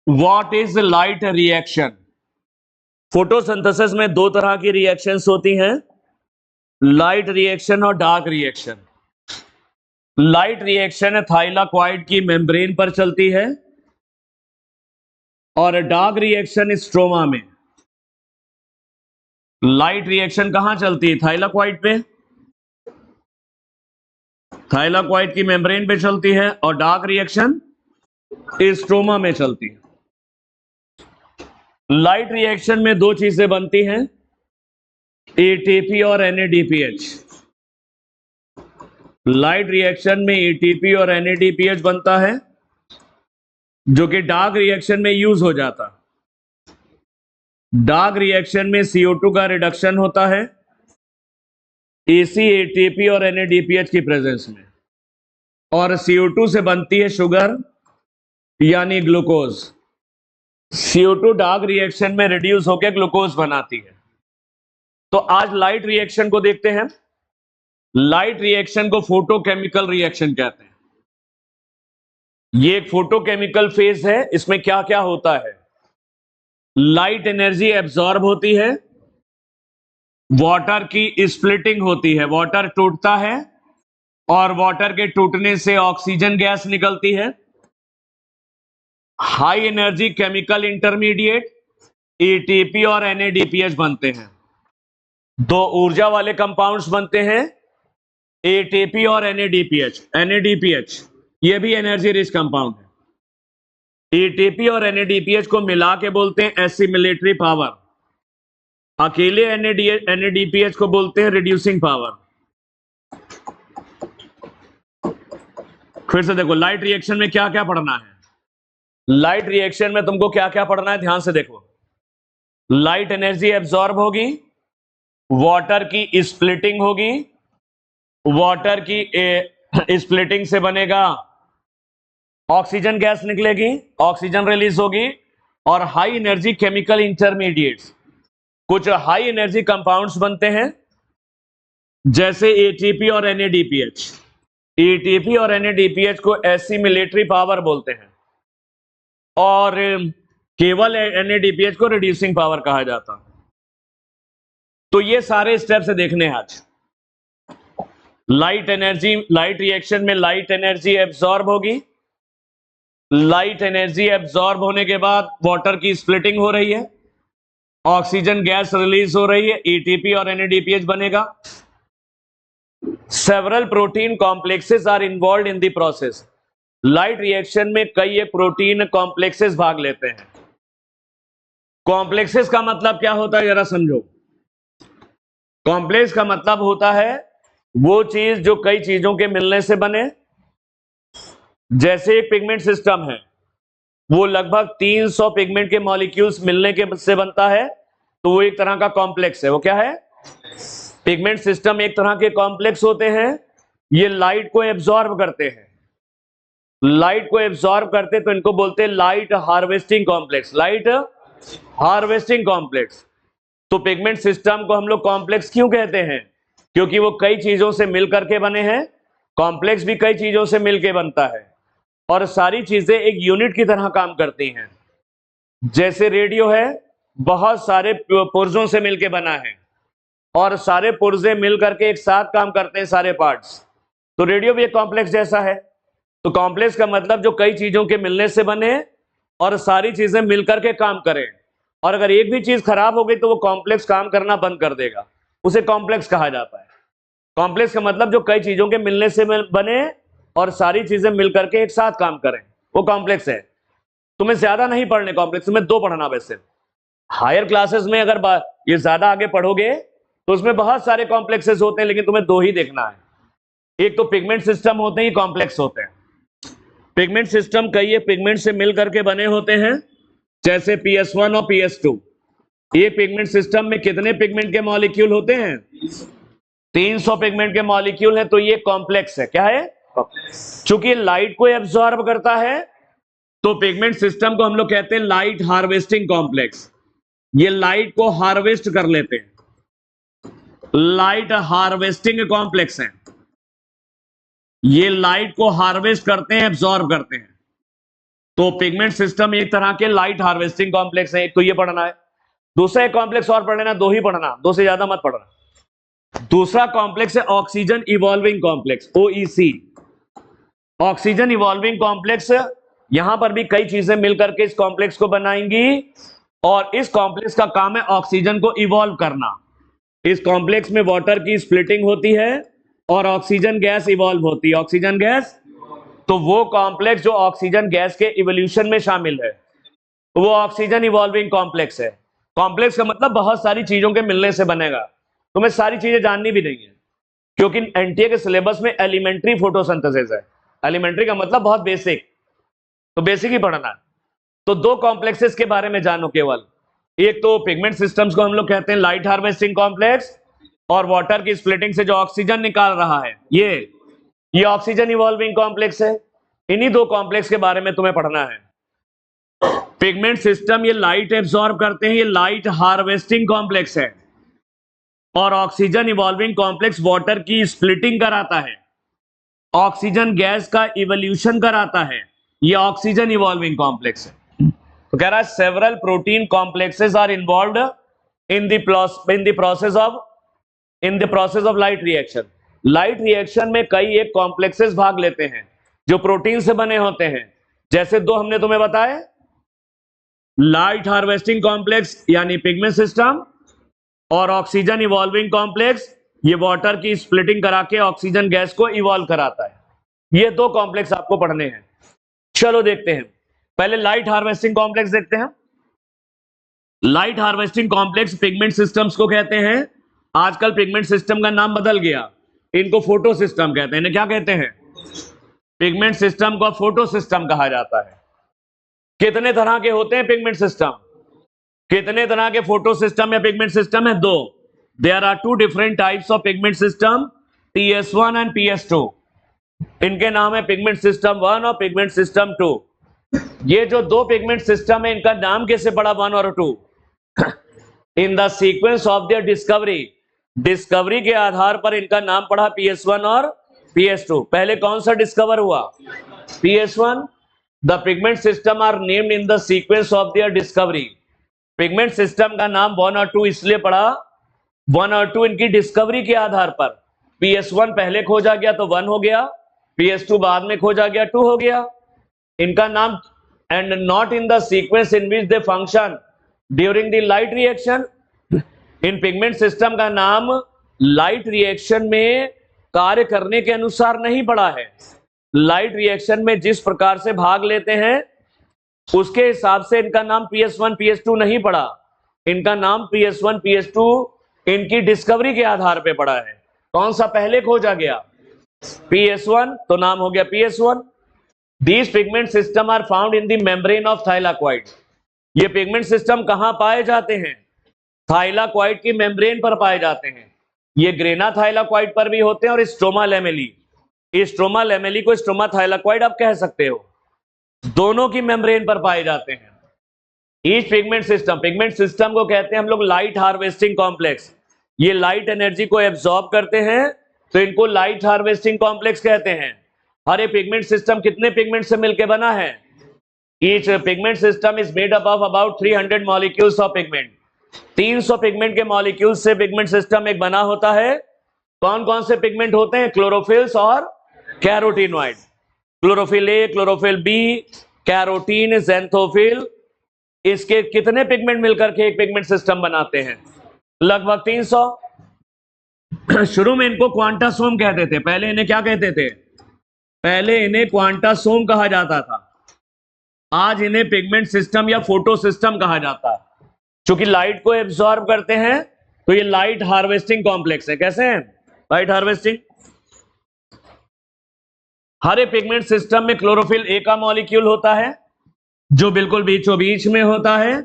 What is light reaction? Photosynthesis में दो तरह की रिएक्शंस होती हैं, लाइट रिएक्शन और dark reaction. Light reaction thylakoid की मेम्ब्रेन पर चलती है और डार्क रिएक्शन स्ट्रोमा में। लाइट रिएक्शन कहां चलती है? थाइलाकॉइड पे, थाइलाकॉइड की मेम्ब्रेन पे चलती है, और डार्क रिएक्शन स्ट्रोमा में चलती है। लाइट रिएक्शन में दो चीजें बनती हैं, एटीपी और एनएडीपीएच। लाइट रिएक्शन में एटीपी और एनएडीपीएच बनता है, जो कि डार्क रिएक्शन में यूज हो जाता है। डार्क रिएक्शन में CO2 का रिडक्शन होता है एसी, एटीपी और एनएडीपीएच की प्रेजेंस में, और CO2 से बनती है शुगर यानी ग्लूकोज। CO2 डार्क रिएक्शन में रिड्यूस होकर ग्लूकोज बनाती है। तो आज लाइट रिएक्शन को देखते हैं। लाइट रिएक्शन को फोटोकेमिकल रिएक्शन कहते हैं। ये एक फोटोकेमिकल फेज है। इसमें क्या क्या होता है? लाइट एनर्जी एब्जॉर्ब होती है, वाटर की स्प्लिटिंग होती है, वाटर टूटता है और वाटर के टूटने से ऑक्सीजन गैस निकलती है। High energy chemical intermediate ATP और एनएडीपीएच बनते हैं। दो ऊर्जा वाले कंपाउंड्स बनते हैं, एटीपी और एनएडीपीएच। एनएडीपीएच ये भी एनर्जी रिच कंपाउंड है। एटीपी और एनएडीपीएच को मिला के बोलते हैं एसिमिलेटरी पावर। अकेले एनएडीपीएच को बोलते हैं रिड्यूसिंग पावर। फिर से देखो, लाइट रिएक्शन में क्या क्या पढ़ना है। लाइट रिएक्शन में तुमको क्या क्या पढ़ना है, ध्यान से देखो। लाइट एनर्जी एब्जॉर्ब होगी, वाटर की स्प्लिटिंग होगी, वाटर की स्प्लिटिंग से बनेगा ऑक्सीजन गैस निकलेगी, ऑक्सीजन रिलीज होगी, और हाई एनर्जी केमिकल इंटरमीडिएट्स, कुछ हाई एनर्जी कंपाउंड्स बनते हैं जैसे एटीपी और एनएडीपीएच। एटीपी और एनएडीपीएच को एसिमिलेटरी पावर बोलते हैं, और केवल एनएडीपीएच को रिड्यूसिंग पावर कहा जाता। तो ये सारे स्टेप से देखने हैं आज। लाइट एनर्जी, लाइट रिएक्शन में लाइट एनर्जी एब्जॉर्ब होगी, लाइट एनर्जी एब्जॉर्ब होने के बाद वाटर की स्प्लिटिंग हो रही है, ऑक्सीजन गैस रिलीज हो रही है, एटीपी और एनएडीपीएच बनेगा। Several protein complexes are involve in the process. Light reaction में कई प्रोटीन कॉम्प्लेक्सेस भाग लेते हैं। कॉम्प्लेक्सेस का मतलब क्या होता है, जरा समझो। कॉम्प्लेक्स का मतलब होता है वो चीज जो कई चीजों के मिलने से बने। जैसे एक पिगमेंट सिस्टम है, वो लगभग 300 पिगमेंट के मॉलिक्यूल्स मिलने के से बनता है, तो वो एक तरह का कॉम्प्लेक्स है। वो क्या है? पिगमेंट सिस्टम एक तरह के कॉम्प्लेक्स होते हैं। ये लाइट को एब्जॉर्ब करते हैं। लाइट को एब्जॉर्ब करते तो इनको बोलते हैं light harvesting complex. Light harvesting complex. तो पिगमेंट सिस्टम को हम लोग कॉम्प्लेक्स क्यों कहते हैं? क्योंकि वो कई चीजों से मिलकर के बने हैं। कॉम्प्लेक्स भी कई चीजों से मिलकर बनता है, और सारी चीजें एक यूनिट की तरह काम करती हैं। जैसे रेडियो है, बहुत सारे पुर्जों से मिलकर बना है, और सारे पुर्जे मिल करके एक साथ काम करते हैं, सारे पार्ट्स। तो रेडियो भी एक कॉम्प्लेक्स जैसा है। तो कॉम्प्लेक्स का मतलब जो कई चीजों के मिलने से बने और सारी चीजें मिलकर के काम करें, और अगर एक भी चीज खराब हो गई तो वो कॉम्प्लेक्स काम करना बंद कर देगा, उसे कॉम्प्लेक्स कहा जाता है। कॉम्प्लेक्स का मतलब जो कई चीजों के मिलने से बने और सारी चीजें मिलकर के एक साथ काम करें, वो कॉम्प्लेक्स है। तुम्हें ज्यादा नहीं पढ़ने कॉम्प्लेक्स, तुम्हें दो पढ़ना। वैसे हायर क्लासेस में अगर ये ज्यादा आगे पढ़ोगे तो उसमें बहुत सारे कॉम्प्लेक्सेस होते हैं, लेकिन तुम्हें दो ही देखना है। एक तो पिगमेंट सिस्टम होते हैं, कॉम्प्लेक्स होते हैं। पिगमेंट सिस्टम कई पिगमेंट से मिल करके बने होते हैं, जैसे PS1 और PS2। ये पिगमेंट सिस्टम में कितने पिगमेंट के मॉलिक्यूल होते हैं? 300 पिगमेंट के मॉलिक्यूल है। तो ये कॉम्प्लेक्स है। क्या है? चूंकि लाइट को एब्जॉर्ब करता है, तो पिगमेंट सिस्टम को हम लोग कहते हैं लाइट हार्वेस्टिंग कॉम्प्लेक्स। ये लाइट को हार्वेस्ट कर लेते हैं, लाइट हार्वेस्टिंग कॉम्प्लेक्स है। ये लाइट को हार्वेस्ट करते हैं, एब्जॉर्ब करते हैं। तो पिगमेंट सिस्टम एक तरह के लाइट हार्वेस्टिंग कॉम्प्लेक्स है, एक तो ये पढ़ना है। दूसरा एक कॉम्प्लेक्स और पढ़ लेना, दो ही पढ़ना, दो से ज्यादा मत पढ़ना। दूसरा कॉम्प्लेक्स है oxygen evolving complex, OEC, oxygen evolving complex. यहां पर भी कई चीजें मिलकर के इस कॉम्प्लेक्स को बनाएंगी और इस कॉम्प्लेक्स का काम है ऑक्सीजन को इवॉल्व करना। इस कॉम्प्लेक्स में वाटर की स्प्लिटिंग होती है और ऑक्सीजन गैस इवॉल्व होती है, ऑक्सीजन गैस। तो वो कॉम्प्लेक्स जो ऑक्सीजन गैस के इवोल्यूशन में शामिल है वो ऑक्सीजन इवॉल्विंग कॉम्प्लेक्स है। कॉम्प्लेक्स का मतलब बहुत सारी चीजों के मिलने से बनेगा, तुम्हें सारी चीजें जाननी भी नहीं है क्योंकि एनटीए के सिलेबस में एलिमेंट्री फोटोसिंथेसिस है। एलिमेंट्री का मतलब बहुत बेसिक, तो बेसिक ही पढ़ना है। तो दो कॉम्प्लेक्सेस के बारे में जानो केवल, एक तो पिगमेंट सिस्टम्स को हम लोग कहते हैं लाइट हार्वेस्टिंग कॉम्प्लेक्स, और वाटर की स्प्लिटिंग से जो ऑक्सीजन निकाल रहा है ये ऑक्सीजन इवॉल्विंग कॉम्प्लेक्स है। इन्हीं दो कॉम्प्लेक्स के बारे में तुम्हें पढ़ना है। पिगमेंट सिस्टम ये लाइट एब्सॉर्ब करते हैं, ये लाइट हार्वेस्टिंग कॉम्प्लेक्स है, और ऑक्सीजन इवॉल्विंग कॉम्प्लेक्स वाटर की स्प्लिटिंग कराता है, ऑक्सीजन गैस का इवोल्यूशन कराता है, ये ऑक्सीजन इवॉल्विंग कॉम्प्लेक्स है। तो कह रहा है several protein complexes are involved in the process of light reaction. Light reaction में कई एक कॉम्प्लेक्सेस भाग लेते हैं जो प्रोटीन से बने होते हैं। जैसे दो हमने तुम्हें बताए, लाइट हार्वेस्टिंग कॉम्प्लेक्स यानी पिगमेंट सिस्टम, और ऑक्सीजन इवॉल्विंग कॉम्प्लेक्स ये वाटर की स्प्लिटिंग करा के ऑक्सीजन गैस को इवॉल्व कराता है। ये दो कॉम्प्लेक्स आपको पढ़ने हैं। चलो देखते हैं, पहले लाइट हार्वेस्टिंग कॉम्प्लेक्स देखते हैं। Light harvesting complex pigment systems को कहते हैं। आजकल पिगमेंट सिस्टम का नाम बदल गया, इनको फोटो सिस्टम कहते हैं। इन्हें क्या कहते हैं? पिगमेंट सिस्टम को फोटो सिस्टम कहा जाता है। कितने तरह के होते हैं पिगमेंट सिस्टम? कितने तरह के फोटो सिस्टम या पिगमेंट सिस्टम है? दो। There are two different types of pigment system, PS1 and PS2। इनके नाम है पिगमेंट सिस्टम 1 और पिगमेंट सिस्टम 2। ये जो दो पिगमेंट सिस्टम है इनका नाम कैसे पड़ा 1 और 2? इन the sequence of their discovery, discovery के आधार पर इनका नाम पड़ा PS1 और PS2। पहले कौन सा डिस्कवर हुआ? PS1। The pigment system are named in the sequence of their discovery. Pigment system का नाम 1 और 2 इसलिए पड़ा, 1 और 2 इनकी डिस्कवरी के आधार पर। PS1 पहले खोजा गया तो 1 हो गया, PS2 बाद में खोजा गया 2 हो गया। इनका नाम, and not in the sequence in which they function during the light reaction. In pigment system का नाम लाइट रिएक्शन में कार्य करने के अनुसार नहीं पड़ा है। लाइट रिएक्शन में जिस प्रकार से भाग लेते हैं उसके हिसाब से इनका नाम PS1 PS2 नहीं पड़ा। इनका नाम PS1 PS2 इनकी डिस्कवरी के आधार पे पड़ा है। कौन सा पहले खोजा गया? PS1, तो नाम हो गया PS1। These pigment system are found in the membrane of thylakoid। ये पिगमेंट सिस्टम कहां पाए जाते हैं? थाइलाकॉइड की मेम्ब्रेन पर पाए जाते हैं। ये ग्रेना थाइलाकॉइड पर भी होते हैं और स्ट्रोमा लेमेली, स्ट्रोमा लेमेली को स्ट्रोमा थाइलाकॉइड आप कह सकते हो, दोनों की मेम्ब्रेन पर पाए जाते हैं। ईच पिगमेंट सिस्टम को कहते हैं हम लोग लाइट हार्वेस्टिंग कॉम्प्लेक्स। ये लाइट एनर्जी को एब्सॉर्ब करते हैं तो इनको लाइट हार्वेस्टिंग कॉम्प्लेक्स कहते हैं। हर एक पिगमेंट सिस्टम कितने पिगमेंट से मिलकर बना है? Each pigment system is made up of about 300 molecules of pigment. 300 pigment के मॉलिक्यूल से पिगमेंट सिस्टम एक बना होता है। कौन कौन से पिगमेंट होते हैं? क्लोरोफिल्स और carotenoid. Chlorophyll A, chlorophyll B, carotene, xanthophyll, इसके कितने पिगमेंट मिलकर के एक पिगमेंट सिस्टम बनाते हैं? लगभग 300। शुरू में इनको क्वांटासोम कहते थे। पहले इन्हें क्या कहते थे? पहले इन्हें क्वांटासोम कहा जाता था। आज इन्हें पिगमेंट सिस्टम या फोटो सिस्टम कहा जाता है। क्योंकि लाइट को एब्सॉर्ब करते हैं तो ये लाइट हार्वेस्टिंग कॉम्प्लेक्स है। कैसे हैं? Light harvesting. हर एक पिगमेंट सिस्टम में क्लोरोफिल ए का मॉलिक्यूल होता है जो बिल्कुल बीचों बीच में होता है।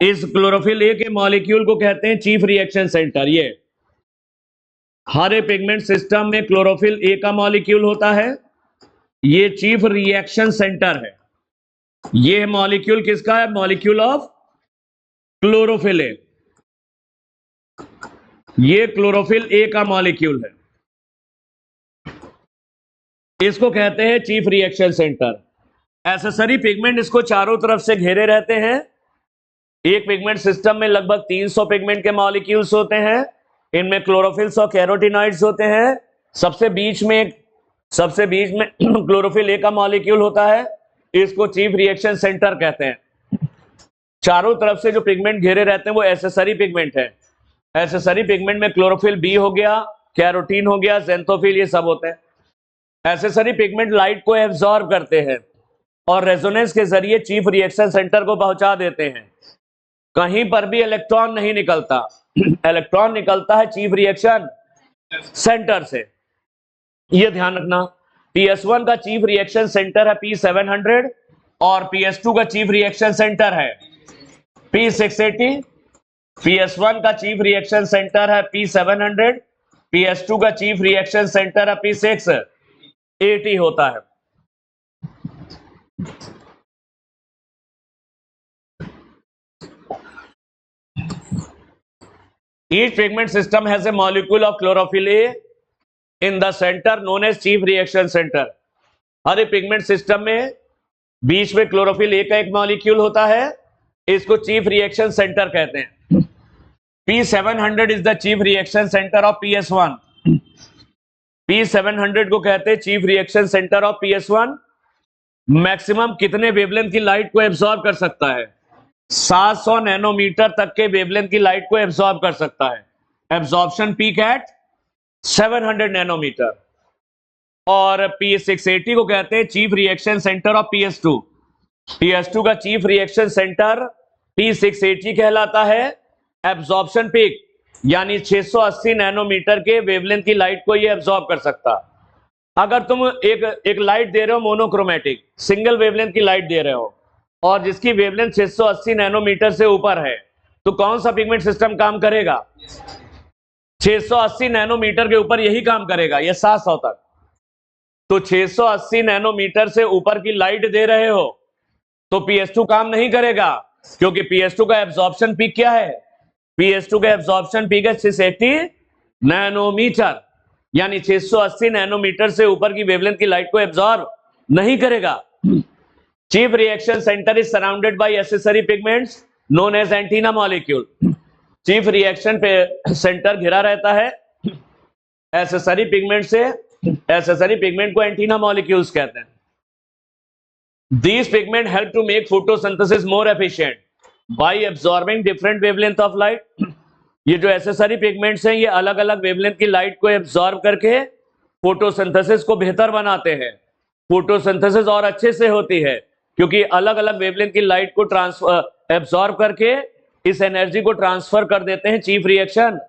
इस क्लोरोफिल ए के मॉलिक्यूल को कहते हैं चीफ रिएक्शन सेंटर। ये हर एक पिगमेंट सिस्टम में क्लोरोफिल ए का मॉलिक्यूल होता है, ये चीफ रिएक्शन सेंटर है। ये मॉलिक्यूल किसका है? Molecule of chlorophyll A. ये क्लोरोफिल ए का मॉलिक्यूल है, इसको कहते हैं chief reaction centre. Accessory pigment इसको चारों तरफ से घेरे रहते हैं। एक पिगमेंट सिस्टम में लगभग 300 पिगमेंट के मॉलिक्यूल्स होते हैं। इनमें क्लोरोफिल्स और कैरोटीनॉइड्स होते हैं। सबसे बीच में क्लोरोफिल ए का मॉलिक्यूल होता है। इसको चीफ रिएक्शन सेंटर कहते हैं। चारों तरफ से जो पिगमेंट घेरे रहते हैं वो एसेसरी पिगमेंट है। एसेसरी पिगमेंट में क्लोरोफिल बी हो गया, कैरोटीन हो गया, ज़ेंथोफिल, ये सब होते हैं। एसेसरी पिगमेंट लाइट को एब्जॉर्ब करते हैं और रेजोनेंस के जरिए चीफ रिएक्शन सेंटर को पहुंचा देते हैं। कहीं पर भी इलेक्ट्रॉन नहीं निकलता। इलेक्ट्रॉन निकलता है चीफ रिएक्शन सेंटर से, यह ध्यान रखना। PS1 का चीफ रिएक्शन सेंटर है P700 और PS2 का चीफ रिएक्शन सेंटर है P680। PS1 का चीफ रिएक्शन सेंटर है P700, PS2 का चीफ रिएक्शन सेंटर है P680 होता है। Each pigment system has a molecule of chlorophyll A in the center known as chief reaction center। हर एक pigment system में बीच में क्लोरोफिल ए का एक मॉलिक्यूल होता है, इसको चीफ रिएक्शन सेंटर कहते हैं। P700 is the chief reaction centre of PS1। P700 को कहते हैं chief reaction centre of PS1। Maximum कितने वेवलेंथ की लाइट को एब्सॉर्ब कर सकता है? 700 नैनोमीटर तक के वेवलेंथ की लाइट को एब्सॉर्ब कर सकता है। Absorption peak at 700 nanometer. और P680 को कहते हैं chief reaction centre of PS2। PS2 का चीफ रिएक्शन सेंटर P680 कहलाता है। एब्सॉर्प्शन पीक यानी 680 नैनोमीटर के वेवलेंथ की लाइट को ये एब्सॉर्ब कर सकता। अगर तुम एक लाइट दे रहे हो मोनोक्रोमेटिक, सिंगल वेवलेंथ की लाइट दे रहे हो और जिसकी वेवलेंथ 680 नैनोमीटर से ऊपर है, तो कौन सा पिगमेंट सिस्टम काम करेगा? 680 नैनोमीटर के ऊपर यही काम करेगा, ये 700 तक। तो 680 नैनोमीटर से ऊपर की लाइट दे रहे हो तो PS2 काम नहीं करेगा, क्योंकि PS2 का एब्सॉर्प्शन पीक क्या है? PS2 का एब्सॉर्प्शन पीक है 680 नैनोमीटर, यानी 680 नैनोमीटर से ऊपर की वेवलेंथ की लाइट को एब्सॉर्ब नहीं करेगा। Chief reaction centre is surrounded by accessory pigments known as antenna molecule. Chief reaction पे सेंटर घिरा रहता है एसेसरी पिगमेंट से। एसेसरी पिगमेंट को एंटीना मॉलिक्यूल्स कहते हैं। These pigment help to make photosynthesis more efficient by absorbing different wavelength of light। ये जो एसेसरी पिगमेंट्स हैं, ये अलग अलग वेवलेंथ की लाइट को एब्सॉर्ब करके फोटोसिंथेसिस को बेहतर बनाते हैं। फोटोसिंथेसिस और अच्छे से होती है क्योंकि अलग अलग वेवलेंथ की लाइट को एब्सॉर्ब करके इस एनर्जी को ट्रांसफर कर देते हैं चीफ रिएक्शन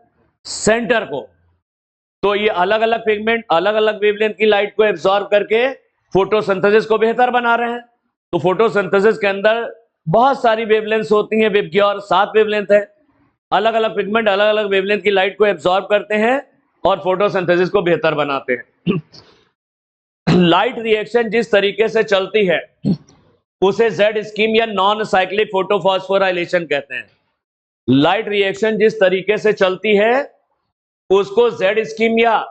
सेंटर को। तो ये अलग अलग पिगमेंट अलग अलग वेवलेंथ की लाइट को एब्सॉर्ब करके फोटोसिंथेसिस को बेहतर बना रहे हैं। तो फोटोसिंथेसिस के अंदर बहुत सारी वेवलेंथ्स होती हैं, वेव की और 7 वेवलेंथ है। अलग अलग पिगमेंट अलग अलग वेवलेंथ की लाइट को एब्सॉर्ब करते हैं और फोटोसिंथेसिस को बेहतर बनाते हैं। लाइट रिएक्शन जिस तरीके से चलती है उसे जेड स्कीम या नॉन साइक्लिक फोटोफॉस्फोराइलेशन कहते हैं। लाइट रिएक्शन जिस तरीके से चलती है उसको जेड स्कीम या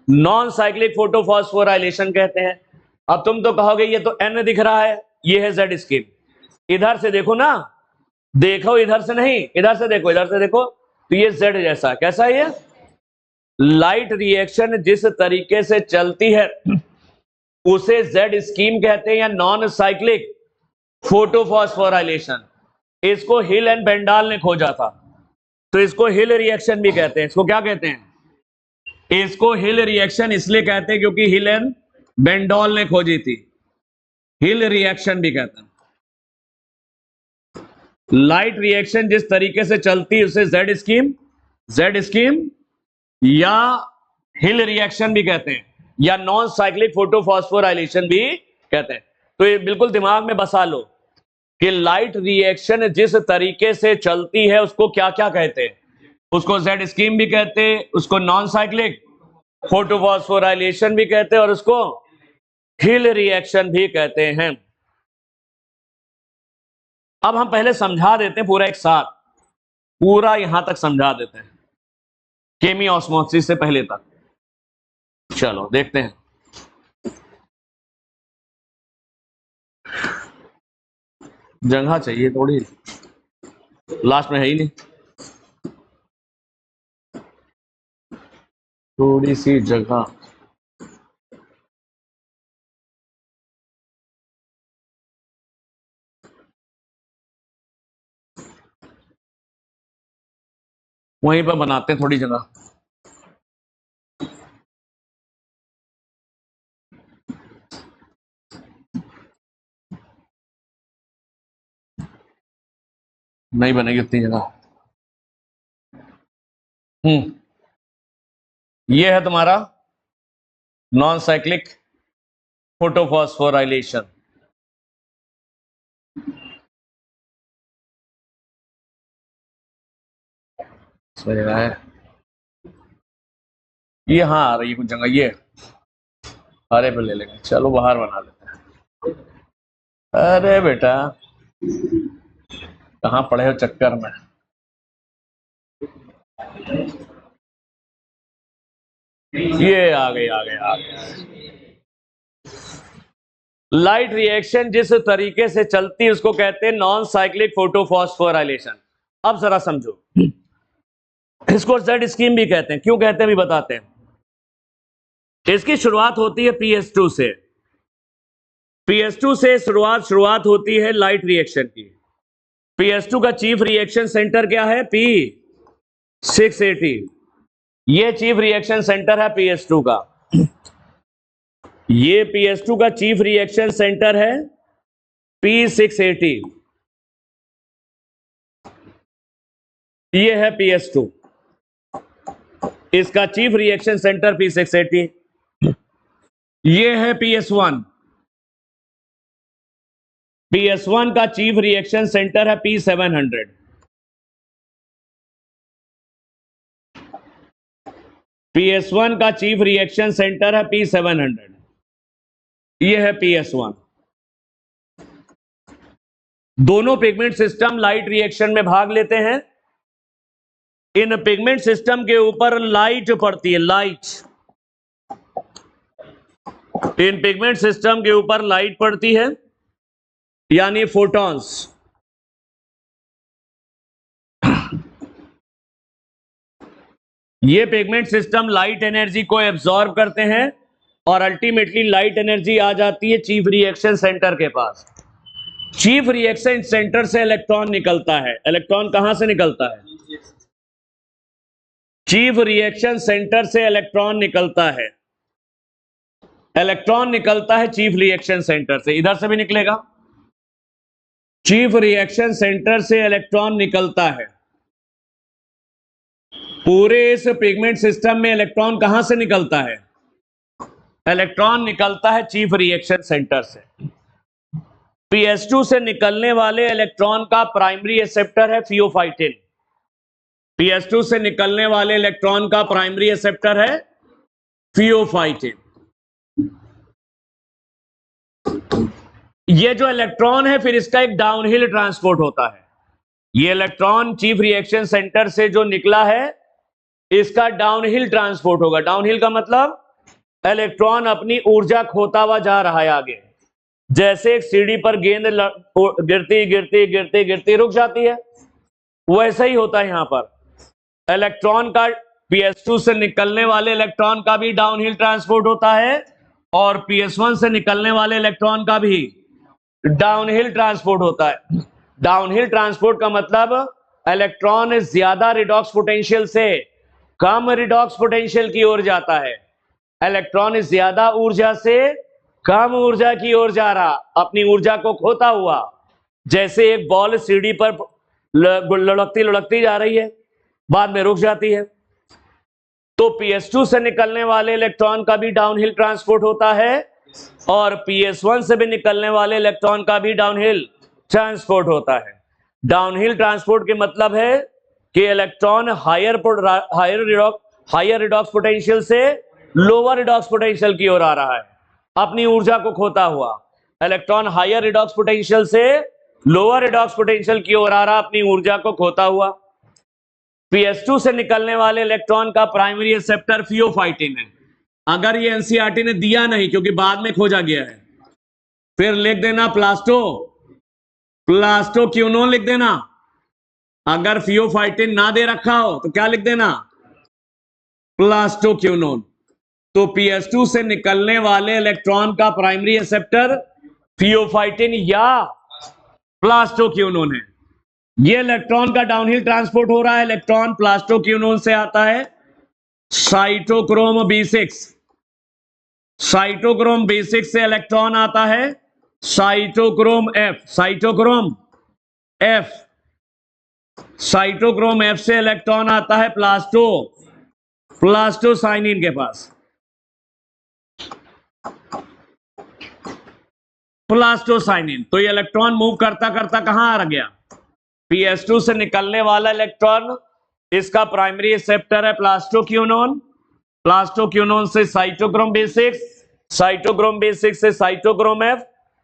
नॉन साइक्लिक फोटोफॉस्फोराइलेशन कहते हैं। अब तुम तो कहोगे ये तो N दिख रहा है, ये है जेड स्कीम। इधर से देखो ना, देखो इधर से नहीं, इधर से देखो, इधर से देखो, तो ये जेड जैसा है। कैसा है ये? लाइट रिएक्शन जिस तरीके से चलती है उसे जेड स्कीम कहते हैं या नॉन साइक्लिक फोटोफॉस्फोराइलेशन। इसको हिल एंड बेंडाल ने खोजा था, तो इसको हिल रिएक्शन भी कहते हैं। इसको क्या कहते हैं? इसको हिल रिएक्शन इसलिए कहते हैं क्योंकि हिल एंड बेंडॉल ने खोजी थी। हिल रिएक्शन भी कहते हैं। लाइट रिएक्शन जिस तरीके से चलती है उसे जेड स्कीम या हिल रिएक्शन भी कहते हैं या नॉन साइक्लिक फोटोफॉस्फोराइलेशन भी कहते हैं। तो ये बिल्कुल दिमाग में बसा लो कि लाइट रिएक्शन जिस तरीके से चलती है उसको क्या क्या कहते हैं। उसको जेड स्कीम भी कहते हैं, उसको नॉन साइक्लिक फोटोफॉस्फोराइलेशन भी कहते हैं और उसको हिल रिएक्शन भी कहते हैं। अब हम पहले समझा देते हैं पूरा एक साथ, पूरा यहां तक समझा देते हैं केमी ऑस्मोसिस से पहले तक। चलो देखते हैं। जगह चाहिए थोड़ी, लास्ट में है ही नहीं, थोड़ी सी जगह। वहीं पर बनाते हैं थोड़ी जगह। नहीं बनेगी उतनी जगह। ये है तुम्हारा नॉन साइक्लिक फोटोफॉस्फोराइलेशन। सही रहा है ये। हाँ आ रही है कुछ जगह, ये हरे पे ले लेंगे, चलो बाहर बना लेते हैं। अरे बेटा कहाँ पड़े हो चक्कर में। ये आ गई आ गई आ गई। लाइट रिएक्शन जिस तरीके से चलती है उसको कहते हैं नॉन साइक्लिक फोटोफॉस्फोराइलेशन। अब जरा समझो, इसको जेड स्कीम भी कहते हैं। क्यों कहते हैं भी बताते हैं। इसकी शुरुआत होती है PS2 से। PS2 से शुरुआत होती है लाइट रिएक्शन की। PS2 का चीफ रिएक्शन सेंटर क्या है? P680। ये चीफ रिएक्शन सेंटर है PS2 का। ये PS2 का चीफ रिएक्शन सेंटर है P680। ये है PS2, इसका चीफ रिएक्शन सेंटर P680। ये है PS1। PS1 का चीफ रिएक्शन सेंटर है P700। PS1 का चीफ रिएक्शन सेंटर है P700। ये है PS1। दोनों पिगमेंट सिस्टम लाइट रिएक्शन में भाग लेते हैं। इन पिगमेंट सिस्टम के ऊपर लाइट पड़ती है, लाइट। इन पिगमेंट सिस्टम के ऊपर लाइट पड़ती है, यानी फोटॉन्स। ये पिगमेंट सिस्टम लाइट एनर्जी को एब्जॉर्ब करते हैं और अल्टीमेटली लाइट एनर्जी आ जाती है चीफ रिएक्शन सेंटर के पास। चीफ रिएक्शन सेंटर से इलेक्ट्रॉन निकलता है। इलेक्ट्रॉन कहां से निकलता है? चीफ रिएक्शन सेंटर से इलेक्ट्रॉन निकलता है। इलेक्ट्रॉन निकलता है चीफ रिएक्शन सेंटर से, इधर से भी निकलेगा। चीफ रिएक्शन सेंटर से इलेक्ट्रॉन निकलता है। पूरे इस पिगमेंट सिस्टम में इलेक्ट्रॉन कहां से निकलता है? इलेक्ट्रॉन निकलता है चीफ रिएक्शन सेंटर से। PS2 से निकलने वाले इलेक्ट्रॉन का प्राइमरी एक्सेप्टर है फियोफाइटिन। PS2 से निकलने वाले इलेक्ट्रॉन का प्राइमरी एक्सेप्टर है फियोफाइटिन। ये जो इलेक्ट्रॉन है फिर इसका एक डाउनहिल ट्रांसपोर्ट होता है। ये इलेक्ट्रॉन चीफ रिएक्शन सेंटर से जो निकला है इसका डाउनहिल ट्रांसपोर्ट होगा। डाउनहिल का मतलब इलेक्ट्रॉन अपनी ऊर्जा खोता हुआ जा रहा है आगे। जैसे एक सीढ़ी पर गेंद गिरती गिरती गिरती गिरती रुक जाती है, वैसा ही होता है यहां पर। इलेक्ट्रॉन का PS2 से निकलने वाले इलेक्ट्रॉन का भी डाउनहिल ट्रांसपोर्ट होता है और PS1 से निकलने वाले इलेक्ट्रॉन का भी डाउनहिल ट्रांसपोर्ट होता है। डाउनहिल ट्रांसपोर्ट का मतलब इलेक्ट्रॉन ज्यादा रिडॉक्स पोटेंशियल से कम रिडॉक्स पोटेंशियल की ओर जाता है। इलेक्ट्रॉन ज्यादा ऊर्जा से कम ऊर्जा की ओर जा रहा, अपनी ऊर्जा को खोता हुआ। जैसे एक बॉल सीढ़ी पर लुढ़कती लुढ़कती जा रही है, बाद में रुक जाती है। तो PS2 से निकलने वाले इलेक्ट्रॉन का भी डाउनहिल ट्रांसपोर्ट होता है और PS1 से भी निकलने वाले इलेक्ट्रॉन का भी डाउनहिल ट्रांसपोर्ट होता है। डाउनहिल ट्रांसपोर्ट के मतलब है कि इलेक्ट्रॉन हायर रिडॉक्स पोटेंशियल से लोअर रिडॉक्स पोटेंशियल की ओर आ रहा है, अपनी ऊर्जा को खोता हुआ। इलेक्ट्रॉन हायर रिडॉक्स पोटेंशियल से लोअर रिडॉक्स पोटेंशियल की ओर आ रहा, अपनी ऊर्जा को खोता हुआ। PS2 से निकलने वाले इलेक्ट्रॉन का प्राइमरी एक्सेप्टर फियोफाइटिन है। अगर ये एनसीईआरटी ने दिया नहीं क्योंकि बाद में खोजा गया है, फिर लिख देना प्लास्टो प्लास्टोक्यूनोन लिख देना। अगर फियोफाइटिन ना दे रखा हो तो क्या लिख देना, प्लास्टोक्यूनोन। तो PS2 से निकलने वाले इलेक्ट्रॉन का प्राइमरी एक्सेप्टर फियोफाइटिन या प्लास्टोक्यूनोन है। ये इलेक्ट्रॉन का डाउनहिल ट्रांसपोर्ट हो रहा है, इलेक्ट्रॉन प्लास्टोक्यूनोन से आता है साइटोक्रोम B6। साइटोक्रोम B6 से इलेक्ट्रॉन आता है cytochrome F। Cytochrome F, cytochrome F से इलेक्ट्रॉन आता है प्लास्टोसाइनिन के पास। प्लास्टोसाइनिन। तो ये इलेक्ट्रॉन मूव करता करता कहां आ गया, PS2 से निकलने वाला इलेक्ट्रॉन, इसका प्राइमरी एक्सेप्टर है प्लास्टोक्यूनोन। प्लास्टोक्यूनोन से साइटोक्रोम B6, साइटोक्रोम B6 से साइटोक्रोम F,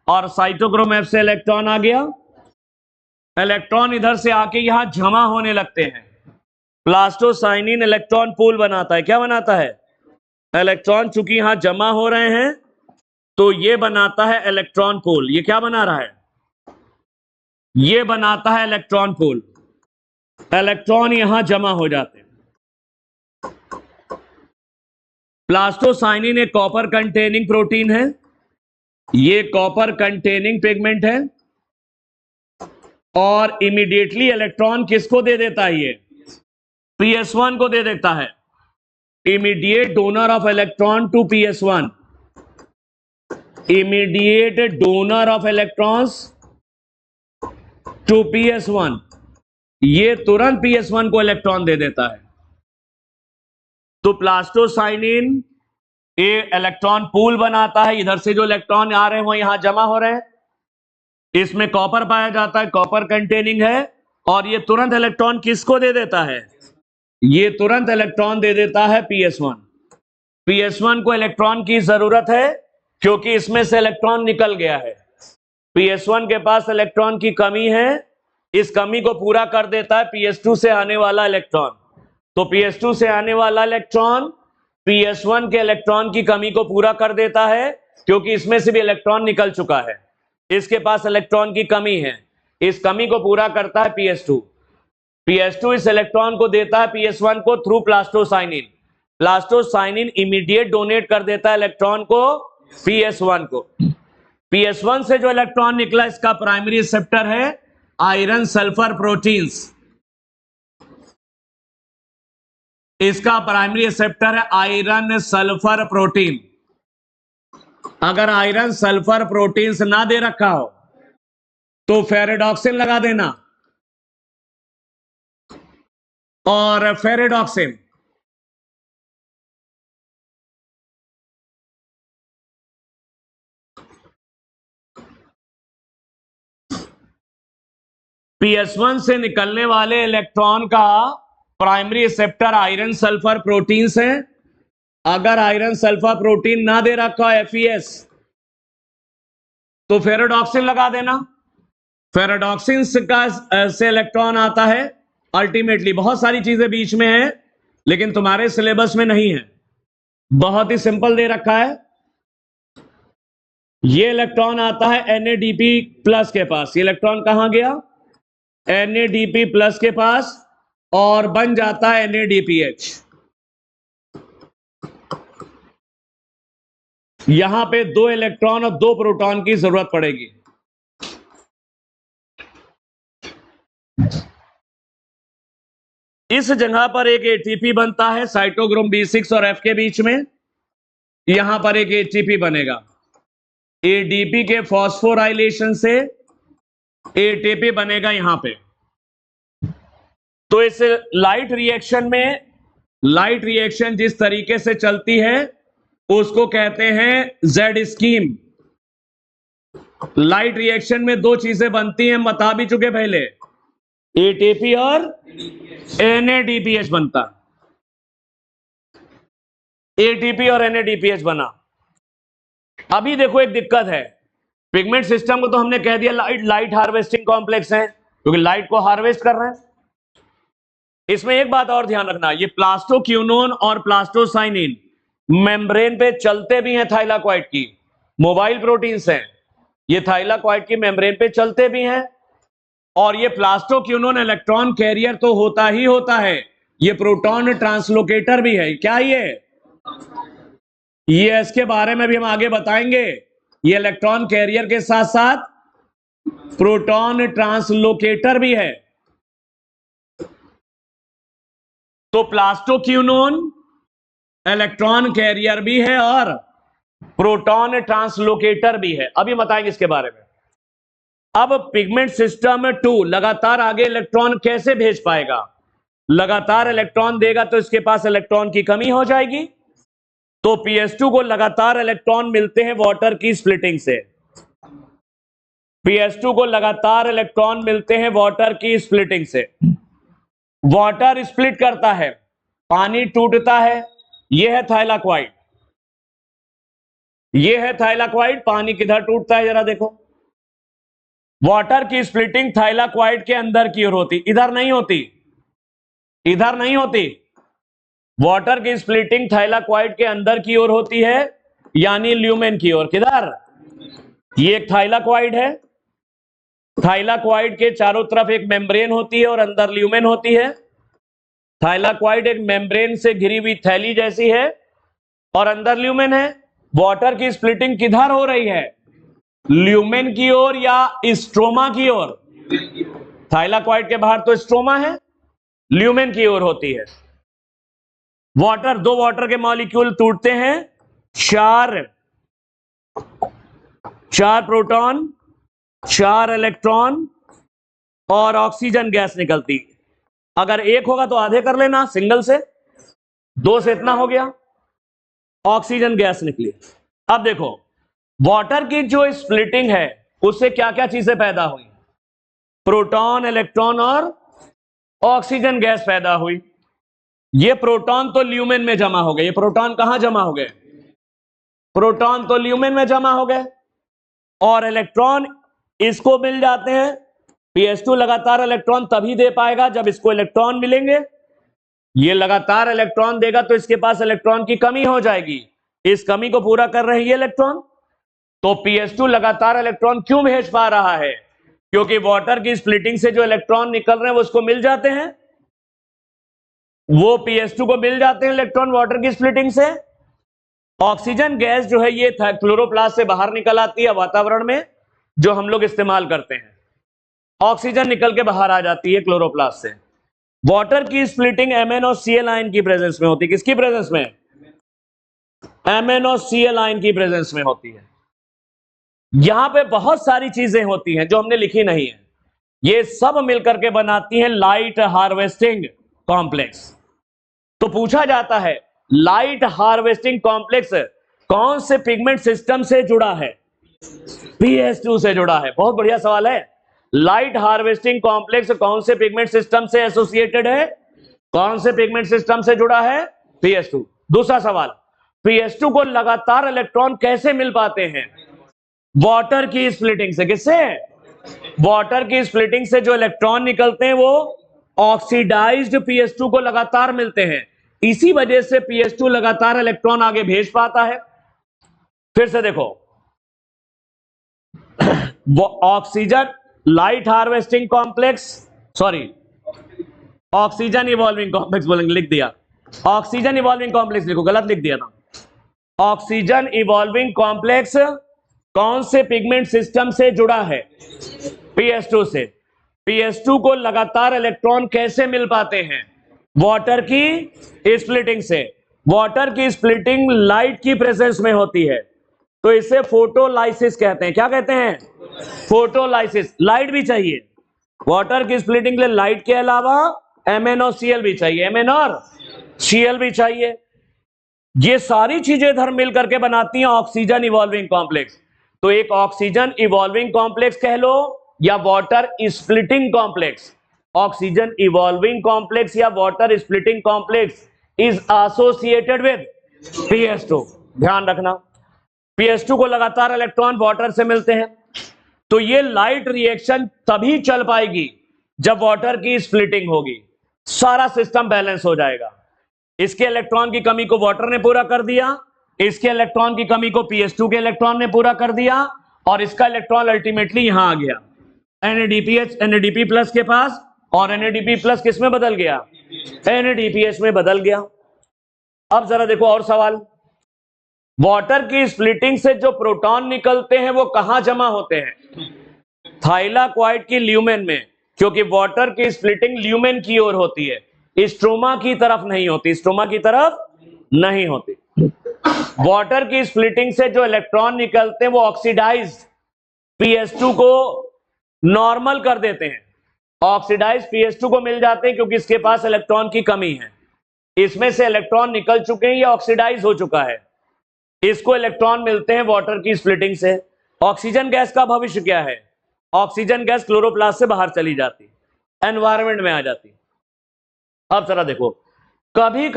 और साइटोक्रोम F से इलेक्ट्रॉन आ गया। इलेक्ट्रॉन इधर से आके यहां जमा होने लगते हैं। प्लास्टोसाइनिन इलेक्ट्रॉन पूल बनाता है। क्या बनाता है, इलेक्ट्रॉन चूंकि यहां जमा हो रहे हैं तो ये बनाता है इलेक्ट्रॉन पूल। ये क्या बना रहा है, ये बनाता है इलेक्ट्रॉन पूल। इलेक्ट्रॉन यहां जमा हो जाते हैं। प्लास्टोसाइनिन एक कॉपर कंटेनिंग प्रोटीन है। ये कॉपर कंटेनिंग पिगमेंट है और इमीडिएटली इलेक्ट्रॉन किसको दे देता है, ये PS1 को दे देता है। Immediate donor of electron to PS1। Immediate donor of electrons to PS1। ये तुरंत PS1 को इलेक्ट्रॉन दे देता है। तो प्लास्टोसाइनिन ये इलेक्ट्रॉन पूल बनाता है। इधर से जो इलेक्ट्रॉन आ रहे हैं वो यहां जमा हो रहे हैं। इसमें कॉपर पाया जाता है, कॉपर कंटेनिंग है, और ये तुरंत इलेक्ट्रॉन किसको दे देता है, ये तुरंत इलेक्ट्रॉन दे देता है PS1। PS1 को इलेक्ट्रॉन की जरूरत है क्योंकि इसमें से इलेक्ट्रॉन निकल गया है। PS1 के पास इलेक्ट्रॉन की कमी है, इस कमी को पूरा कर देता है PS2 से आने वाला इलेक्ट्रॉन। तो PS2 से आने वाला इलेक्ट्रॉन PS1 के इलेक्ट्रॉन की कमी को पूरा कर देता है क्योंकि इसमें से भी इलेक्ट्रॉन निकल चुका है। इसके पास इलेक्ट्रॉन की कमी है, इस कमी को पूरा करता है PS2। PS2 इस इलेक्ट्रॉन को देता है PS1 को through plastocyanin. Plastocyanin immediate donate कर देता है इलेक्ट्रॉन को PS1 को। PS1 से जो इलेक्ट्रॉन निकला इसका प्राइमरी रिसेप्टर है आयरन सल्फर प्रोटीन्स। इसका प्राइमरी रिसेप्टर है आयरन सल्फर प्रोटीन। अगर आयरन सल्फर प्रोटीन्स ना दे रखा हो तो फेरेडॉक्सिन लगा देना, और फेरेडॉक्सिन PS1 से निकलने वाले इलेक्ट्रॉन का primary receptor iron sulphur proteins है। अगर आयरन सल्फर प्रोटीन ना दे रखा है FeS तो फेरेडॉक्सिन लगा देना। फेरेडॉक्सिन से इलेक्ट्रॉन आता है अल्टीमेटली। बहुत सारी चीजें बीच में है लेकिन तुम्हारे सिलेबस में नहीं है, बहुत ही सिंपल दे रखा है। ये इलेक्ट्रॉन आता है NADP+ के पास। ये इलेक्ट्रॉन कहां गया, NADP+ के पास, और बन जाता है NADPH। यहां पे 2 इलेक्ट्रॉन और 2 प्रोटॉन की जरूरत पड़ेगी। इस जगह पर एक ATP बनता है साइटोक्रोम B6 और F के बीच में। यहां पर एक ATP बनेगा। ADP के फॉस्फोराइलेशन से ATP बनेगा यहां पे। तो इस लाइट रिएक्शन में, लाइट रिएक्शन जिस तरीके से चलती है उसको कहते हैं Z स्कीम। लाइट रिएक्शन में 2 चीजें बनती हैं, बता भी चुके पहले, ATP और NADPH बनता। ATP और NADPH बना। अभी देखो एक दिक्कत है, पिगमेंट सिस्टम को तो हमने कह दिया लाइट हार्वेस्टिंग कॉम्प्लेक्स है क्योंकि लाइट को हार्वेस्ट कर रहे हैं। इसमें एक बात और ध्यान रखना, ये प्लास्टोक्यूनोन और प्लास्टोसाइनिन मेम्ब्रेन पे चलते भी हैं, थाइलाकॉइड की मोबाइल प्रोटीन्स हैं। ये थाइलाकॉइड की मेम्ब्रेन पे चलते भी हैं और ये प्लास्टोक्विनोन इलेक्ट्रॉन कैरियर तो होता ही होता है, ये प्रोटॉन ट्रांसलोकेटर भी है। क्या ये इसके बारे में भी हम आगे बताएंगे। ये इलेक्ट्रॉन कैरियर के साथ साथ प्रोटॉन ट्रांसलोकेटर भी है। तो प्लास्टोक्विनोन इलेक्ट्रॉन कैरियर भी है और प्रोटॉन ट्रांसलोकेटर भी है। अभी बताएंगे इसके बारे में। अब पिगमेंट सिस्टम 2 लगातार आगे इलेक्ट्रॉन कैसे भेज पाएगा? लगातार इलेक्ट्रॉन देगा तो इसके पास इलेक्ट्रॉन की कमी हो जाएगी। तो PS2 को लगातार इलेक्ट्रॉन मिलते हैं वाटर की स्प्लिटिंग से। PS2 को लगातार इलेक्ट्रॉन मिलते हैं वाटर की स्प्लिटिंग से। वाटर स्प्लिट करता है, पानी टूटता है। यह है थाइलाक्वाइड, यह है थाइलाक्वाइड। पानी किधर टूटता है जरा देखो। वाटर की स्प्लिटिंग थाइलाक्वाइड के अंदर की ओर होती, इधर नहीं होती, इधर नहीं होती। वाटर की स्प्लिटिंग थाइलाक्वाइड के अंदर की ओर होती है, यानी ल्यूमेन की ओर। किधर? ये एक थाइलाक्वाइड है। थाइलाक्वाइड के चारों तरफ एक मेम्ब्रेन होती है और अंदर ल्यूमेन होती है। थाइलाक्वाइड एक मेम्ब्रेन से घिरी हुई थैली जैसी है और अंदर ल्यूमेन है। वाटर की स्प्लिटिंग किधर हो रही है? ल्यूमेन की ओर या स्ट्रोमा की ओर? थाइलाक्वाइड के बाहर तो स्ट्रोमा है, ल्यूमेन की ओर होती है। वाटर, दो वाटर के मॉलिक्यूल टूटते हैं, चार प्रोटॉन, 4 इलेक्ट्रॉन और ऑक्सीजन गैस निकलती। अगर एक होगा तो आधे कर लेना, सिंगल से 2 से इतना हो गया, ऑक्सीजन गैस निकली। अब देखो वाटर की जो स्प्लिटिंग है उससे क्या क्या चीजें पैदा हुई? प्रोटॉन, इलेक्ट्रॉन और ऑक्सीजन गैस पैदा हुई। ये प्रोटॉन तो ल्यूमेन में जमा हो गए। ये प्रोटॉन कहां जमा हो गए? प्रोटॉन तो ल्यूमेन में जमा हो गए और इलेक्ट्रॉन इसको मिल जाते हैं। PS2 लगातार इलेक्ट्रॉन तभी दे पाएगा जब इसको इलेक्ट्रॉन मिलेंगे। ये लगातार इलेक्ट्रॉन देगा तो इसके पास इलेक्ट्रॉन की कमी हो जाएगी। इस कमी को पूरा कर रहे हैं ये इलेक्ट्रॉन। तो PS2 लगातार इलेक्ट्रॉन क्यों भेज पा रहा है? क्योंकि वाटर की स्प्लिटिंग से जो इलेक्ट्रॉन निकल रहे हैं वो उसको मिल जाते हैं, वो PS2 को मिल जाते हैं इलेक्ट्रॉन वाटर की स्प्लिटिंग से। ऑक्सीजन गैस जो है ये क्लोरोप्लास्ट से बाहर निकल आती है वातावरण में, जो हम लोग इस्तेमाल करते हैं। ऑक्सीजन निकल के बाहर आ जाती है क्लोरोप्लास्ट से। वाटर की स्प्लिटिंग MnOCl आयन की प्रेजेंस में होती है। किसकी प्रेजेंस में? MnOCl आयन की प्रेजेंस में होती है। यहां पे बहुत सारी चीजें होती हैं जो हमने लिखी नहीं है, ये सब मिलकर के बनाती हैं लाइट हार्वेस्टिंग कॉम्प्लेक्स। तो पूछा जाता है लाइट हार्वेस्टिंग कॉम्प्लेक्स कौन से पिगमेंट सिस्टम से जुड़ा है? PS2 से जुड़ा है। बहुत बढ़िया सवाल है। लाइट हार्वेस्टिंग कॉम्प्लेक्स कौन से पिगमेंट सिस्टम से एसोसिएटेड है? कौन से पिगमेंट सिस्टम से जुड़ा है? PS2। दूसरा सवाल, PS2 को लगातार इलेक्ट्रॉन कैसे मिल पाते हैं? वाटर की स्प्लिटिंग से। किससे? वाटर की स्प्लिटिंग से जो इलेक्ट्रॉन निकलते हैं वो ऑक्सीडाइज्ड PS2 को लगातार मिलते हैं। इसी वजह से PS2 लगातार इलेक्ट्रॉन आगे भेज पाता है। फिर से देखो, वो oxygen light harvesting complex, sorry oxygen evolving complex बोलेंगे, लिख दिया। ऑक्सीजन इवॉल्विंग कॉम्प्लेक्स लिखो, गलत लिख दिया था। ऑक्सीजन इवॉल्विंग कॉम्प्लेक्स कौन से पिगमेंट सिस्टम से जुड़ा है? PS2 से। PS2 को लगातार इलेक्ट्रॉन कैसे मिल पाते हैं? वाटर की स्प्लिटिंग से। वाटर की स्प्लिटिंग लाइट की प्रेजेंस में होती है, तो इसे फोटोलाइसिस कहते हैं। क्या कहते हैं? फोटोलाइसिस। लाइट भी चाहिए, वाटर की स्प्लिटिंग के लिए लाइट के अलावा MnOCl भी चाहिए, Mn और Cl भी चाहिए। ये सारी चीजें इधर मिल करके बनाती हैं ऑक्सीजन इवॉल्विंग कॉम्प्लेक्स। तो एक ऑक्सीजन इवॉल्विंग कॉम्प्लेक्स कह लो या water splitting complex. Oxygen evolving complex या water splitting complex is associated with PS2। ध्यान रखना, PS2 को लगातार इलेक्ट्रॉन वाटर से मिलते हैं, तो ये लाइट रिएक्शन तभी चल पाएगी जब वाटर की स्प्लिटिंग होगी। सारा सिस्टम बैलेंस हो जाएगा। इसके इलेक्ट्रॉन की कमी को वाटर ने पूरा कर दिया, इसके इलेक्ट्रॉन की कमी को PS2 के इलेक्ट्रॉन ने पूरा कर दिया, और इसका इलेक्ट्रॉन अल्टीमेटली यहां आ गया। NADPH NADP प्लस के पास, और NADP प्लस किस में बदल गया? NADPH में बदल गया। अब जरा देखो और सवाल, वाटर की स्प्लिटिंग से जो प्रोटॉन निकलते हैं वो कहां जमा होते हैं? थाइलाक्वाइड की ल्यूमेन में, क्योंकि वाटर की स्प्लिटिंग ल्यूमेन की ओर होती है, स्ट्रोमा की तरफ नहीं होती, स्ट्रोमा की तरफ नहीं होती। वाटर की स्प्लिटिंग से जो इलेक्ट्रॉन निकलते हैं वो ऑक्सीडाइज PS2 को नॉर्मल कर देते हैं, ऑक्सीडाइज PS2 को मिल जाते हैं क्योंकि इसके पास इलेक्ट्रॉन की कमी है, इसमें से इलेक्ट्रॉन निकल चुके हैं या ऑक्सीडाइज हो चुका है, इसको इलेक्ट्रॉन मिलते हैं वाटर की स्प्लिटिंग से। ऑक्सीजन गैस का भविष्य क्या है? ऑक्सीजन गैस क्लोरोप्लास्ट से बाहर चली जाती, एनवायरनमेंट में आ जाती। अब जरा देखो, कभी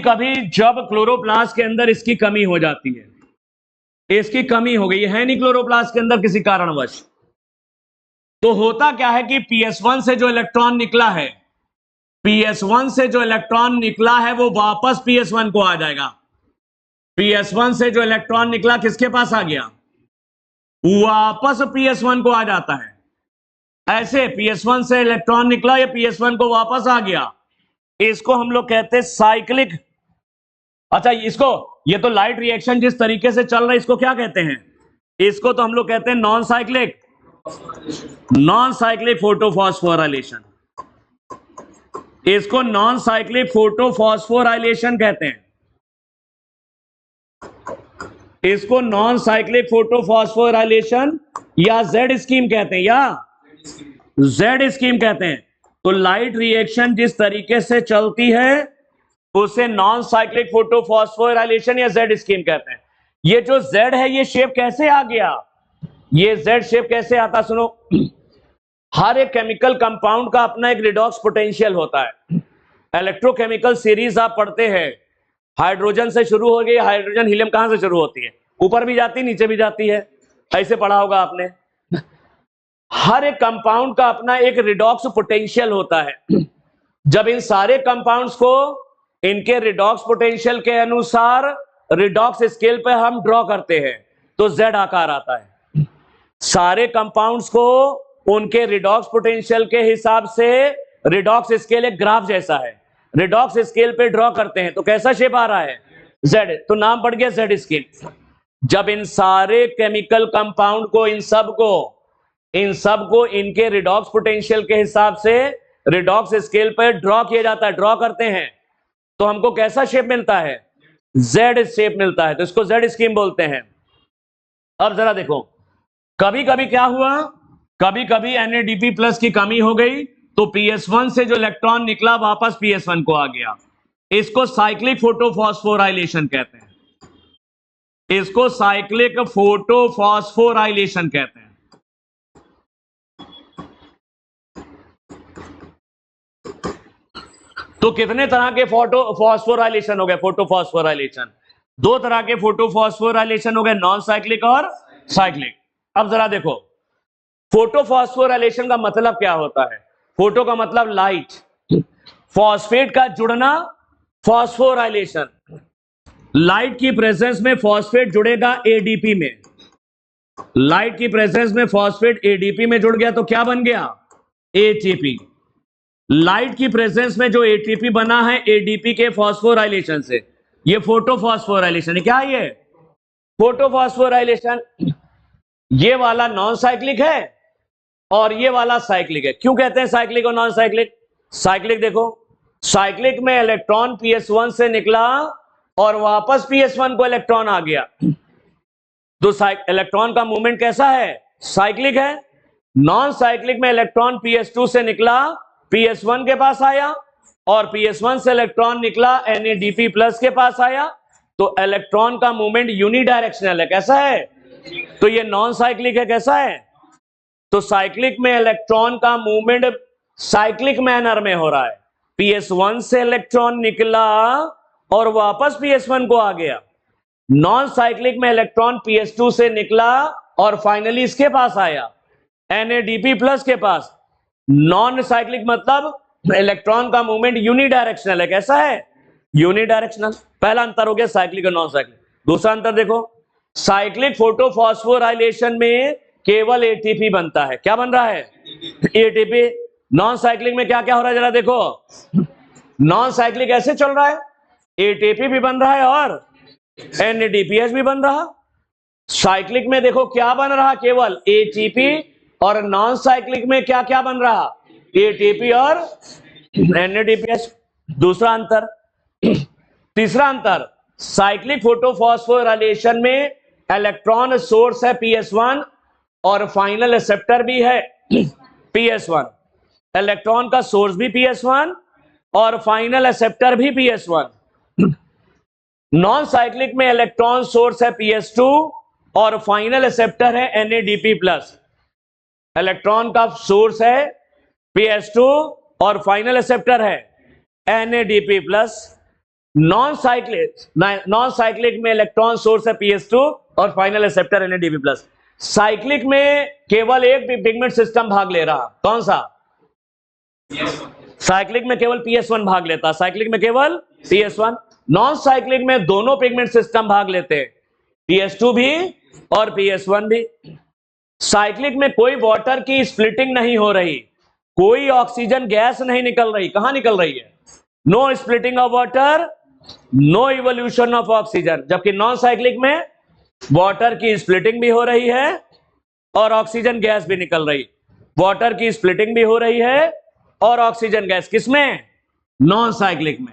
कभी जब क्लोरोप्लास्ट के अंदर इसकी कमी हो जाती है, इसकी कमी हो गई है नहीं क्लोरोप्लास्ट के अंदर किसी कारणवश, तो होता क्या है कि PS1 से जो इलेक्ट्रॉन निकला है, PS1 से जो इलेक्ट्रॉन निकला है वो वापस PS1 को आ जाएगा। PS1 से जो इलेक्ट्रॉन निकला किसके पास आ गया? वापस PS1 को आ जाता है। ऐसे PS1 से इलेक्ट्रॉन निकला, या PS1 को वापस आ गया, इसको हम लोग कहते हैं साइक्लिक। अच्छा, इसको, ये तो लाइट रिएक्शन जिस तरीके से चल रहा है इसको क्या कहते हैं? इसको तो हम लोग कहते हैं नॉन साइक्लिक फोटोफॉस्फोराइलेशन। इसको नॉन साइक्लिक फोटोफॉस्फोराइलेशन कहते हैं, इसको नॉन साइक्लिक फोटोफॉस्फोराइलेशन या जेड स्कीम कहते हैं, या जेड स्कीम कहते हैं। तो लाइट रिएक्शन जिस तरीके से चलती है उसे नॉन साइक्लिक फोटोफॉस्फोराइलेशन या जेड स्कीम कहते हैं। ये जो जेड है ये शेप कैसे आ गया? ये जेड शेप कैसे आता? सुनो, हर एक केमिकल कंपाउंड का अपना एक रिडॉक्स पोटेंशियल होता है। इलेक्ट्रोकेमिकल सीरीज आप पढ़ते हैं, हाइड्रोजन से शुरू हो गई, हाइड्रोजन हीलियम कहां से शुरू होती है? ऊपर भी जाती, नीचे भी जाती है, ऐसे पढ़ा होगा आपने। हर एक कंपाउंड का अपना एक रिडॉक्स पोटेंशियल होता है। जब इन सारे कंपाउंड्स को इनके रिडॉक्स पोटेंशियल के अनुसार रिडॉक्स स्केल पे हम ड्रॉ करते हैं तो जेड आकार आता है। सारे कंपाउंड्स को उनके रिडॉक्स पोटेंशियल के हिसाब से, रिडॉक्स स्केल एक ग्राफ जैसा है, रिडॉक्स स्केल पे ड्रॉ करते हैं तो कैसा शेप आ रहा है? जेड। तो नाम पड़ गया जेड स्केल। जब इन सारे केमिकल कंपाउंड को, इन सब को इनके रिडॉक्स पोटेंशियल के हिसाब से रिडॉक्स स्केल पर ड्रॉ किया जाता है, ड्रॉ करते हैं तो हमको कैसा शेप मिलता है? जेड शेप मिलता है, तो इसको जेड स्कीम बोलते हैं। अब जरा देखो, कभी कभी क्या हुआ, कभी कभी NADP प्लस की कमी हो गई तो PS1 से जो इलेक्ट्रॉन निकला वापस PS1 को आ गया, इसको साइक्लिक फोटोफॉस्फोराइलेशन कहते हैं, इसको साइक्लिक फोटोफॉस्फोराइलेशन कहते हैं। तो कितने तरह के फोटोफॉस्फोराइलेशन हो गए? फोटोफॉस्फोराइलेशन दो तरह के फोटोफॉस्फोराइलेशन हो गए, नॉन साइक्लिक और साइक्लिक। अब जरा देखो, फोटोफॉस्फोराइलेशन का मतलब क्या होता है? फोटो का मतलब लाइट, फॉस्फेट का जुड़ना, फॉस्फोराइलेशन। लाइट की प्रेजेंस में फॉस्फेट जुड़ेगा ADP में, लाइट की प्रेजेंस में फॉस्फेट ADP में जुड़ गया तो क्या बन गया? ATP। लाइट की प्रेजेंस में जो ATP बना है ADP के फॉस्फोराइलेशन से, ये फोटोफॉस्फोराइलेशन है। क्या ये? फोटोफॉस्फोराइलेशन। ये वाला नॉन साइक्लिक है और ये वाला साइक्लिक है। क्यों कहते हैं साइक्लिक और नॉन साइक्लिक? साइक्लिक देखो, साइक्लिक में इलेक्ट्रॉन PS1 से निकला और वापस PS1 को इलेक्ट्रॉन आ गया, तो इलेक्ट्रॉन का मूवमेंट कैसा है? साइक्लिक है। नॉन साइक्लिक में इलेक्ट्रॉन PS2 से निकला, PS1 के पास आया, और PS1 से इलेक्ट्रॉन निकला NADP प्लस के पास आया, तो इलेक्ट्रॉन का मूवमेंट यूनिडायरेक्शनल है। कैसा है? तो ये नॉन साइक्लिक है। कैसा है? तो साइक्लिक में इलेक्ट्रॉन का मूवमेंट साइक्लिक मैनर में हो रहा है। PS1 से इलेक्ट्रॉन निकला और वापस PS1 को आ गया। नॉन साइक्लिक में इलेक्ट्रॉन PS2 से निकला और फाइनली इसके पास आया, NADP प्लस के पास। नॉन साइक्लिक मतलब इलेक्ट्रॉन का मूवमेंट यूनिडायरेक्शनल है। कैसा है? यूनिडायरेक्शनल। पहला अंतर हो गया साइक्लिक और नॉन साइक्लिक। दूसरा अंतर देखो, साइक्लिक फोटोफॉस्फोराइलेशन में केवल एटीपी बनता है। क्या बन रहा है? एटीपी। नॉन साइक्लिक में क्या क्या हो रहा है जरा देखो। नॉन साइक्लिक ऐसे चल रहा है, एटीपी भी बन रहा है और एनएडीपीएस भी बन रहा। साइक्लिक में देखो क्या बन रहा, केवल एटीपी, और नॉन साइक्लिक में क्या क्या बन रहा, एटीपी और एनएडीपीएस। दूसरा अंतर। तीसरा अंतर, साइक्लिक फोटोफॉस्फोराइलेशन में इलेक्ट्रॉन सोर्स है पीएस1 और फाइनल एक्सेप्टर भी है पीएस1। इलेक्ट्रॉन का सोर्स भी पीएस1 और फाइनल एक्सेप्टर भी पीएस1। नॉन साइक्लिक में इलेक्ट्रॉन सोर्स है पीएस2 और फाइनल एक्सेप्टर है एनएडीपी प्लस। इलेक्ट्रॉन का सोर्स है पीएस2 और फाइनल एक्सेप्टर है एनएडीपी प्लस। नॉन साइक्लिक में इलेक्ट्रॉन सोर्स है पीएस2 और final acceptor NADP plus. Cyclic में केवल एक पिगमेंट सिस्टम भाग ले रहा, कौन सा? साइक्लिक में केवल पीएस1 भाग लेता, साइक्लिक में केवल पीएस1। नॉन साइक्लिक में दोनों पिगमेंट सिस्टम भाग लेते हैं, पीएस2 भी और पीएस1 भी। साइक्लिक में कोई वाटर की स्प्लिटिंग नहीं हो रही, कोई ऑक्सीजन गैस नहीं निकल रही। कहां निकल रही है? No splitting of water, no evolution of oxygen. जबकि नॉन साइक्लिक में वाटर की स्प्लिटिंग भी हो रही है और ऑक्सीजन गैस भी निकल रही। वाटर की स्प्लिटिंग भी हो रही है और ऑक्सीजन गैस, किसमें? नॉन साइक्लिक में।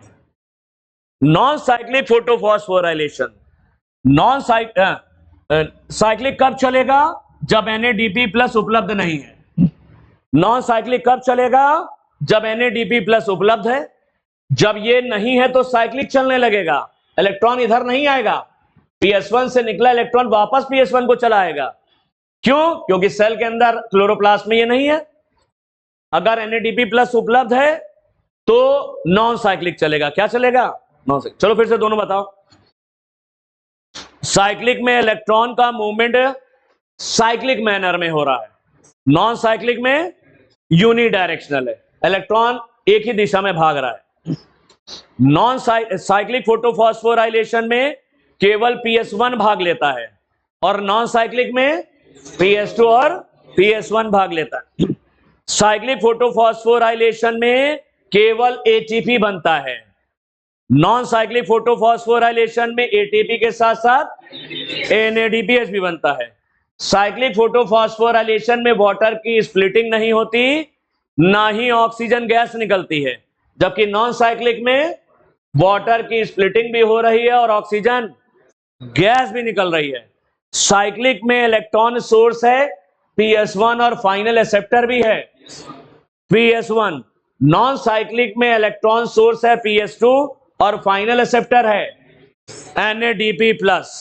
Non cyclic photophosphorylation. साइक्लिक कब चलेगा? जब एनएडीपी प्लस उपलब्ध नहीं है। नॉन साइक्लिक कब चलेगा? जब एनएडीपी प्लस उपलब्ध है। जब ये नहीं है तो साइक्लिक चलने लगेगा, इलेक्ट्रॉन इधर नहीं आएगा, पीएस1 से निकला इलेक्ट्रॉन वापस पीएस1 को चला आएगा। क्यों? क्योंकि सेल के अंदर क्लोरोप्लास्ट में ये नहीं है। अगर एनएडीपी प्लस उपलब्ध है तो नॉन साइक्लिक चलेगा। क्या चलेगा? Non cyclic. चलो फिर से दोनों बताओ। साइक्लिक में इलेक्ट्रॉन का मूवमेंट साइक्लिक मैनर में हो रहा है, नॉन साइक्लिक में यूनिडायरेक्शनल है, इलेक्ट्रॉन एक ही दिशा में भाग रहा है। नॉन साइक्लिक फोटोफॉस्फोराइलेशन में केवल पीएस1 भाग लेता है और नॉन साइक्लिक में पीएस2 और पीएस1 भाग लेता है। साइक्लिक फोटोफॉस्फोराइलेशन में केवल एटीपी बनता है, नॉन साइक्लिक फोटोफॉस्फोराइलेशन में एटीपी के साथ साथ एनएडीपीएस भी बनता है। साइक्लिक फोटोफॉस्फोराइलेशन में वाटर की स्प्लिटिंग नहीं होती, ना ही ऑक्सीजन गैस निकलती है। जबकि नॉन साइक्लिक में वाटर की स्प्लिटिंग भी हो रही है और ऑक्सीजन गैस भी निकल रही है। साइक्लिक में इलेक्ट्रॉन सोर्स है पीएस1 और फाइनल एक्सेप्टर भी है पीएस1। नॉन साइक्लिक में इलेक्ट्रॉन सोर्स है पीएस2 और फाइनल एक्सेप्टर है एनएडीपी प्लस।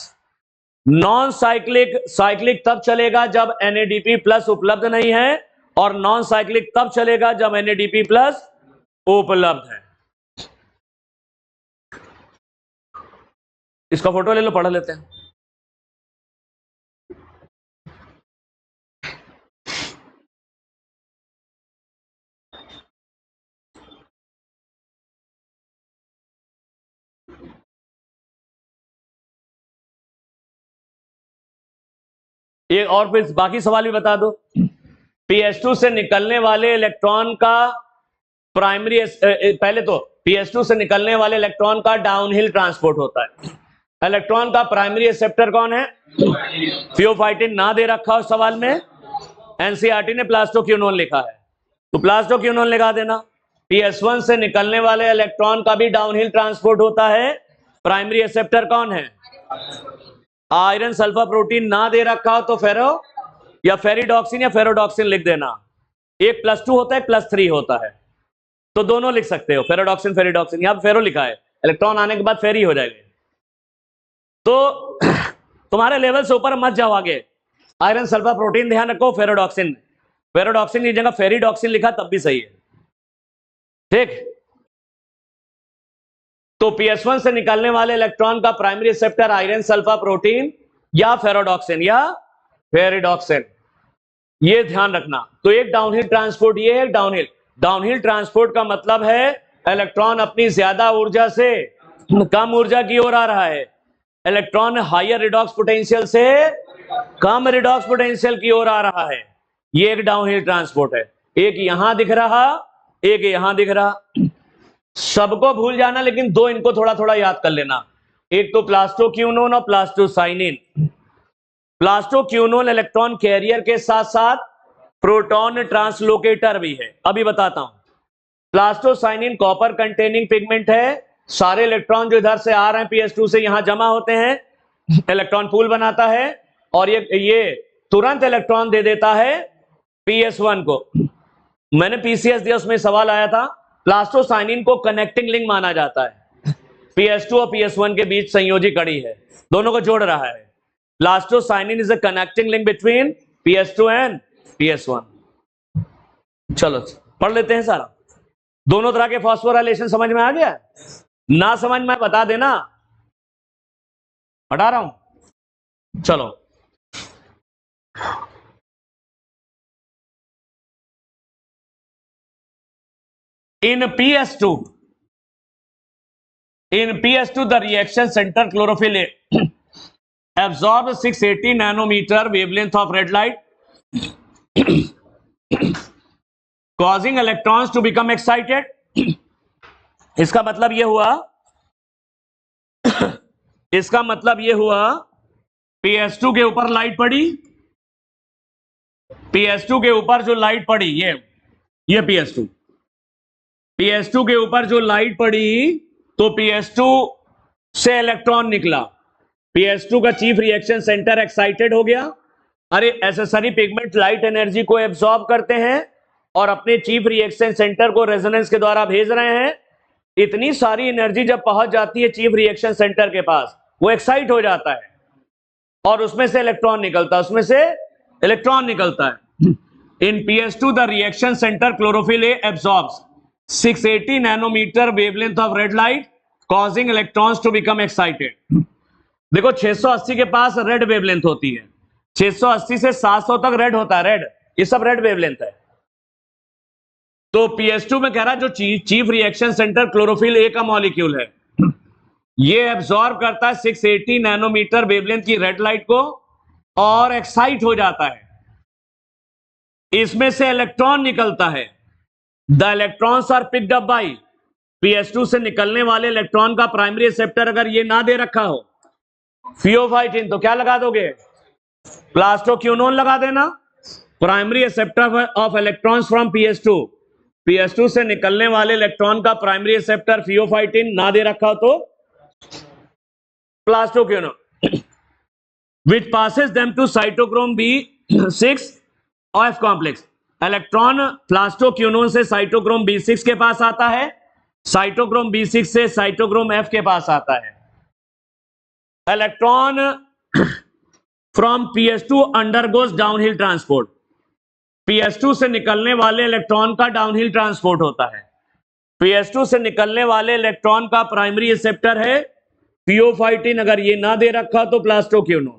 नॉन साइक्लिक तब चलेगा जब एनएडीपी प्लस उपलब्ध नहीं है और नॉन साइक्लिक तब चलेगा जब एनएडीपी प्लस उपलब्ध है। इसका फोटो ले लो, पढ़ लेते हैं। एक और फिर बाकी सवाल भी बता दो। पीएस2 से निकलने वाले इलेक्ट्रॉन का प्राइमरी, पहले तो पीएस2 से निकलने वाले इलेक्ट्रॉन का डाउनहिल ट्रांसपोर्ट होता है। इलेक्ट्रॉन का प्राइमरी एक्सेप्टर कौन है? थियोफाइटिन ना दे रखा उस सवाल में, एनसीईआरटी ने प्लास्टोक्विनोन लिखा है तो प्लास्टोक्विनोन लगा देना। पीएस1 से निकलने वाले इलेक्ट्रॉन का भी डाउनहिल ट्रांसपोर्ट होता है, प्राइमरी एक्सेप्टर कौन है? आयरन सल्फर प्रोटीन ना दे रखा हो तो फेरो या फेरिडॉक्सिन या फेरोडॉक्सिन लिख देना। एक +2 होता है, +3 होता है, तो दोनों लिख सकते हो, फेरोडॉक्सिन फेरिडॉक्सिन। यहां फेरो लिखा है, इलेक्ट्रॉन आने के बाद फेरी हो जाएगा। तो तुम्हारे लेवल से ऊपर मत जाओ आगे। आयरन सल्फर प्रोटीन ध्यान रखो, फेरोडॉक्सिन, फेरोडॉक्सिन की जगह फेरिडॉक्सिन लिखा तब भी सही है, ठीक। तो पीएस1 से निकलने वाले इलेक्ट्रॉन का primary acceptor iron sulphur protein या फेरोडॉक्सिन या फेरिडॉक्सिन, ये ध्यान रखना। तो एक डाउनहिल ट्रांसपोर्ट, ये है डाउनहिल ट्रांसपोर्ट का मतलब है इलेक्ट्रॉन अपनी ज्यादा ऊर्जा से कम ऊर्जा की ओर आ रहा है। इलेक्ट्रॉन हायर रिडॉक्स पोटेंशियल से कम रिडॉक्स पोटेंशियल की ओर आ रहा है। ये एक डाउनहिल ट्रांसपोर्ट है। एक यहां दिख रहा, एक यहां दिख रहा। सबको भूल जाना, लेकिन दो इनको थोड़ा थोड़ा याद कर लेना। एक तो प्लास्टोक्यूनोन और प्लास्टोसाइनिन। प्लास्टोक्यूनोन इलेक्ट्रॉन कैरियर के साथ साथ प्रोटॉन ट्रांसलोकेटर भी है। अभी बताता हूं। प्लास्टोसाइनिन कॉपर कंटेनिंग पिगमेंट है। सारे इलेक्ट्रॉन जो इधर से आ रहे हैं PS2 से यहां जमा होते हैं, इलेक्ट्रॉन पूल बनाता है और ये तुरंत इलेक्ट्रॉन दे देता है PS1 को। मैंने PCS दिया, उसमें सवाल आया था। प्लास्टोसाइनिन को कनेक्टिंग लिंक माना जाता है। PS2 और PS1 के बीच संयोजी कड़ी है, दोनों को जोड़ रहा है। Plastocyanin is a connecting link between PS2 and PS1। चलो पढ़ लेते हैं सारा। दोनों तरह के फॉस्फोराइलेशन समझ में आ गया? ना समझ में बता देना, पढ़ा रहा हूं। चलो, in PS2 the reaction center chlorophyll absorbs 680 nanometer wavelength of red light causing electrons to become excited। इसका मतलब ये हुआ PS2 के ऊपर लाइट पड़ी। PS2 के ऊपर जो लाइट पड़ी, ये PS2 के ऊपर जो लाइट पड़ी, तो PS2 से इलेक्ट्रॉन निकला। PS2 का चीफ रिएक्शन सेंटर एक्साइटेड हो गया। अरे एसेसरी पिगमेंट लाइट एनर्जी को एब्सॉर्ब करते हैं और अपने चीफ रिएक्शन सेंटर को रेजोनेंस के द्वारा भेज रहे हैं। इतनी सारी एनर्जी जब पहुंच जाती है चीफ रिएक्शन सेंटर के पास, वो एक्साइट हो जाता है और उसमें से इलेक्ट्रॉन निकलता है। In PS2 the reaction centre chlorophyll A absorbs 680 nanometre wavelength of red light causing electrons to become excited. देखो 680 के पास रेड वेवलेंथ होती है, 680 से 700 तक रेड होता है। रेड, ये सब रेड वेवलेंथ है। तो PS2 में कह रहा है जो chief reaction centre chlorophyll A का मॉलिक्यूल है, ये एब्सॉर्ब करता है 680 नैनोमीटर वेवलेंथ की रेड लाइट को और एक्साइट हो जाता है। इसमें से इलेक्ट्रॉन निकलता है। The electrons are picked up by PS2 से निकलने वाले इलेक्ट्रॉन का प्राइमरी रिसेप्टर अगर ये ना दे रखा हो फियोफाइटिन, तो क्या लगा दोगे? प्लास्टोक्यूनोन लगा देना। Primary receptor of electrons from PS2 से निकलने वाले इलेक्ट्रॉन का प्राइमरी रिसेप्टर फियोफाइटिन ना दे रखा हो तो plastoquinone which passes them to cytochrome B6 F complex. Electron plastoquinone से साइटोक्रोम B6 के पास आता है, साइटोक्रोम B6 से साइटोक्रोम F के पास आता है। Electron from PS2 undergoes downhill transport. PS2 से निकलने वाले इलेक्ट्रॉन का डाउनहिल ट्रांसपोर्ट होता है। PS2 से निकलने वाले इलेक्ट्रॉन का प्राइमरी रिसेप्टर है फियोफाइटिन, अगर ये ना दे रखा तो प्लास्टोक्यूनोन।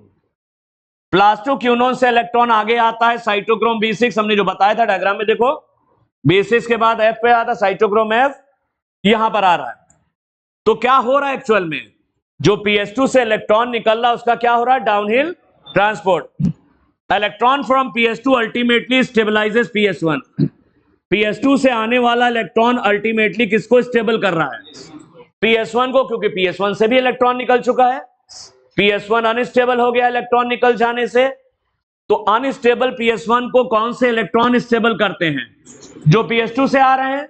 प्लास्टोक्यूनोन से इलेक्ट्रॉन आगे आता है साइटोक्रोम B6, हमने जो बताया था डायग्राम में, देखो B6 के बाद F पे आता साइटोक्रोम F, यहां पर आ रहा है। तो क्या हो रहा है एक्चुअल में, जो PS2 से इलेक्ट्रॉन निकल रहा है उसका क्या हो रहा है? Downhill transport. Electron from PS2 ultimately stabilises PS1। PS2 से आने वाला इलेक्ट्रॉन अल्टीमेटली किसको स्टेबल कर रहा है? PS1 को, क्योंकि PS1 से भी इलेक्ट्रॉन निकल चुका है। PS1 अनस्टेबल हो गया इलेक्ट्रॉन निकल जाने से। तो अनस्टेबल PS1 को कौन से इलेक्ट्रॉन स्टेबल करते हैं? जो PS2 से आ रहे हैं।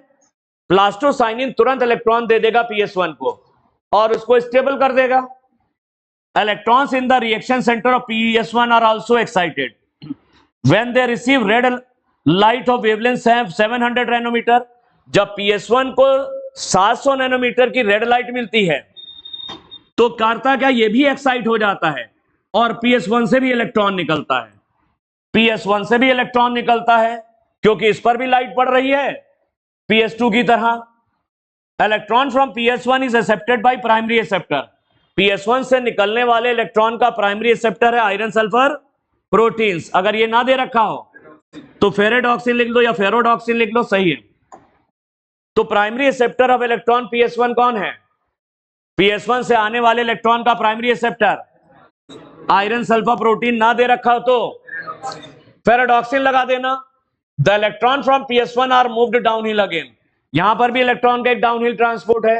प्लास्टोसाइनिन तुरंत इलेक्ट्रॉन दे देगा PS1 को और उसको स्टेबल कर देगा। Electrons in the reaction centre of PS1 are also excited when they receive red light of wavelength 700 nanometer. जब PS1 को 700 नैनोमीटर की रेड लाइट मिलती है तो करता क्या, ये भी एक्साइट हो जाता है और PS1 से भी इलेक्ट्रॉन निकलता है। PS1 से भी इलेक्ट्रॉन निकलता है क्योंकि इस पर भी लाइट पड़ रही है PS2 की तरह। Electron from PS1 is accepted by primary receptor. PS1 से निकलने वाले इलेक्ट्रॉन का प्राइमरी रिसेप्टर है आयरन सल्फर प्रोटीन्स। अगर ये ना दे रखा हो तो फेरेडॉक्सिन लिख लो या फेरोडॉक्सिन लिख लो, सही है। तो primary receptor of electron PS1 कौन है? PS1 से आने वाले इलेक्ट्रॉन का primary receptor iron sulphur protein ना दे रखा हो तो फेराडॉक्सिन लगा देना। The electron from PS1 are moved downhill again, यहां पर भी इलेक्ट्रॉन का एक डाउनहिल ट्रांसपोर्ट है,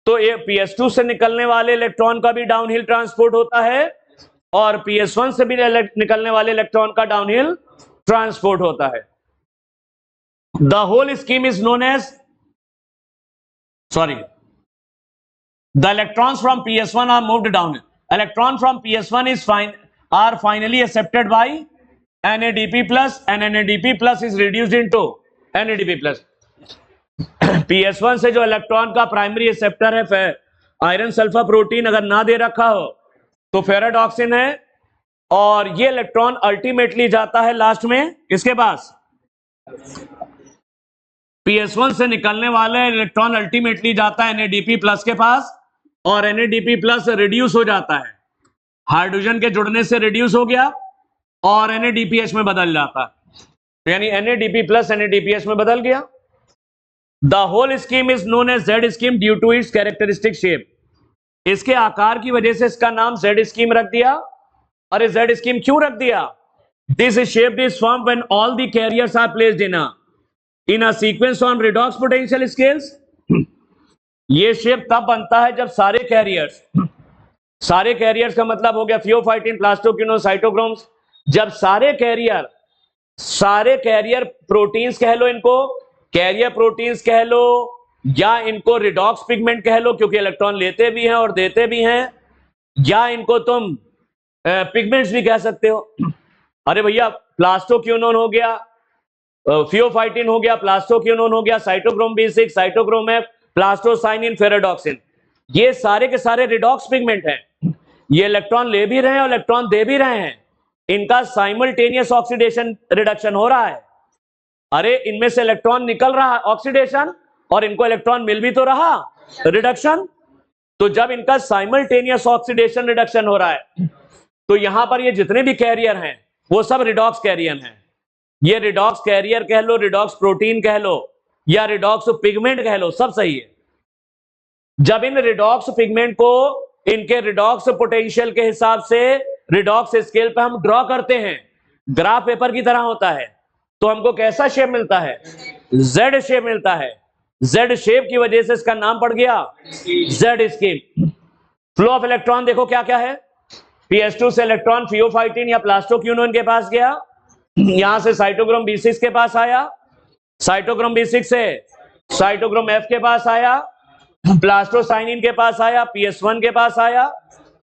तो ये PS2 से निकलने वाले इलेक्ट्रॉन का भी डाउनहिल ट्रांसपोर्ट होता है और PS1 से भी निकलने वाले इलेक्ट्रॉन का डाउनहिल ट्रांसपोर्ट होता है। The whole scheme is known as the electrons from PS1 are moved down. Electron from PS1 are finally accepted by NADP plus, and NADP plus is reduced into NADP plus. PS1 से जो electron का primary acceptor है iron sulphur protein अगर ना दे रखा हो तो फेराडॉक्सिन है, और ये इलेक्ट्रॉन अल्टीमेटली जाता है लास्ट में किसके पास? PS1 से निकलने वाले इलेक्ट्रॉन अल्टीमेटली जाता है NADP प्लस के पास, और NADP प्लस रिड्यूस हो जाता है, हाइड्रोजन के जुड़ने से रिड्यूस हो गया और NADPH में बदल जाता है, यानी NADP प्लस NADPH में बदल गया। The whole scheme is known as Z scheme due to its characteristic shape. इसके आकार की वजह से इसका नाम Z स्कीम रख दिया। अरे Z स्कीम क्यों रख दिया? This shape is form when all the carriers are placed in a sequence on redox potential scales. ये शेप तब बनता है जब सारे कैरियर्स का मतलब हो गया थियोफाइटिन, प्लास्टोक्विनोन, साइटोक्रोम्स, जब सारे कैरियर प्रोटीन्स कह लो, इनको कैरियर प्रोटीन्स कह लो या इनको रिडॉक्स पिगमेंट कह लो क्योंकि इलेक्ट्रॉन लेते भी हैं और देते भी हैं, या इनको तुम पिगमेंट्स भी कह सकते हो। अरे भैया प्लास्टोक्विनोन हो गया, थियोफाइटिन हो गया, प्लास्टोक्विनोन हो गया, cytochrome B6, cytochrome F, plastocyanin, ferredoxin, ये सारे के सारे रिडॉक्स पिगमेंट हैं। ये इलेक्ट्रॉन ले भी रहे हैं और इलेक्ट्रॉन दे भी रहे हैं, इनका साइमल्टेनियस ऑक्सीडेशन रिडक्शन हो रहा है। अरे इनमें से इलेक्ट्रॉन निकल रहा है ऑक्सीडेशन, और इनको इलेक्ट्रॉन मिल भी तो रहा रिडक्शन। तो जब इनका साइमल्टेनियस ऑक्सीडेशन रिडक्शन हो रहा है तो यहां पर ये जितने भी कैरियर हैं वो सब रिडॉक्स कैरियर हैं। ये रिडॉक्स कैरियर कह लो, रिडॉक्स प्रोटीन कह लो या रिडॉक्स पिगमेंट कह लो, सब सही है। जब इन रिडॉक्स पिगमेंट को इनके रिडॉक्स पोटेंशियल के हिसाब से रिडॉक्स स्केल पे हम ड्रॉ करते हैं, ग्राफ पेपर की तरह होता है, तो हमको कैसा शेप मिलता है? Z शेप मिलता है। Z शेप की वजह से इसका नाम पड़ गया Z scheme. Flow of electron देखो क्या क्या है। PS2 से इलेक्ट्रॉन थियोफाइटिन या प्लास्टोक्विनोन के पास गया, यहां से साइटोक्रोम B6 के पास आया, साइटोक्रोम B6 से साइटोक्रोम F के पास आया, प्लास्टोसाइनिन के पास आया, PS1 के पास आया,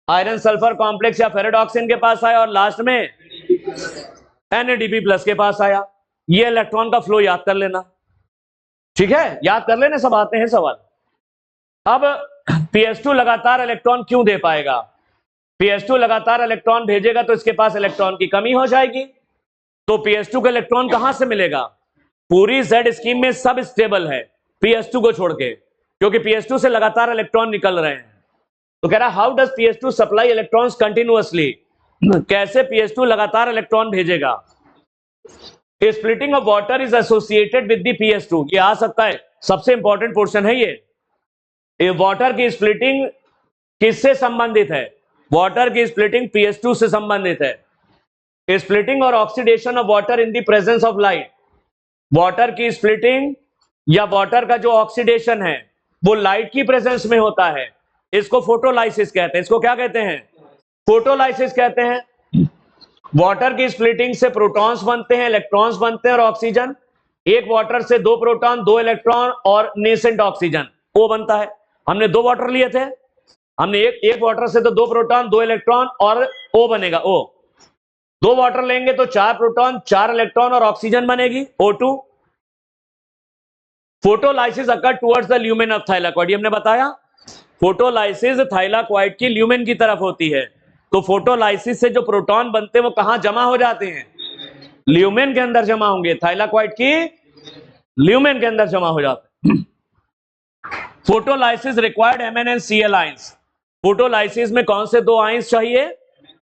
आयरन सल्फर कॉम्प्लेक्स या फेराडॉक्सिन के पास आया, और लास्ट में NADP प्लस के पास आया। ये इलेक्ट्रॉन का फ्लो याद कर लेना, ठीक है, याद कर लेने, सब आते हैं सवाल। अब PS2 लगातार इलेक्ट्रॉन क्यों दे पाएगा? PS2 लगातार इलेक्ट्रॉन भेजेगा तो इसके पास इलेक्ट्रॉन की कमी हो जाएगी, तो PS2 का इलेक्ट्रॉन कहां से मिलेगा? पूरी Z स्कीम में सब स्टेबल है PS2 को छोड़ के, क्योंकि PS2 से लगातार इलेक्ट्रॉन निकल रहे हैं। तो कह रहा how does PS2 supply electrons continuously, कैसे PS2 लगातार इलेक्ट्रॉन भेजेगा? Splitting of water is associated with the PS2, ये आ सकता है, सबसे इंपॉर्टेंट पोर्शन है ये। वाटर की स्प्लिटिंग किससे संबंधित है? वाटर की स्प्लिटिंग PS2 से संबंधित है। स्प्लिटिंग और oxidation of water in the presence of light, water की स्प्लिटिंग या वाटर का जो ऑक्सीडेशन है वो लाइट की प्रेजेंस में होता है, इसको फोटोलाइसिस कहते हैं। इसको क्या कहते हैं? फोटोलाइसिस कहते हैं। वाटर की स्प्लिटिंग से प्रोटॉन्स बनते हैं, इलेक्ट्रॉन्स बनते हैं और ऑक्सीजन। एक वाटर से 2 प्रोटॉन, 2 इलेक्ट्रॉन और नेसेंट ऑक्सीजन, वो बनता है। हमने 2 वाटर लिए थे, हमने एक वाटर से तो 2 प्रोटॉन, 2 इलेक्ट्रॉन और O बनेगा, O। 2 वाटर लेंगे तो 4 प्रोटॉन, 4 इलेक्ट्रॉन और ऑक्सीजन बनेगी, O2। Photolysis occur towards the lumen of thylakoid, ये हमने बताया। फोटोलाइसिस थाइलाकॉइड की ल्यूमेन की तरफ होती है, तो फोटोलाइसिस से जो प्रोटॉन बनते हैं वो कहां जमा हो जाते हैं? ल्यूमेन के अंदर जमा होंगे, थाइलाकॉइड की ल्यूमेन के अंदर जमा हो जाते हैं। Photolysis required MnCl ions, photolysis में कौन से 2 आयंस चाहिए?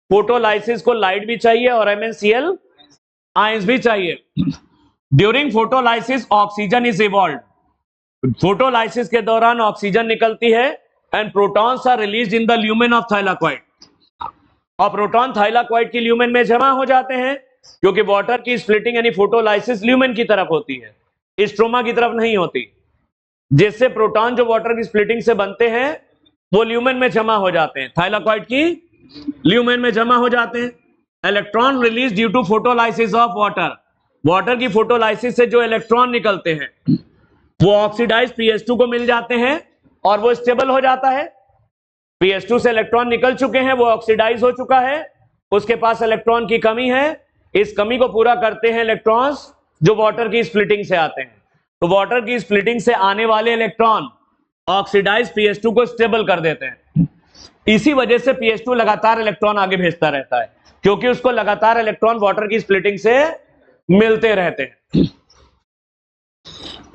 फोटोलाइसिस को लाइट भी चाहिए और MnCl आयंस भी चाहिए। During photolysis oxygen is evolve, photolysis के दौरान ऑक्सीजन निकलती है and protons are released in the lumen of thylakoid. और प्रोटॉन थाइलाक्वाइड की ल्यूमेन में जमा हो जाते हैं, क्योंकि वाटर की स्प्लिटिंग यानी फोटोलाइसिस ल्यूमेन की तरफ होती है, स्ट्रोमा की तरफ नहीं होती, जिससे प्रोटॉन जो वाटर की स्प्लिटिंग से बनते हैं वो ल्यूमेन में जमा हो जाते हैं, थाइलाक्वाइड की ल्यूमेन में जमा हो जाते हैं। Electron release due to photolysis of water, water की फोटोलाइसिस से जो इलेक्ट्रॉन निकलते हैं वो ऑक्सीडाइज pH2 को मिल जाते हैं और वो स्टेबल हो जाता है। pH2 से इलेक्ट्रॉन निकल चुके हैं, वो ऑक्सीडाइज हो चुका है, उसके पास इलेक्ट्रॉन की कमी है, इस कमी को पूरा करते हैं इलेक्ट्रॉन्स जो वाटर की स्प्लिटिंग से आते हैं। तो वाटर की स्प्लिटिंग से आने वाले इलेक्ट्रॉन ऑक्सीडाइज pH2 को स्टेबल कर देते हैं। इसी वजह से pH2 लगातार इलेक्ट्रॉन आगे भेजता रहता है, क्योंकि उसको लगातार इलेक्ट्रॉन वाटर की स्प्लिटिंग से मिलते रहते हैं।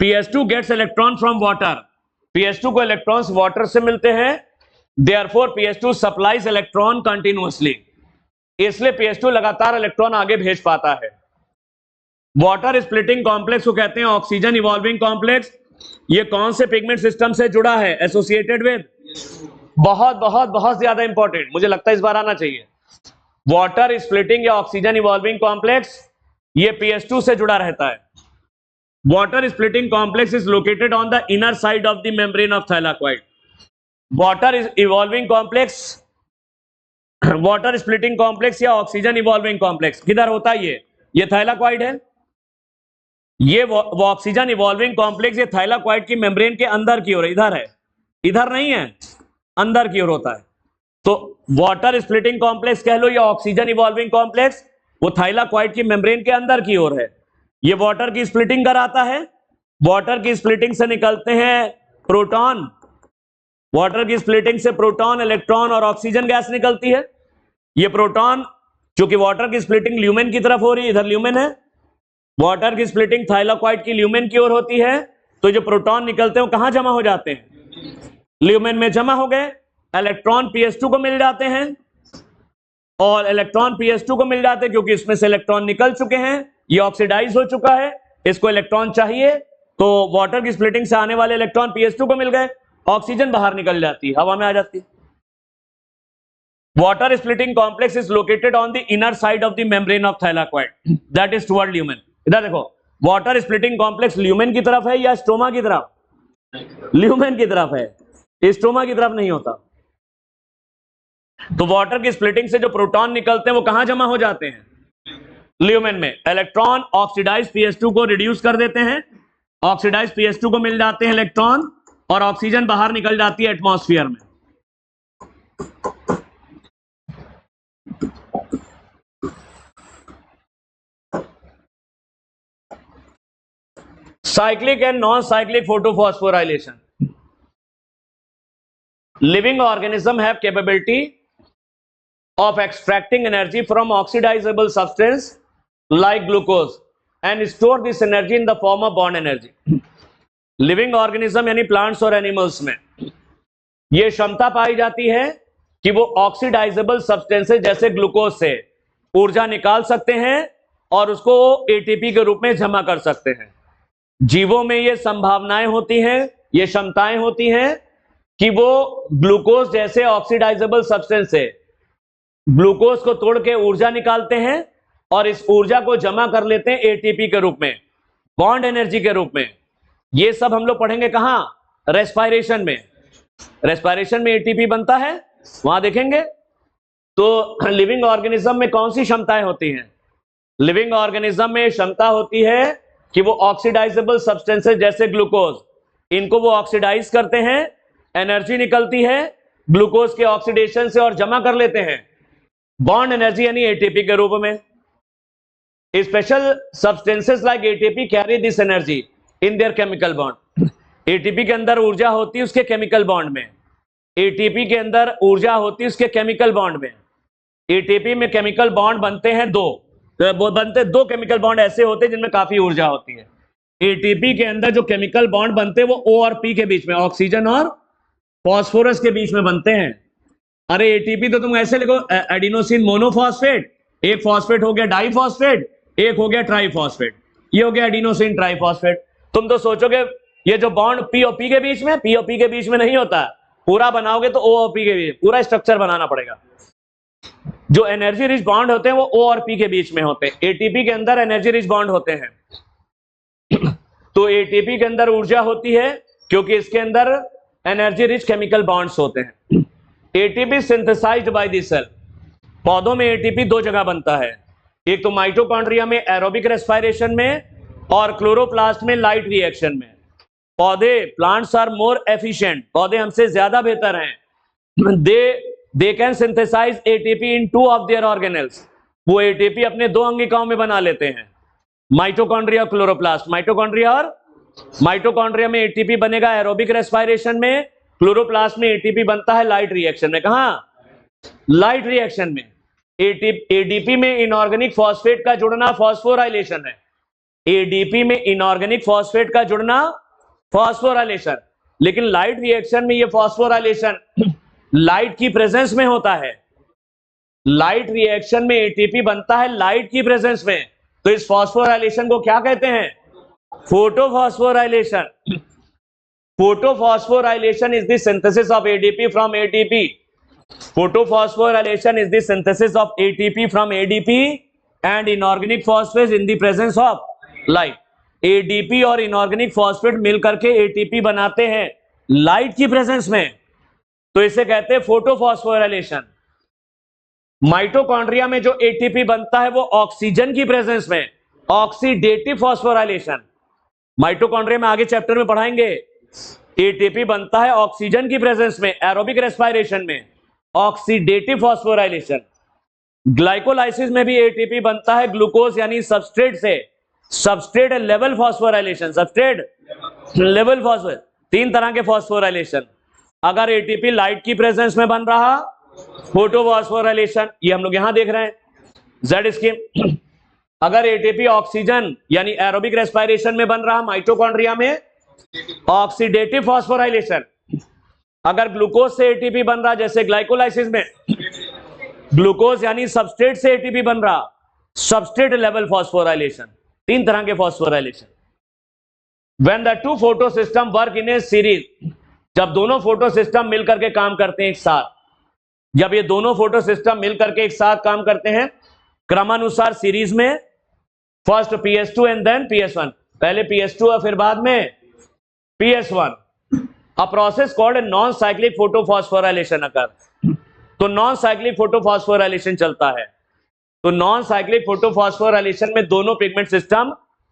pH2 gets electron from water, pH2 को इलेक्ट्रॉन्स वाटर से मिलते हैं, therefore pH2 supplies electron continuously, इसलिए pH2 लगातार इलेक्ट्रॉन आगे भेज पाता है। वाटर स्प्लिटिंग कॉम्प्लेक्स को कहते हैं ऑक्सीजन इवॉल्विंग कॉम्प्लेक्स। ये कौन से पिगमेंट सिस्टम से जुड़ा है, एसोसिएटेड विद? बहुत बहुत बहुत ज्यादा इंपॉर्टेंट, मुझे लगता है इस बार आना चाहिए। वाटर स्प्लिटिंग या ऑक्सीजन इवॉल्विंग कॉम्प्लेक्स ये pH2 से जुड़ा रहता है। Water splitting complex is located on the inner side of the membrane of thylakoid. Water evolving complex, water splitting complex या ऑक्सीजन इवॉल्विंग कॉम्प्लेक्स किधर होता है? ये थाइलाक्वाइड है। ये वो ऑक्सीजन इवॉल्विंग कॉम्प्लेक्स ये थाइलाक्वाइड की मेम्ब्रेन के अंदर की ओर, इधर है, इधर नहीं है, अंदर की ओर होता है। तो वाटर स्प्लिटिंग कॉम्प्लेक्स कह लो या ऑक्सीजन इवॉल्विंग कॉम्प्लेक्स, वो थाइलाक्वाइड की मेम्ब्रेन के अंदर की ओर है। ये वाटर की स्प्लिटिंग कराता है, वाटर की स्प्लिटिंग से निकलते हैं प्रोटॉन, वाटर की स्प्लिटिंग से प्रोटॉन, इलेक्ट्रॉन और ऑक्सीजन गैस निकलती है। ये प्रोटॉन, चूंकि वाटर की स्प्लिटिंग ल्यूमेन की तरफ हो रही है, इधर ल्यूमेन है, वाटर की स्प्लिटिंग थाइलाक्वाइड की ल्यूमेन की ओर होती है, तो जो प्रोटॉन निकलते हैं वो कहां जमा हो जाते हैं? ल्यूमेन में जमा हो गए, इलेक्ट्रॉन pH2 को मिल जाते हैं, और इलेक्ट्रॉन pH2 को मिल जाते हैं क्योंकि इसमें से इलेक्ट्रॉन निकल चुके हैं, ये ऑक्सीडाइज हो चुका है, इसको इलेक्ट्रॉन चाहिए, तो वाटर की स्प्लिटिंग से आने वाले इलेक्ट्रॉन pH2 को मिल गए, ऑक्सीजन बाहर निकल जाती है, हवा में आ जाती है। Water splitting complex is located on the inner side of the membrane of thylakoid, that is toward lumen. इधर देखो, वाटर स्प्लिटिंग कॉम्प्लेक्स ल्यूमेन की तरफ है या स्ट्रोमा की तरफ? ल्यूमेन की तरफ है, स्ट्रोमा की तरफ नहीं होता। तो वाटर की स्प्लिटिंग से जो प्रोटॉन निकलते हैं वो कहां जमा हो जाते हैं? ल्यूमेन में। इलेक्ट्रॉन ऑक्सीडाइज pH2 को रिड्यूस कर देते हैं, ऑक्सीडाइज pH2 को मिल जाते हैं इलेक्ट्रॉन, और ऑक्सीजन बाहर निकल जाती है एटमॉस्फेयर में। Cyclic and non cyclic photophosphorylation. Living organism have capability of extracting energy from oxidizable substance like glucose and store this energy in the form of bond energy. Living organism यानी plants और animals में यह क्षमता पाई जाती है कि वो oxidisable substances जैसे ग्लूकोज से ऊर्जा निकाल सकते हैं और उसको एटीपी के रूप में जमा कर सकते हैं। जीवों में ये संभावनाएं होती हैं, ये क्षमताएं होती हैं कि वो ग्लूकोज जैसे ऑक्सीडाइजेबल सब्सटेंस से ग्लूकोज को तोड़ के ऊर्जा निकालते हैं और इस ऊर्जा को जमा कर लेते हैं एटीपी के रूप में, बॉन्ड एनर्जी के रूप में। ये सब हम लोग पढ़ेंगे कहां? रेस्पिरेशन में। रेस्पिरेशन में एटीपी बनता है, वहां देखेंगे। तो लिविंग ऑर्गेनिज्म में कौन सी क्षमताएं होती हैं? लिविंग ऑर्गेनिज्म में क्षमता होती है कि वो ऑक्सीडाइजेबल सब्सटेंसेस जैसे ग्लूकोज, इनको वो ऑक्सीडाइज करते हैं, एनर्जी निकलती है ग्लूकोज के ऑक्सीडेशन से और जमा कर लेते हैं बॉन्ड एनर्जी यानी एटीपी के रूप में। Special substances like ATP carry this energy in their chemical bond. ATP के अंदर ऊर्जा होती है उसके केमिकल बॉन्ड में, एटीपी के अंदर ऊर्जा होती है उसके केमिकल बॉन्ड में। एटीपी में केमिकल बॉन्ड बनते हैं दो, दो केमिकल बॉन्ड ऐसे होते हैं जिनमें काफी ऊर्जा होती है। एटीपी के अंदर जो केमिकल बॉन्ड बनते हैं वो O और P के बीच में, ऑक्सीजन और फॉस्फोरस के बीच में बनते हैं। अरे एटीपी तो तुम ऐसे लिखो, एडिनोसिन मोनोफॉस्फेट, एक फॉस्फेट हो गया डाइफॉस्फेट, एक हो गया ट्राइफॉस्फेट, ये हो गया एडिनोसिन ट्राइफॉस्फेट। तुम तो सोचोगे ये जो बॉन्ड P और P के बीच में, P और P के बीच में नहीं होता, पूरा बनाओगे तो O और P के बीच पूरा स्ट्रक्चर बनाना पड़ेगा। जो एनर्जी रिच बॉन्ड होते हैं वो O और P के बीच में होते हैं। एटीपी के अंदर एनर्जी रिच बॉन्ड होते हैं। तो एटीपी के अंदर ऊर्जा होती है क्योंकि इसके अंदर एनर्जी रिच केमिकल बॉन्ड्स होते हैं। ATP synthesized by the cell. पौधों में एटीपी दो जगह बनता है, एक तो माइटोकॉन्ड्रिया में एरोबिक रेस्पिरेशन में और क्लोरोप्लास्ट में लाइट रिएक्शन में। पौधे प्लांट्स आर मोर एफिशिएंट, पौधे हमसे ज्यादा बेहतर हैं। They can synthesize ATP in 2 of their organelles. वो एटीपी अपने 2 अंगिकाओं में बना लेते हैं, माइटोकॉन्ड्रिया क्लोरोप्लास्ट। माइटोकॉन्ड्रिया में एटीपी बनेगा एरोबिक रेस्पिरेशन में, क्लोरोप्लास्ट में एटीपी बनता है लाइट रिएक्शन में। कहां? लाइट रिएक्शन में। एडीपी में इनऑर्गेनिक फॉस्फेट का जुड़ना फॉस्फोराइलेशन है। एडीपी में इनऑर्गेनिक फॉस्फेट का जुड़ना फॉस्फोराइलेशन। लेकिन लाइट रिएक्शन में ये फॉस्फोराइलेशन लाइट की प्रेजेंस में होता है। लाइट रिएक्शन में एटीपी बनता है लाइट की प्रेजेंस में, तो इस फॉस्फोराइलेशन को क्या कहते हैं? Photophosphorylation. Photophosphorylation is the synthesis of ADP from ATP. Photophosphorylation is the synthesis of ATP from ADP and inorganic phosphates in the presence of light. ADP और inorganic phosphate मिलकर के ATP बनाते हैं लाइट की प्रेजेंस में, तो इसे कहते हैं फोटोफॉस्फोराइलेशन। माइटोकॉन्ड्रिया में जो ATP बनता है वो ऑक्सीजन की प्रेजेंस में, ऑक्सीडेटिव फॉस्फोराइलेशन। माइटोकॉन्ड्रिया में आगे चैप्टर में पढ़ाएंगे। ATP बनता है ऑक्सीजन की प्रेजेंस में, एरोबिक रेस्पिरेशन में, ऑक्सीडेटिव फॉस्फोराइलेशन। ग्लाइकोलाइसिस में भी एटीपी बनता है ग्लूकोज यानी सबस्ट्रेट से, substrate level phosphorylation, substrate level phosphor. 3 तरह के फॉस्फोराइलेशन। अगर एटीपी लाइट की प्रेजेंस में बन रहा, फोटोफॉस्फोराइलेशन, ये हम लोग यहां देख रहे हैं जेड स्कीम। अगर एटीपी ऑक्सीजन यानी एरोबिक रेस्पिरेशन में बन रहा माइटोकॉन्ड्रिया में, ऑक्सीडेटिव फॉस्फोराइलेशन। अगर ग्लूकोज से एटीपी बन रहा जैसे ग्लाइकोलाइसिस में, ग्लूकोज यानी सबस्ट्रेट से एटीपी बन रहा, सबस्ट्रेट लेवल फॉस्फोराइलेशन। 3 तरह के phosphorylation. When the 2 photo system work in A series, जब दोनों फोटो सिस्टम मिलकर के काम करते हैं एक साथ, जब ये दोनों फोटो सिस्टम मिलकर के एक साथ काम करते हैं क्रमानुसार सीरीज में, first PS2 and then PS1, पहले PS2 और फिर बाद में PS1, a process called non cyclic photophosphorylation occur. तो नॉन साइक्लिक फोटोफॉस्फोराइलेशन चलता है। तो नॉन साइक्लिक फोटोफॉस्फोराइलेशन में दोनों पिगमेंट सिस्टम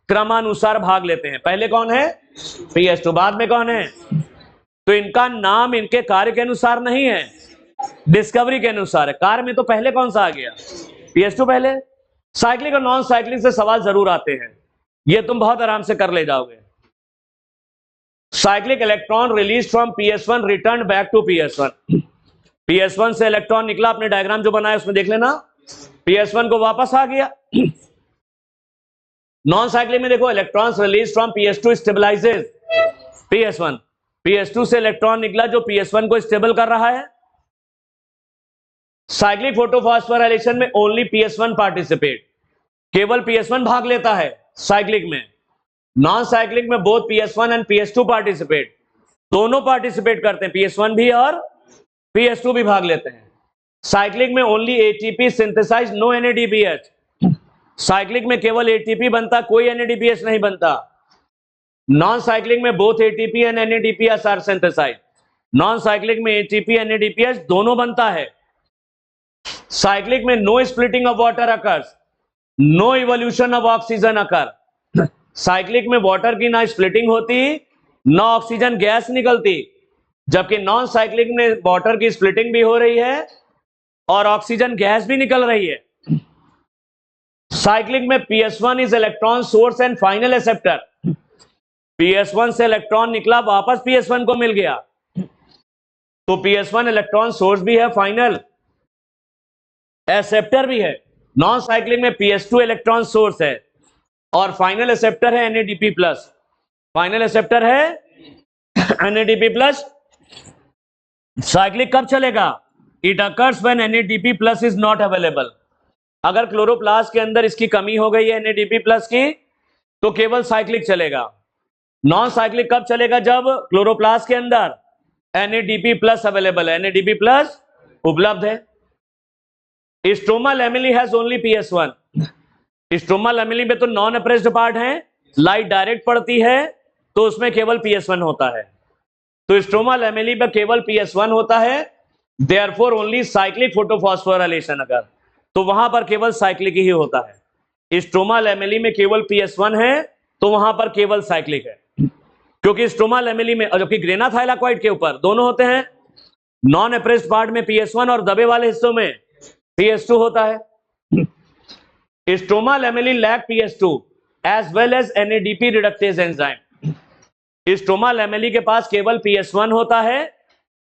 क्रमानुसार भाग लेते हैं। पहले कौन है? PS2, बाद में कौन है? तो इनका नाम इनके कार्य के अनुसार नहीं है, डिस्कवरी के अनुसार है। कार्य में तो पहले कौन सा आ गया? PS2 पहले। साइक्लिक और नॉन साइक्लिक से सवाल जरूर आते हैं, ये तुम बहुत आराम से कर ले जाओगे। Cyclic electron release from PS1 return back to PS1। PS1 से इलेक्ट्रॉन निकला, अपने डायग्राम जो बनाया उसमें देख लेना, PS1 को वापस आ गया। नॉन साइक्लिक में देखो, electrons release from PS2 stabilises PS1। PS2 से इलेक्ट्रॉन निकला जो PS1 को स्टेबल कर रहा है। साइक्लिक फोटोफॉस्फोराइलेशन में ओनली PS1 पार्टिसिपेट, केवल PS1 भाग लेता है साइक्लिक में। नॉन साइक्लिक में both PS1 and PS2 participate, दोनों पार्टिसिपेट करते हैं, PS1 भी और PS2 भी भाग लेते हैं। साइक्लिक में only ATP synthesize, no NADPH। Cyclic में केवल ATP बनता, कोई NADPH नहीं बनता। नॉन साइक्लिक में both ATP and NADPH are synthesize. Non cyclic में ATP NADPH दोनों बनता है। साइक्लिक में no splitting of water occurs, no evolution of oxygen occur. Cyclic में वाटर की ना स्प्लिटिंग होती, ना ऑक्सीजन गैस निकलती, जबकि नॉन साइक्लिक में वाटर की स्प्लिटिंग भी हो रही है और ऑक्सीजन गैस भी निकल रही है। साइक्लिक में PS1 is electron source and final acceptor. PS1 से इलेक्ट्रॉन निकला, वापस PS1 को मिल गया, तो PS1 इलेक्ट्रॉन सोर्स भी है, फाइनल एक्सेप्टर भी है। नॉन साइक्लिक में PS2 इलेक्ट्रॉन सोर्स है और फाइनल एक्सेप्टर है NADP+। फाइनल एक्सेप्टर है NADP+। साइक्लिक कब चलेगा? It occurs when NADP+ is not available. अगर क्लोरोप्लास्ट के अंदर इसकी कमी हो गई है NADP+ की, तो केवल साइक्लिक चलेगा। नॉन साइक्लिक कब चलेगा? जब क्लोरोप्लास्ट के अंदर NADP+ अवेलेबल है, NADP+ उपलब्ध है। Stroma lamellae has only PS1। Stroma lamellae में तो नॉन अप्रेस्ड पार्ट है, लाइट डायरेक्ट पड़ती है तो उसमें केवल PS1 होता है। तो स्ट्रोमा लैमेली में केवल PS1 होता है, देयरफॉर ओनली साइक्लिक फोटोफॉस्फोराइलेशन अगर, तो वहां पर केवल साइक्लिक ही होता है। स्ट्रोमा लैमेली में केवल PS1 है तो वहां पर केवल साइक्लिक है, क्योंकि स्ट्रोमा लैमेली में, जबकि ग्रेना थाइलाकॉइड के ऊपर दोनों होते हैं, नॉन अप्रेस्ड पार्ट में PS1 और दबे वाले हिस्सों में PS2 होता है। Stroma lamellae lack PS2 as well as NADP reductase enzyme. Stroma lamellae के पास केवल PS1 होता है,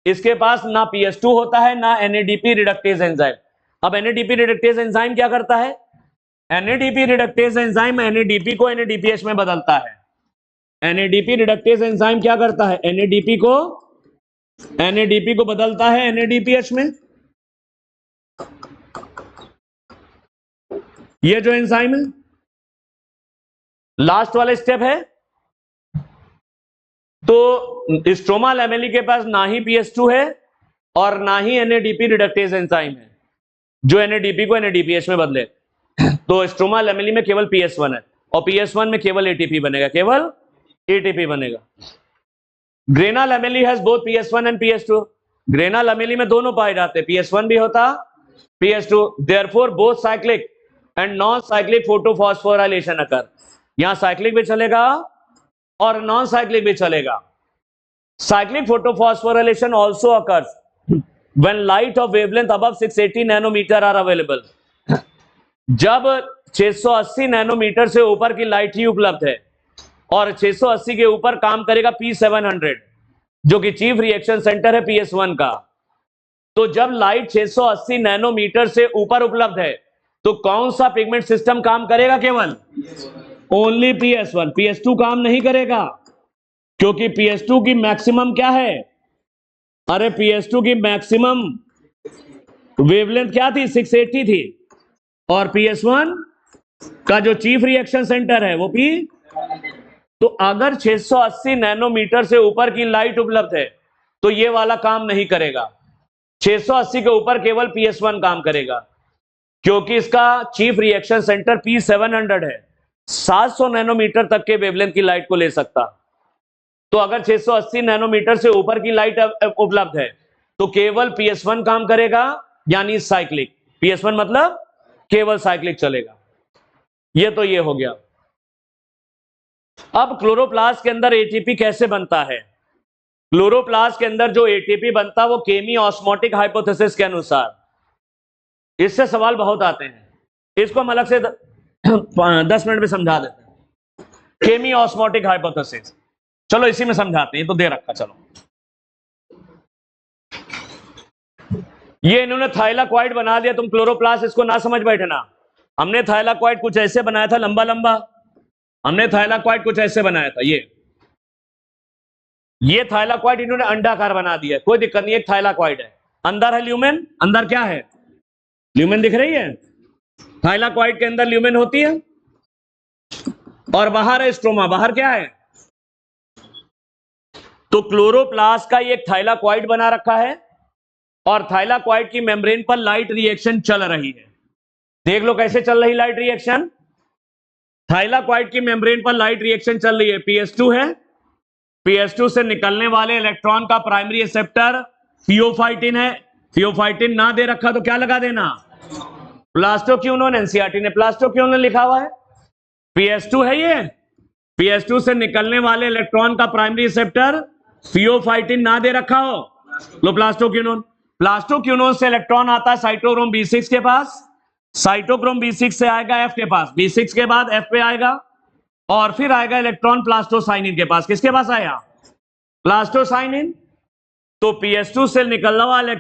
इसके पास ना PS2 होता है ना NADP रिडक्टेज एंजाइम। अब NADP रिडक्टेज एंजाइम क्या करता है? NADP रिडक्टेज एंजाइम NADP को NADPH में बदलता है। NADP रिडक्टेज एंजाइम क्या करता है? NADP को बदलता है NADPH में। ये जो एंजाइम है, लास्ट वाला स्टेप है। तो स्ट्रोमा लैमेली के पास ना ही PS2 है और ना ही NADP रिडक्टेज एंजाइम है जो NADP को NADPH में बदले। तो स्ट्रोमा लैमेली में केवल PS1 है और PS1 में केवल ATP बनेगा, केवल ATP बनेगा। Grana lamellae has both PS1 and PS2। Grana lamellae में दोनों पाए जाते, PS1 भी होता, PS2। Therefore both cyclic and non cyclic photophosphorylation occur. यहां साइक्लिक भी चलेगा और नॉन साइक्लिक भी चलेगा। Cyclic photophosphorylation also occurs when light of wavelength above 680 nanometre are available. जब 680 नैनोमीटर से ऊपर की लाइट ही उपलब्ध है और 680 के ऊपर काम करेगा P700 जो कि चीफ रिएक्शन सेंटर है PS1 का। तो जब लाइट 680 नैनोमीटर से ऊपर उपलब्ध है तो कौन सा पिगमेंट सिस्टम काम करेगा? केवल ओनली PS1। PS2 काम नहीं करेगा, क्योंकि PS2 की मैक्सिमम क्या है? अरे PS2 की मैक्सिमम वेवलेंथ क्या थी? 680 थी। और PS1 का जो चीफ रिएक्शन सेंटर है वो P। तो अगर 680 नैनोमीटर से ऊपर की लाइट उपलब्ध है तो ये वाला काम नहीं करेगा। 680 के ऊपर केवल PS1 काम करेगा, क्योंकि इसका चीफ रिएक्शन सेंटर P700 है, 700 नैनोमीटर तक के वेवलेंथ की लाइट को ले सकता। तो अगर 680 नैनोमीटर से ऊपर की लाइट उपलब्ध है तो केवल PS1 काम करेगा, यानी साइक्लिक। PS1 मतलब केवल साइक्लिक चलेगा। ये तो ये हो गया। अब क्लोरोप्लास्ट के अंदर ATP कैसे बनता है? क्लोरोप्लास्ट के अंदर जो ATP बनता है वो केमी ऑस्मोटिक हाइपोथेसिस के अनुसार, इससे सवाल बहुत आते हैं, इसको हम अलग से 10 मिनट में समझा देते हैं। केमी ऑस्मोटिक हाइपोथेसिस, चलो इसी में समझाते हैं, तो दे रखा। चलो, ये इन्होंने थाइलाक्वाइड बना दिया, तुम क्लोरोप्लास्ट इसको ना समझ बैठना। हमने थाइलाक्वाइड कुछ ऐसे बनाया था, लंबा लंबा। हमने थाइलाक्वाइड कुछ ऐसे बनाया था। ये थाइलाक्वाइड इन्होंने अंडाकार बना दिया, कोई दिक्कत नहीं। एक थाइलाक्वाइड है, अंदर है ल्यूमेन। अंदर क्या है? ल्यूमेन दिख रही है? थाइलाक्वाइड के अंदर ल्यूमेन होती है और बाहर है स्ट्रोमा। बाहर क्या है? तो क्लोरोप्लास्ट का ये एक थाइलाक्वाइड बना रखा है और थाइलाक्वाइड की मेम्ब्रेन पर लाइट रिएक्शन चल रही है। देख लो कैसे चल रही लाइट रिएक्शन। थाइलाक्वाइड की मेम्ब्रेन पर लाइट रिएक्शन चल रही है। PS2 है, PS2 से निकलने वाले इलेक्ट्रॉन का प्राइमरी एक्सेप्टर थियोफाइटिन है। थियोफाइटिन ना दे रखा तो क्या लगा देना? प्लास्टोक्यूनोन। एनसीईआरटी ने प्लास्टोक्यूनोन लिखा हुआ है। PS2 है ये। PS2 से निकलने वाले इलेक्ट्रॉन का प्राइमरी एक्सेप्टर थियोफाइटिन ना दे रखा हो, लो प्लास्टोक्यूनोन। प्लास्टोक्यूनोन से इलेक्ट्रॉन आता है साइटोक्रोम B6 के पास। साइटोक्रोम B6 से आएगा F के पास। B6 के बाद F पे आएगा और फिर आएगा इलेक्ट्रॉन प्लास्टोसाइनिन के पास। किसके पास आया? प्लास्टोसाइनिन। तो PS2 से निकलने वाला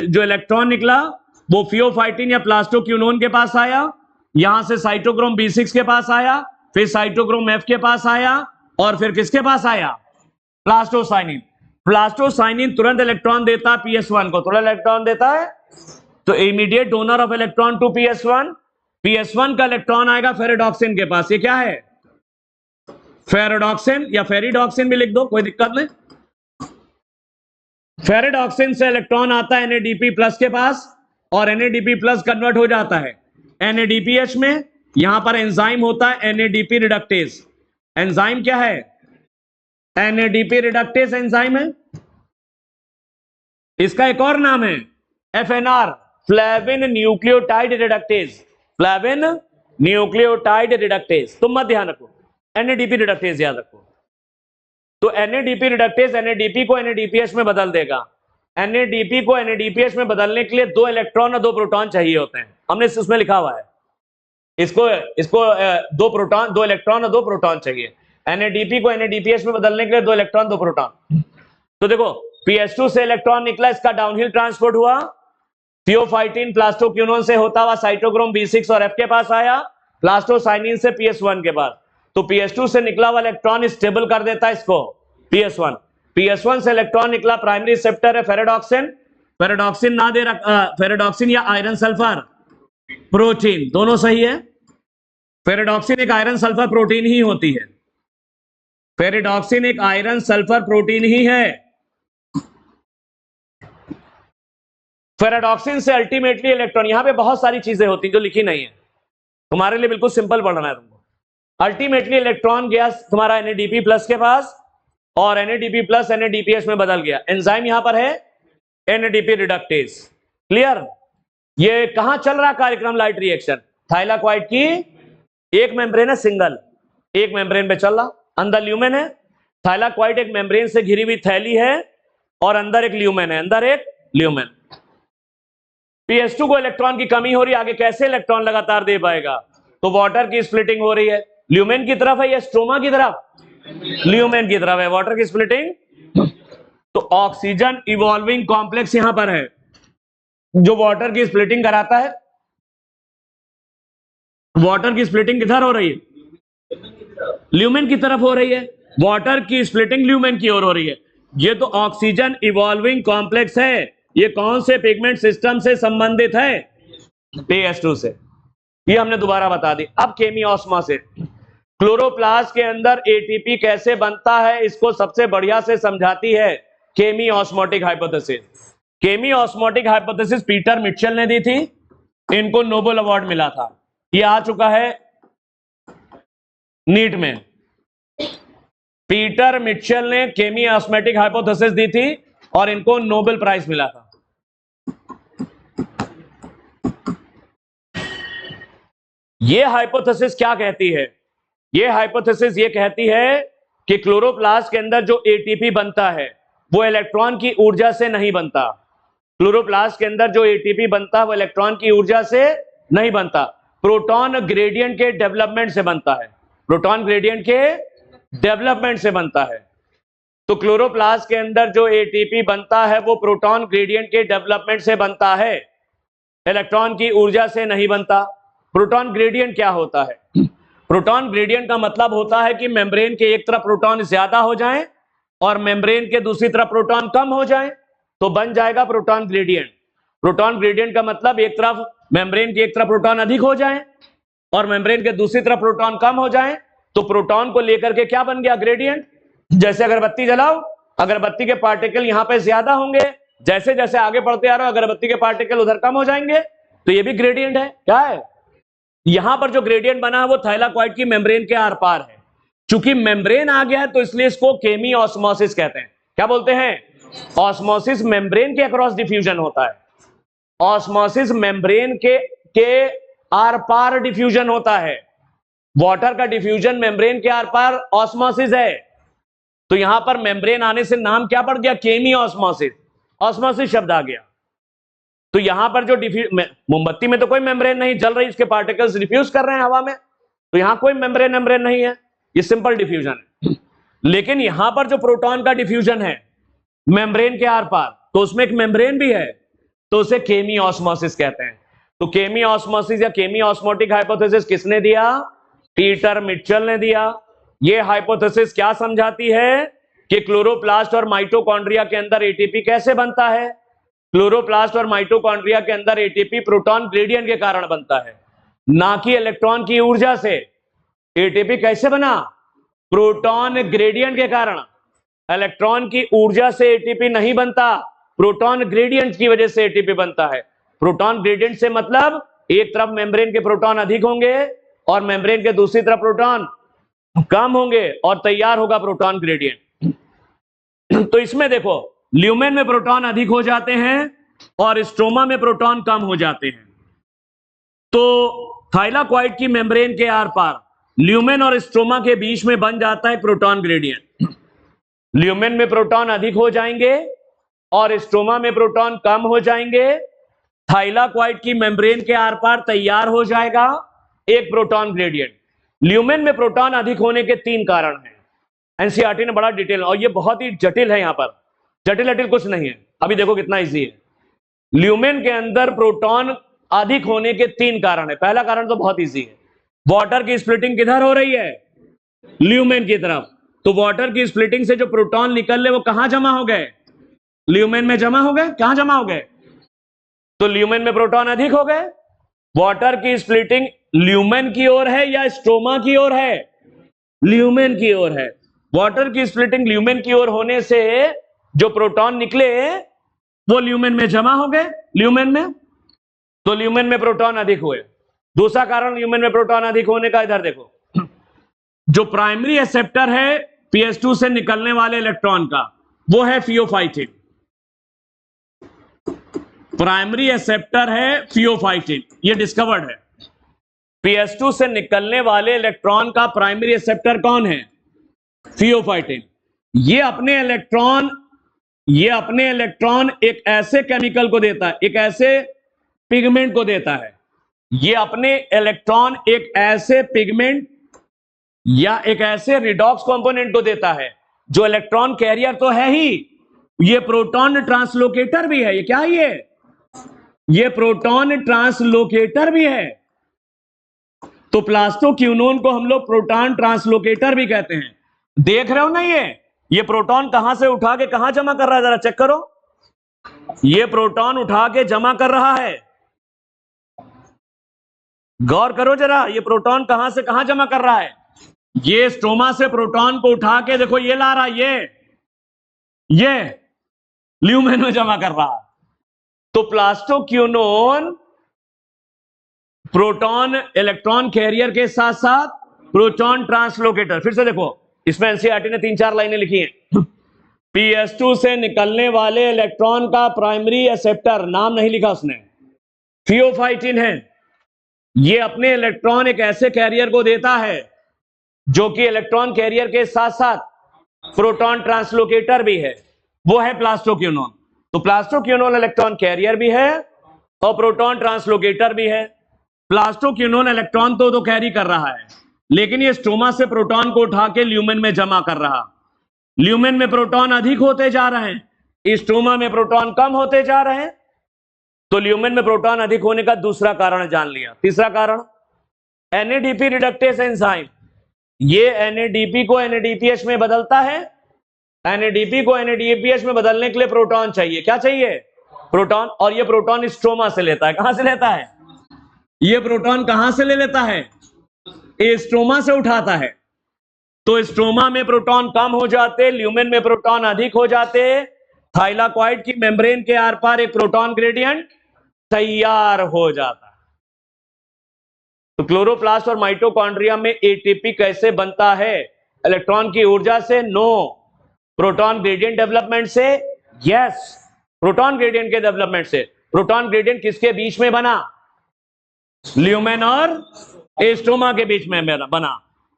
जो इलेक्ट्रॉन निकला वो थियोफाइटिन या प्लास्टोक्यूनोन के पास आया, यहां से साइटोक्रोम B6 के पास आया, फिर साइटोक्रोम F के पास आया और फिर किसके पास आया? प्लास्टोसाइनिन। प्लास्टोसाइनिन तुरंत इलेक्ट्रॉन देता है PS1 को, तुरंत इलेक्ट्रॉन देता है। तो immediate donor of electron to PS1। PS1 का इलेक्ट्रॉन आएगा फेरिडॉक्सिन के पास। ये क्या है? फेरिडॉक्सिन या फेरिडॉक्सिन भी लिख दो, कोई दिक्कत नहीं। फेरिडॉक्सिन से इलेक्ट्रॉन आता है NADP+ के पास। और NADP प्लस कन्वर्ट हो जाता है NADPH में। यहां पर एंजाइम होता है NADP रिडक्टेज। एंजाइम क्या है? NADP रिडक्टेज एंजाइम है। इसका एक और नाम है FNR, flavin nucleotide reductase. Flavin nucleotide reductase. तुम मत ध्यान रखो, NADP रिडक्टेज याद रखो। तो NADP रिडक्टेज NADP को NADPH में बदल देगा। NADP को NADPH में बदलने के लिए 2 इलेक्ट्रॉन और 2 प्रोटॉन चाहिए होते हैं। हमने उसमें लिखा हुआ है, इसको 2 इलेक्ट्रॉन और 2 प्रोटॉन चाहिए। NADP को NADPH में बदलने के लिए 2 इलेक्ट्रॉन 2 प्रोटॉन। तो देखो PH2 से इलेक्ट्रॉन निकला, इसका डाउनहिल ट्रांसपोर्ट हुआ, थियोफाइटिन प्लास्टोक्यूनोन से होता हुआ साइटोक्रोम B6 और F के पास आया, प्लास्टोसाइनिन से PS1 के पास। तो PS2 से निकला हुआ इलेक्ट्रॉन स्टेबल कर देता है इसको PS1। PS1 से इलेक्ट्रॉन निकला, प्राइमरी रिसेप्टर है फेरेडॉक्सिन। फेरेडॉक्सिन ना दे फेरेडॉक्सिन या आयरन सल्फर प्रोटीन, दोनों सही है। फेरेडॉक्सिन एक आयरन सल्फर प्रोटीन ही होती है। फेरेडॉक्सिन एक आयरन सल्फर प्रोटीन ही है। फेरेडॉक्सिन से अल्टीमेटली इलेक्ट्रॉन, यहां पे बहुत सारी चीजें होती हैं जो लिखी नहीं है, तुम्हारे लिए बिल्कुल सिंपल पढ़ना है तुमको। अल्टीमेटली इलेक्ट्रॉन गया तुम्हारा NADP प्लस के पास और NADP प्लस NADPH में बदल गया। एंजाइम यहां पर है NADP रिडक्टेज। क्लियर? ये कहां चल रहा कार्यक्रम? Light reaction. थाइलाक्वाइड की एक मेम्ब्रेन है सिंगल, एक मेम्ब्रेन पे चल रहा, अंदर ल्यूमेन है। थाइलाक्वाइड एक मेम्ब्रेन से घिरी हुई थैली है और अंदर एक ल्यूमेन है, अंदर एक ल्यूमेन। PS2 को इलेक्ट्रॉन की कमी हो रही है, आगे कैसे इलेक्ट्रॉन लगातार दे पाएगा? तो वाटर की स्प्लिटिंग हो रही है, ल्यूमेन की तरफ है या स्ट्रोमा की तरफ? ल्यूमेन की तरफ है, वाटर की स्प्लिटिंग। तो ऑक्सीजन इवॉल्विंग कॉम्प्लेक्स यहां पर है जो वाटर की स्प्लिटिंग कराता है। वाटर की स्प्लिटिंग किधर हो रही है? ल्यूमेन की तरफ हो रही है। वाटर की स्प्लिटिंग ल्यूमेन की ओर हो रही है। ये तो ऑक्सीजन इवॉल्विंग कॉम्प्लेक्स है। ये कौन से पिगमेंट सिस्टम से संबंधित है? PS2 से। ये हमने दोबारा बता दी। अब केमियोस्मोसिस, क्लोरोप्लास्ट के अंदर ATP कैसे बनता है इसको सबसे बढ़िया से समझाती है केमियोस्मोटिक हाइपोथेसिस। केमियोस्मोटिक हाइपोथेसिस पीटर मिचेल ने दी थी, इनको नोबेल अवार्ड मिला था। ये आ चुका है नीट में। पीटर मिचेल ने केमियोस्मोटिक हाइपोथेसिस दी थी और इनको नोबेल प्राइज मिला था। ये हाइपोथेसिस क्या कहती है? ये हाइपोथेसिस ये कहती है कि क्लोरोप्लास्ट के अंदर जो ATP बनता है वो इलेक्ट्रॉन की ऊर्जा से नहीं बनता। क्लोरोप्लास्ट के अंदर जो ATP बनता है वो इलेक्ट्रॉन की ऊर्जा से नहीं बनता, प्रोटॉन ग्रेडियंट के डेवलपमेंट से बनता है। प्रोटॉन ग्रेडियंट के डेवलपमेंट से बनता है। तो क्लोरोप्लास्ट के अंदर जो ATP बनता है वो प्रोटॉन ग्रेडियंट के डेवलपमेंट से बनता है, इलेक्ट्रॉन की ऊर्जा से नहीं बनता। प्रोटॉन ग्रेडियंट क्या होता है? प्रोटॉन ग्रेडियंट का मतलब होता है कि मेम्ब्रेन के एक तरफ प्रोटॉन ज्यादा हो जाएं और मेम्ब्रेन के दूसरी तरफ प्रोटॉन कम हो जाएं तो बन जाएगा प्रोटॉन ग्रेडियंट। प्रोटॉन ग्रेडियंट का मतलब एक तरफ मेम्ब्रेन की एक तरफ प्रोटॉन अधिक हो जाएं और मेम्ब्रेन के दूसरी तरफ प्रोटॉन कम हो जाएं तो प्रोटॉन को लेकर के क्या बन गया? ग्रेडियंट। जैसे अगरबत्ती जलाओ, अगरबत्ती के पार्टिकल यहां पे ज्यादा होंगे, जैसे जैसे आगे बढ़ते आ रहे हो अगरबत्ती के पार्टिकल उधर कम हो जाएंगे, तो ये भी ग्रेडियंट है। क्या है? यहां पर जो ग्रेडियंट बना है वो थाइलाक्वाइड की मेम्ब्रेन के आर पार है। चूंकि मेम्ब्रेन आ गया है तो इसलिए इसको केमियोस्मोसिस कहते हैं। क्या बोलते हैं? ऑस्मोसिस मेम्ब्रेन के अक्रॉस डिफ्यूजन होता है। ऑस्मोसिस मेम्ब्रेन के आर पार डिफ्यूजन होता है। वाटर का डिफ्यूजन मेम्ब्रेन के आर पार ऑस्मोसिस है। तो यहां पर मेम्ब्रेन आने से नाम क्या पड़ गया? केमियोस्मोसिस। ऑस्मोसिस शब्द आ गया। तो यहां पर जो मोमबत्ती में तो कोई मेम्ब्रेन नहीं जल रही, इसके पार्टिकल्स डिफ्यूज कर रहे हैं हवा में, तो यहां कोई मेम्ब्रेन नहीं है, ये सिंपल डिफ्यूजन है। लेकिन यहां पर जो प्रोटॉन का डिफ्यूजन है मेम्ब्रेन के आर पार, तो उसमें एक मेम्ब्रेन भी है, तो उसे केमियोस्मोसिस कहते हैं। तो केमियोस्मोसिस या केमियोस्मोटिक हाइपोथेसिस किसने दिया? पीटर मिचेल ने दिया। यह हाइपोथेसिस क्या समझाती है कि क्लोरोप्लास्ट और माइटोकॉन्ड्रिया के अंदर ATP कैसे बनता है? क्लोरोप्लास्ट और माइटोकॉन्ड्रिया के अंदर ATP प्रोटॉन ग्रेडियंट के कारण बनता है, ना कि इलेक्ट्रॉन की ऊर्जा से। ATP कैसे बना? प्रोटॉन ग्रेडियंट के कारण। इलेक्ट्रॉन की ऊर्जा से ATP नहीं बनता, प्रोटॉन ग्रेडियंट की वजह से ATP बनता है। प्रोटॉन ग्रेडियंट से मतलब एक तरफ मेम्ब्रेन के प्रोटॉन अधिक होंगे और मेम्ब्रेन के दूसरी तरफ प्रोटॉन कम होंगे और तैयार होगा प्रोटॉन ग्रेडियंट। तो इसमें देखो ल्यूमेन में प्रोटॉन अधिक हो जाते हैं और स्ट्रोमा में प्रोटॉन कम हो जाते हैं। तो थाइलाकॉइड की मेम्ब्रेन के आर पार ल्यूमेन और स्ट्रोमा के बीच में बन जाता है प्रोटॉन ग्रेडियंट। ल्यूमेन में प्रोटॉन अधिक हो जाएंगे और स्ट्रोमा में प्रोटॉन कम हो जाएंगे। थाइलाकॉइड की मेम्ब्रेन के आर पार तैयार हो जाएगा एक प्रोटॉन ग्रेडियंट। ल्यूमेन में प्रोटॉन अधिक होने के 3 कारण हैं। एनसीईआरटी ने बड़ा डिटेल, और ये बहुत ही जटिल है, यहां पर जटिल कुछ नहीं है, अभी देखो कितना इजी है। ल्यूमेन के अंदर प्रोटॉन अधिक होने के 3 कारण है। पहला कारण तो बहुत इजी है, वाटर की स्प्लिटिंग किधर हो रही है? ल्यूमेन की तरफ। तो वाटर की स्प्लिटिंग से जो प्रोटॉन निकल रहे वो कहां जमा हो गए? ल्यूमेन में जमा हो गए। कहां जमा हो गए? तो ल्यूमेन में प्रोटॉन अधिक हो गए। वाटर की स्प्लिटिंग ल्यूमेन की ओर है या स्ट्रोमा की ओर है? ल्यूमेन की ओर है। वाटर की स्प्लिटिंग ल्यूमेन की ओर होने से जो प्रोटॉन निकले वो ल्यूमेन में जमा हो गए। ल्यूमेन में, तो ल्यूमेन में प्रोटॉन अधिक हुए। दूसरा कारण ल्यूमेन में प्रोटॉन अधिक होने का, इधर देखो, जो प्राइमरी एक्सेप्टर है PS2 से निकलने वाले इलेक्ट्रॉन का, वो है फियोफाइटिन। प्राइमरी एक्सेप्टर है फियोफाइटिन, ये डिस्कवर्ड है। PS2 से निकलने वाले इलेक्ट्रॉन का प्राइमरी एक्सेप्टर कौन है? फियोफाइटिन। ये अपने इलेक्ट्रॉन एक ऐसे केमिकल को देता है, एक ऐसे पिगमेंट को देता है। ये अपने इलेक्ट्रॉन एक ऐसे पिगमेंट या एक ऐसे रिडॉक्स कंपोनेंट को देता है जो इलेक्ट्रॉन कैरियर तो है ही, ये प्रोटॉन ट्रांसलोकेटर भी है। ये क्या है? ये प्रोटॉन ट्रांसलोकेटर भी है। तो प्लास्टोक्यूनोन को हम लोग प्रोटॉन ट्रांसलोकेटर भी कहते हैं। देख रहे हो ना, ये प्रोटॉन कहां से उठा के कहां जमा कर रहा है? जरा चेक करो, ये प्रोटॉन उठा के जमा कर रहा है। गौर करो जरा, ये प्रोटॉन कहां से कहां जमा कर रहा है? ये स्ट्रोमा से प्रोटॉन को उठा के देखो ये ला रहा है, ये ल्यूमेन में जमा कर रहा है। तो प्लास्टोक्यूनोन प्रोटॉन इलेक्ट्रॉन कैरियर के साथ साथ प्रोटॉन ट्रांसलोकेटर। फिर से देखो, इसमें एनसीईआरटी ने 3-4 लाइनें लिखी हैं। PS2 से निकलने वाले इलेक्ट्रॉन का प्राइमरी एक्सेप्टर, नाम नहीं लिखा उसने, फियोफाइटिन है। ये अपने इलेक्ट्रॉन एक ऐसे कैरियर को देता है जो कि इलेक्ट्रॉन कैरियर के साथ साथ प्रोटॉन ट्रांसलोकेटर भी है, वो है प्लास्टोक्यूनोन। तो प्लास्टोक्यूनोन इलेक्ट्रॉन कैरियर भी है और प्रोटॉन ट्रांसलोकेटर भी है। प्लास्टोक्यूनोन इलेक्ट्रॉन तो कैरी कर रहा है, लेकिन ये स्ट्रोमा से प्रोटॉन को उठा के ल्यूमेन में जमा कर रहा। ल्यूमेन में प्रोटॉन अधिक होते जा रहे हैं, स्ट्रोमा में प्रोटॉन कम होते जा रहे हैं। तो ल्यूमेन में प्रोटॉन अधिक होने का दूसरा कारण जान लिया। तीसरा कारण, NADP रिडक्टेस एंजाइम। ये NADP को NADPH में बदलता है। NADP को NADPH में बदलने के लिए प्रोटॉन चाहिए। क्या चाहिए? प्रोटॉन। और ये प्रोटॉन स्ट्रोमा से लेता है। कहां से लेता है? ये प्रोटॉन कहां से ले लेता है? स्ट्रोमा से उठाता है। तो स्ट्रोमा में प्रोटॉन कम हो जाते, ल्यूमेन में प्रोटॉन अधिक हो जाते। थाइलाकॉइड की मेम्ब्रेन के आर पार एक प्रोटॉन ग्रेडियंट तैयार हो जाता है। तो क्लोरोप्लास्ट और माइटोकॉन्ड्रिया में ATP कैसे बनता है? इलेक्ट्रॉन की ऊर्जा से? नो। प्रोटॉन ग्रेडियंट डेवलपमेंट से? यस। प्रोटॉन ग्रेडियंट के डेवलपमेंट से। प्रोटॉन ग्रेडियंट किसके बीच में बना? ल्यूमेन और स्ट्रोमा के बीच में बना।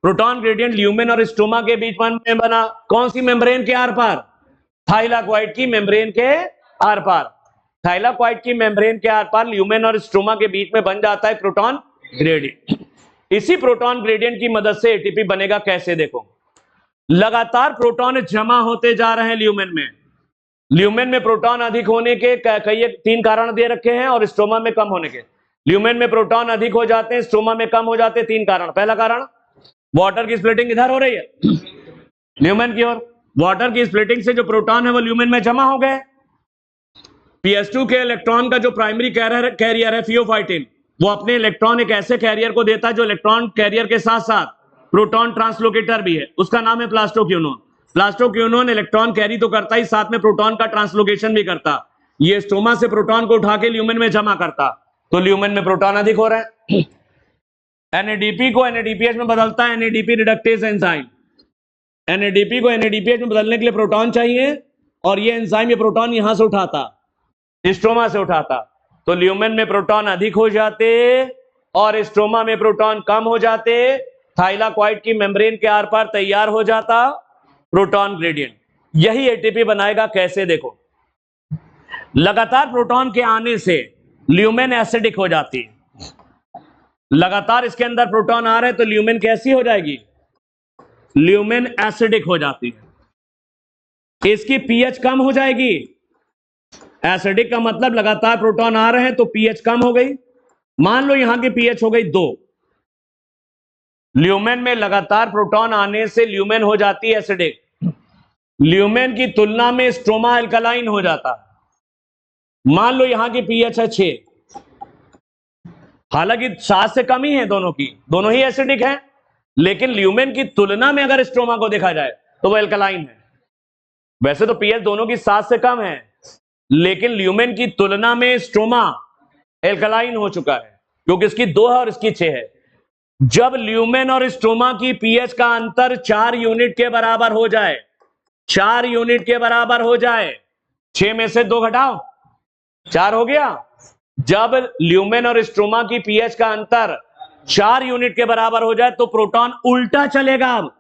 प्रोटॉन ग्रेडियंट ल्यूमेन और स्ट्रोमा के बीच में बना। कौन सी मेम्ब्रेन के आर पार? थाइलाकॉइड की मेम्ब्रेन के आर पार। थाइलाकॉइड की मेम्ब्रेन के आर पार ल्यूमेन और स्ट्रोमा के बीच में बन जाता है प्रोटॉन ग्रेडियंट। इसी प्रोटॉन ग्रेडियंट की मदद से ATP बनेगा। कैसे? देखो, लगातार प्रोटॉन जमा होते जा रहे हैं ल्यूमेन में। ल्यूमेन में प्रोटॉन अधिक होने के कई 3 कारण दे रखे हैं और स्ट्रोमा में कम होने के। ल्यूमेन में प्रोटॉन अधिक हो जाते हैं, स्ट्रोमा में कम हो जाते हैं। 3 कारण। पहला कारण, वाटर की स्प्लिटिंग इधर हो रही है ल्यूमेन की ओर। वाटर की स्प्लिटिंग से जो प्रोटॉन है वो ल्यूमेन में जमा हो गए। PS2 के इलेक्ट्रॉन का जो प्राइमरी कैरियर है फियोफाइटिन, वो अपने इलेक्ट्रॉन एक ऐसे कैरियर को देता है जो इलेक्ट्रॉन कैरियर के साथ साथ प्रोटॉन ट्रांसलोकेटर भी है। उसका नाम है प्लास्टोक्यूनोन। प्लास्टोक्यूनोन इलेक्ट्रॉन कैरी तो करता ही, साथ में प्रोटॉन का ट्रांसलोकेशन भी करता। ये स्ट्रोमा से प्रोटॉन को उठा के ल्यूमेन में जमा करता, तो ल्यूमेन में प्रोटॉन अधिक हो रहा है। NADP को NADPH में बदलता है NADP रिडक्टेज एंजाइम। NADP को NADPH में बदलने के लिए प्रोटॉन चाहिए, और ये एंजाइम ये प्रोटॉन यहां से उठाता, स्ट्रोमा से उठाता, तो ल्यूमेन में प्रोटॉन अधिक हो जाते और स्ट्रोमा में प्रोटॉन कम हो जाते। थाइलाकॉइड की मेम्ब्रेन के आर पार तैयार हो जाता प्रोटॉन ग्रेडियंट। यही एटीपी बनाएगा। कैसे? देखो, लगातार प्रोटॉन के आने से ल्यूमेन एसिडिक हो जाती है। लगातार इसके अंदर प्रोटॉन आ रहे हैं तो ल्यूमेन कैसी हो जाएगी? ल्यूमेन एसिडिक हो जाती है। इसकी पीएच कम हो जाएगी। एसिडिक का मतलब लगातार प्रोटॉन आ रहे हैं तो पीएच कम हो गई। मान लो यहां की पीएच हो गई 2। ल्यूमेन में लगातार प्रोटॉन आने से ल्यूमेन हो जाती है एसिडिक। ल्यूमेन की तुलना में स्ट्रोमा अल्कलाइन हो जाता है। मान लो यहां की पीएच है 6, हालांकि 7 से कम ही है दोनों की, दोनों ही एसिडिक हैं, लेकिन ल्यूमेन की तुलना में अगर स्ट्रोमा को देखा जाए तो वो अल्कलाइन है। वैसे तो पीएच दोनों की 7 से कम है, लेकिन ल्यूमेन की तुलना में स्ट्रोमा एल्कलाइन हो चुका है, क्योंकि इसकी 2 है और इसकी 6 है। जब ल्यूमेन और स्ट्रोमा की पीएच का अंतर 4 यूनिट के बराबर हो जाए, 4 यूनिट के बराबर हो जाए, 6 में से 2 घटाओ, 4 हो गया। जब ल्यूमेन और स्ट्रोमा की पीएच का अंतर 4 यूनिट के बराबर हो जाए तो प्रोटॉन उल्टा चलेगा। अब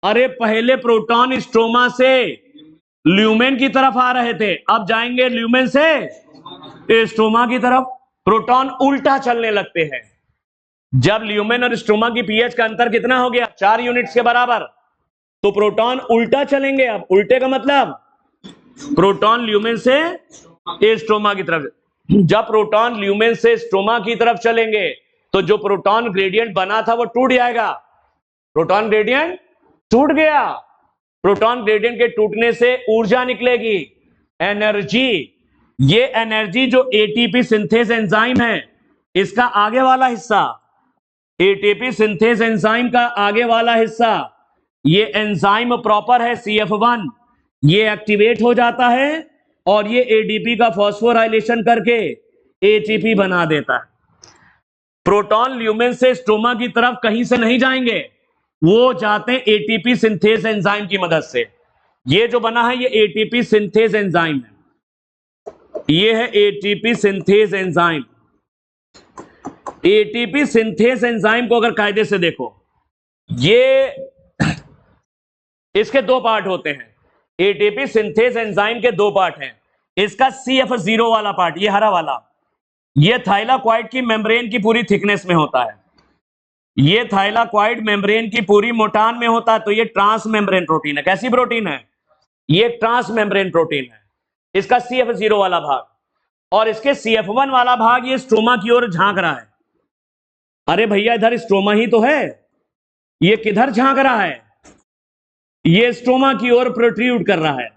अरे पहले प्रोटॉन स्ट्रोमा से ल्यूमेन की तरफ आ रहे थे, अब जाएंगे ल्यूमेन से स्ट्रोमा की तरफ। प्रोटॉन उल्टा चलने लगते हैं। जब ल्यूमेन और स्ट्रोमा की पीएच का अंतर कितना हो गया? 4 यूनिट्स के बराबर, तो प्रोटॉन उल्टा चलेंगे। अब उल्टे का मतलब प्रोटॉन ल्यूमेन से स्ट्रोमा की तरफ। जब प्रोटॉन ल्यूमेन से स्ट्रोमा की तरफ चलेंगे तो जो प्रोटॉन ग्रेडियंट बना था वो टूट जाएगा। प्रोटॉन ग्रेडियंट टूट गया। प्रोटॉन ग्रेडियंट के टूटने से ऊर्जा निकलेगी, एनर्जी। ये एनर्जी जो एटीपी सिंथेज एंजाइम है, इसका आगे वाला हिस्सा, एटीपी सिंथेज एंजाइम का आगे वाला हिस्सा, ये एंजाइम प्रॉपर है CF1, ये एक्टिवेट हो जाता है और ये एडीपी का फॉस्फोराइलेशन करके एटीपी बना देता है। प्रोटॉन ल्यूमेन से स्ट्रोमा की तरफ कहीं से नहीं जाएंगे, वो जाते हैं एटीपी सिंथेज एंजाइम की मदद से। ये जो बना है ये एटीपी सिंथेज एंजाइम है, ये है ATP synthase enzyme. ATP synthase enzyme को अगर कायदे से देखो, ये इसके 2 पार्ट होते हैं। एटीपी सिंथेज एंजाइम के 2 पार्ट हैं। इसका CF0 वाला पार्ट, ये हरा वाला, ये थाइलाकॉइड की मेम्ब्रेन की पूरी थिकनेस में होता है। ये थाइलाकॉइड मेम्ब्रेन की पूरी मोटान में होता है, तो ये ट्रांस मेम्ब्रेन प्रोटीन है। कैसी प्रोटीन है? ये ट्रांस मेम्ब्रेन प्रोटीन है। इसका CF0 वाला भाग, और इसके CF1 वाला भाग ये स्ट्रोमा की ओर झांक रहा है। अरे भैया इधर स्ट्रोमा ही तो है, ये किधर झांक रहा है? ये स्ट्रोमा की ओर प्रोट्रूड कर रहा है।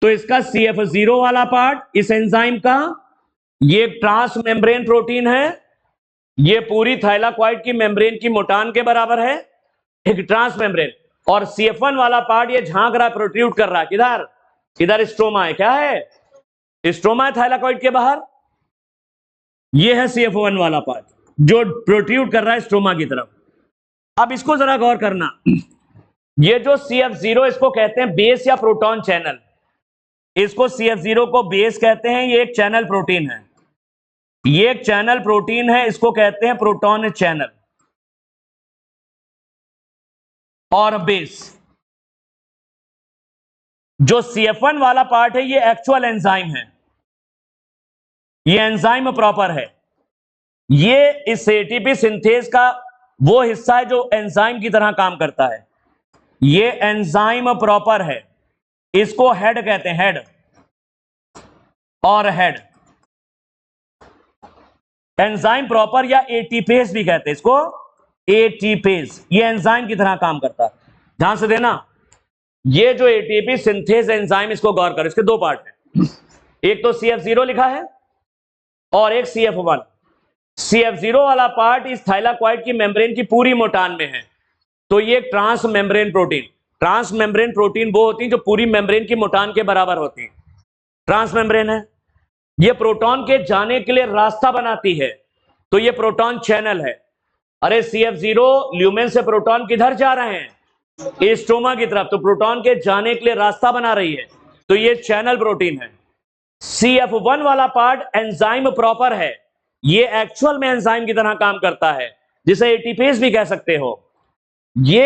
तो इसका CF0 वाला पार्ट इस एंजाइम का, ये ट्रांस मेम्ब्रेन प्रोटीन है, ये पूरी थाइलाकॉइड की मेम्ब्रेन की मोटान के बराबर है, एक ट्रांस मेम्ब्रेन। और CF1 वाला पार्ट ये झांक रहा है, प्रोट्रूड कर रहा है। किधर? इधर स्ट्रोमा है। क्या है? स्ट्रोमा है थाइलाकॉइड के बाहर। ये है CF1 वाला पार्ट जो प्रोट्रूड कर रहा है स्ट्रोमा की तरफ। अब इसको जरा गौर करना, ये जो CF0 इसको कहते हैं बेस या प्रोटॉन चैनल। इसको CF0 को बेस कहते हैं। ये एक चैनल प्रोटीन है, ये एक चैनल प्रोटीन है, इसको कहते हैं प्रोटॉन चैनल। और बेस जो CF1 वाला पार्ट है ये एक्चुअल एंजाइम है, ये एंजाइम प्रॉपर है। ये इस एटीपी सिंथेज का वो हिस्सा है जो एंजाइम की तरह काम करता है। ये एंजाइम प्रॉपर है, इसको हेड कहते हैं, हेड और हेड। एंजाइम प्रॉपर या एटीपेज भी कहते हैं इसको, एटीपेज। ये एंजाइम की तरह काम करता है। ध्यान से देना, ये जो एटीपी सिंथेज एंजाइम, इसको गौर करो, इसके 2 पार्ट हैं। एक तो CF0 लिखा है और एक CF1। CF0 वाला पार्ट इस थाइलाकॉइड की मेम्ब्रेन की पूरी मोटान में है, तो ये trans membrane protein. Trans membrane protein वो होती है जो पूरी मेम्ब्रेन की मोटान के बराबर होती है। ट्रांसमेम्ब्रेन है। ये प्रोटॉन के जाने के लिए रास्ता बनाती है, तो ये प्रोटॉन चैनल है। अरे CF0 ल्यूमेन से प्रोटॉन किधर जा रहे हैं? स्ट्रोमा की तरफ, तो प्रोटॉन के जाने के लिए रास्ता बना रही है, तो ये चैनल प्रोटीन है। CF1 वाला पार्ट एंजाइम प्रॉपर है, ये एक्चुअल में एंजाइम की तरह काम करता है, जिसे एटीपेज भी कह सकते हो। ये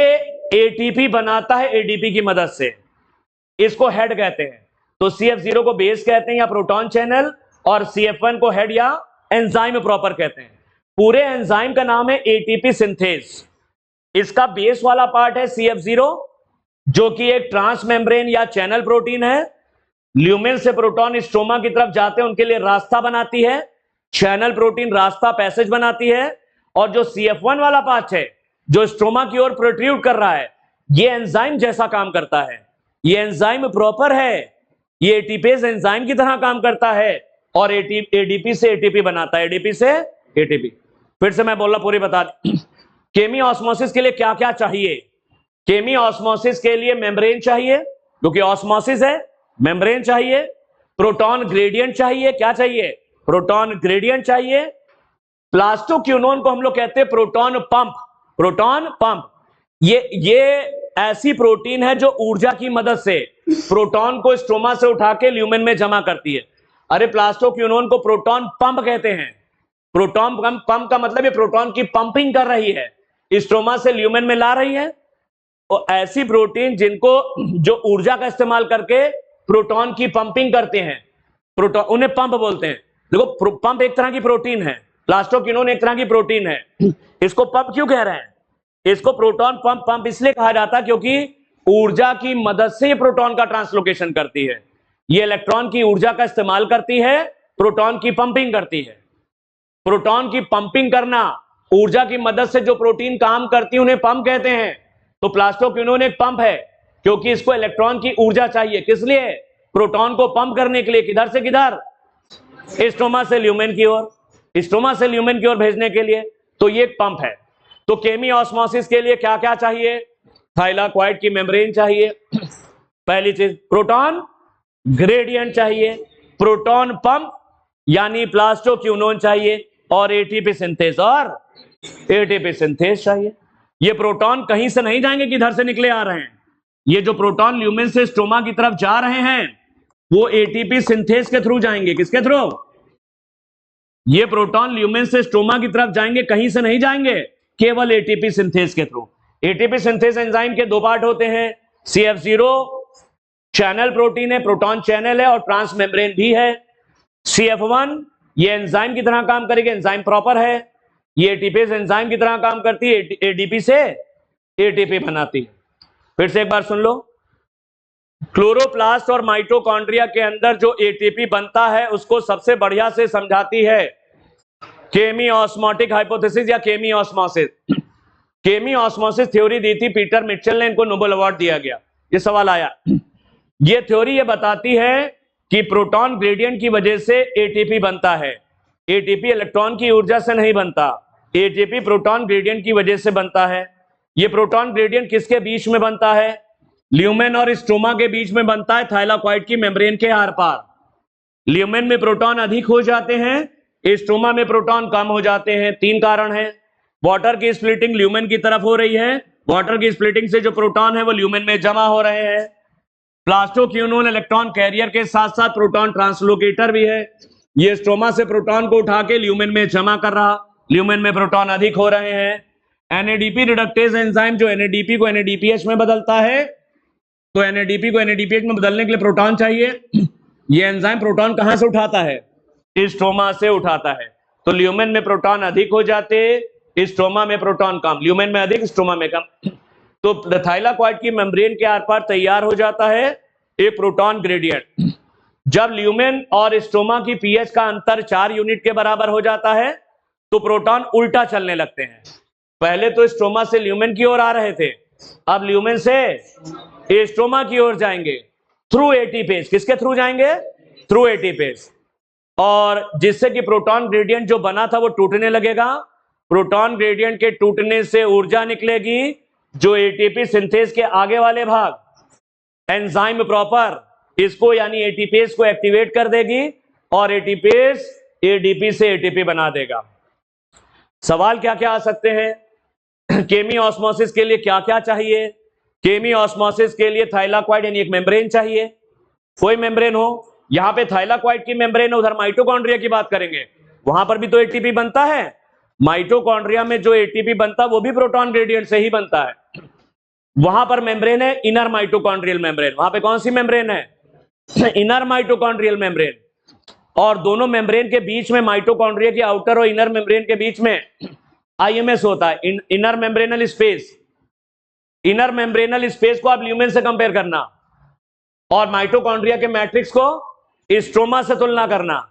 एटीपी बनाता है एडीपी की मदद से, इसको हेड कहते हैं। तो CF0 को बेस कहते हैं या प्रोटॉन चैनल, और CF1 को हेड या एंजाइम प्रॉपर कहते हैं। पूरे एंजाइम का नाम है एटीपी सिंथेज। इसका बेस वाला पार्ट है CF0, जो कि एक ट्रांस मेम्ब्रेन या चैनल प्रोटीन है। ल्यूमेन से प्रोटॉन स्ट्रोमा की तरफ जाते हैं, उनके लिए रास्ता बनाती है। चैनल प्रोटीन रास्ता पैसेज बनाती है। और जो CF1 वाला पार्ट है, जो स्ट्रोमा की ओर प्रोट्रूड कर रहा है, ये एंजाइम जैसा काम करता है। ये एंजाइम प्रॉपर है, ये एटीपेज एंजाइम की तरह काम करता है, और एडीपी से एटीपी बनाता है, एडीपी से एटीपी। फिर से मैं बोल रहा, पूरी बता दी। केमी ऑस्मोसिस के लिए क्या क्या चाहिए? केमी ऑस्मोसिस के लिए मेम्ब्रेन चाहिए, क्योंकि ऑस्मोसिस है, मेम्ब्रेन चाहिए। प्रोटॉन ग्रेडियंट चाहिए, क्या चाहिए? प्रोटॉन ग्रेडियंट चाहिए। प्लास्टोक्यूनोन को हम लोग कहते हैं प्रोटॉन पंप। प्रोटॉन पंप ये ऐसी प्रोटीन है जो ऊर्जा की मदद से प्रोटॉन को स्ट्रोमा से उठा के ल्यूमेन में जमा करती है। अरे प्लास्टोक्यूनोन को प्रोटॉन पंप कहते हैं। प्रोटॉन पंप का मतलब ये प्रोटॉन की पंपिंग कर रही है, स्ट्रोमा से ल्यूमेन में ला रही है। और ऐसी प्रोटीन जिनको जो ऊर्जा का इस्तेमाल करके प्रोटॉन की पंपिंग करते हैं, प्रोटॉन, उन्हें पंप बोलते हैं। देखो, पंप एक तरह की प्रोटीन है, प्लास्टोक्यूनोन एक तरह की प्रोटीन है। इसको पंप क्यों कह रहे हैं? इसको प्रोटॉन पंप इसलिए कहा जाता है क्योंकि ऊर्जा की मदद से प्रोटॉन का ट्रांसलोकेशन करती है। ये इलेक्ट्रॉन की ऊर्जा का इस्तेमाल करती है, प्रोटॉन की पंपिंग करती है। प्रोटॉन की पंपिंग करना, ऊर्जा की मदद से जो प्रोटीन काम करती है, उन्हें पंप कहते हैं। तो प्लास्टोक्यूनोन एक पंप है, क्योंकि इसको इलेक्ट्रॉन की ऊर्जा चाहिए। किस लिए? प्रोटॉन को पंप करने के लिए। किधर से किधर? स्ट्रोमा से ल्यूमेन की ओर, स्ट्रोमा से ल्यूमेन की ओर भेजने के लिए। तो ये एक पंप है। तो केमी ऑस्मोसिस के लिए क्या क्या चाहिए? थाइलाकोइड की मेम्ब्रेन चाहिए, पहली चीज। प्रोटॉन ग्रेडियंट चाहिए, प्रोटॉन पंप यानी प्लास्टोक्यूनोन चाहिए, और एटीपी सिंथेज, और एटीपी सिंथेज चाहिए। ये प्रोटॉन कहीं से नहीं जाएंगे, किधर से निकले आ रहे हैं। ये जो प्रोटॉन ल्यूमेन से स्ट्रोमा की तरफ जा रहे हैं, वो एटीपी सिंथेज के थ्रू जाएंगे। किसके थ्रू? ये प्रोटॉन ल्यूमेन से स्ट्रोमा की तरफ जाएंगे, कहीं से नहीं जाएंगे, केवल एटीपी सिंथेज के थ्रू। एटीपी सिंथेज एंजाइम के दो पार्ट होते हैं। CF0 चैनल प्रोटीन है, प्रोटॉन चैनल है, और ट्रांस मेम्ब्रेन भी है। CF1 ये एंजाइम की तरह काम करेगी, एंजाइम प्रॉपर है। ये एटीपेज एंजाइम की तरह काम करती है, एडीपी से एटीपी बनाती है। फिर से एक बार सुन लो। क्लोरोप्लास्ट और माइटोकॉन्ड्रिया के अंदर जो एटीपी बनता है, उसको सबसे बढ़िया से समझाती है केमी ऑस्मोटिक हाइपोथेसिस या केमी ऑस्मोसिस। केमी ऑस्मोसिस थ्योरी दी थी पीटर मिचेल ने, इनको नोबेल अवार्ड दिया गया। ये सवाल आया। ये थ्योरी ये बताती है कि प्रोटॉन ग्रेडियंट की वजह से एटीपी बनता है। एटीपी इलेक्ट्रॉन की ऊर्जा से नहीं बनता, एटीपी प्रोटॉन ग्रेडियंट की वजह से बनता है। ये प्रोटॉन ग्रेडियंट किसके बीच में बनता है? ल्यूमेन और स्ट्रोमा के बीच में बनता है, थाइलाकोइड की मेम्ब्रेन के आर पार। ल्यूमेन में प्रोटॉन अधिक हो जाते हैं, स्ट्रोमा में प्रोटॉन कम हो जाते हैं। तीन कारण है। वाटर की स्प्लिटिंग ल्यूमेन की तरफ हो रही है, वाटर की स्प्लिटिंग से जो प्रोटॉन है वो ल्यूमेन में जमा हो रहे हैं। प्लास्टोक्यूनोन इलेक्ट्रॉन कैरियर के साथ साथ प्रोटॉन ट्रांसलोकेटर भी है। ये स्ट्रोमा से प्रोटॉन को उठा के ल्यूमेन में जमा कर रहा, ल्यूमेन में प्रोटॉन अधिक हो रहे हैं। NADP रिडक्टेज एंजाइम जो NADP को NADPH में बदलता है, तो NADP को NADPH में बदलने के लिए प्रोटॉन चाहिए। ये एंजाइम प्रोटॉन कहां से उठाता है? स्ट्रोमा से उठाता है। तो ल्यूमेन में प्रोटॉन अधिक हो जाते, स्ट्रोमा में प्रोटॉन कम, ल्यूमेन में अधिक, स्ट्रोमा में कम। तो थाइलाकोइड की मेम्ब्रेन के आर पार तैयार हो जाता है एक प्रोटॉन ग्रेडियंट। जब ल्यूमेन और स्ट्रोमा की पीएच का अंतर 4 यूनिट के बराबर हो जाता है, तो प्रोटॉन उल्टा चलने लगते हैं। पहले तो स्ट्रोमा से ल्यूमेन की ओर आ रहे थे, अब ल्यूमेन से स्ट्रोमा की ओर जाएंगे थ्रू एटीपेज। किसके थ्रू जाएंगे? Through ATPase. और जिससे कि प्रोटॉन ग्रेडियंट जो बना था वो टूटने लगेगा। प्रोटॉन ग्रेडियंट के टूटने से ऊर्जा निकलेगी, जो एटीपी सिंथेज के आगे वाले भाग, एंजाइम प्रॉपर, इसको यानी एटीपीएस को एक्टिवेट कर देगी और एटीपीएस एडीपी से एटीपी बना देगा। सवाल क्या क्या आ सकते हैं? केमी ऑस्मोसिस के लिए क्या क्या चाहिए? केमी ऑस्मोसिस के लिए थाइलाकॉइड यानी एक मेम्ब्रेन चाहिए, कोई मेम्ब्रेन हो। यहां पे थाइलाकॉइड की मेम्ब्रेन है, उधर माइटोकॉन्ड्रिया की बात करेंगे, वहां पर भी तो एटीपी बनता है। माइटोकॉन्ड्रिया में जो एटीपी बनता है वो भी प्रोटॉन ग्रेडियंट से ही बनता है। वहां पर मेम्ब्रेन है इनर माइटोकॉन्ड्रियल मेम्ब्रेन। वहां पे कौन सी मेम्ब्रेन है? Inner mitochondrial membrane. और दोनों मेम्ब्रेन के बीच में, माइटोकॉन्ड्रिया की आउटर और इनर मेम्ब्रेन के बीच में आईएमएस होता है, inner membranal space. Inner membranal space को आप ल्यूमेन से कंपेयर करना और माइटोकॉन्ड्रिया के मैट्रिक्स को स्ट्रोमा से तुलना करना।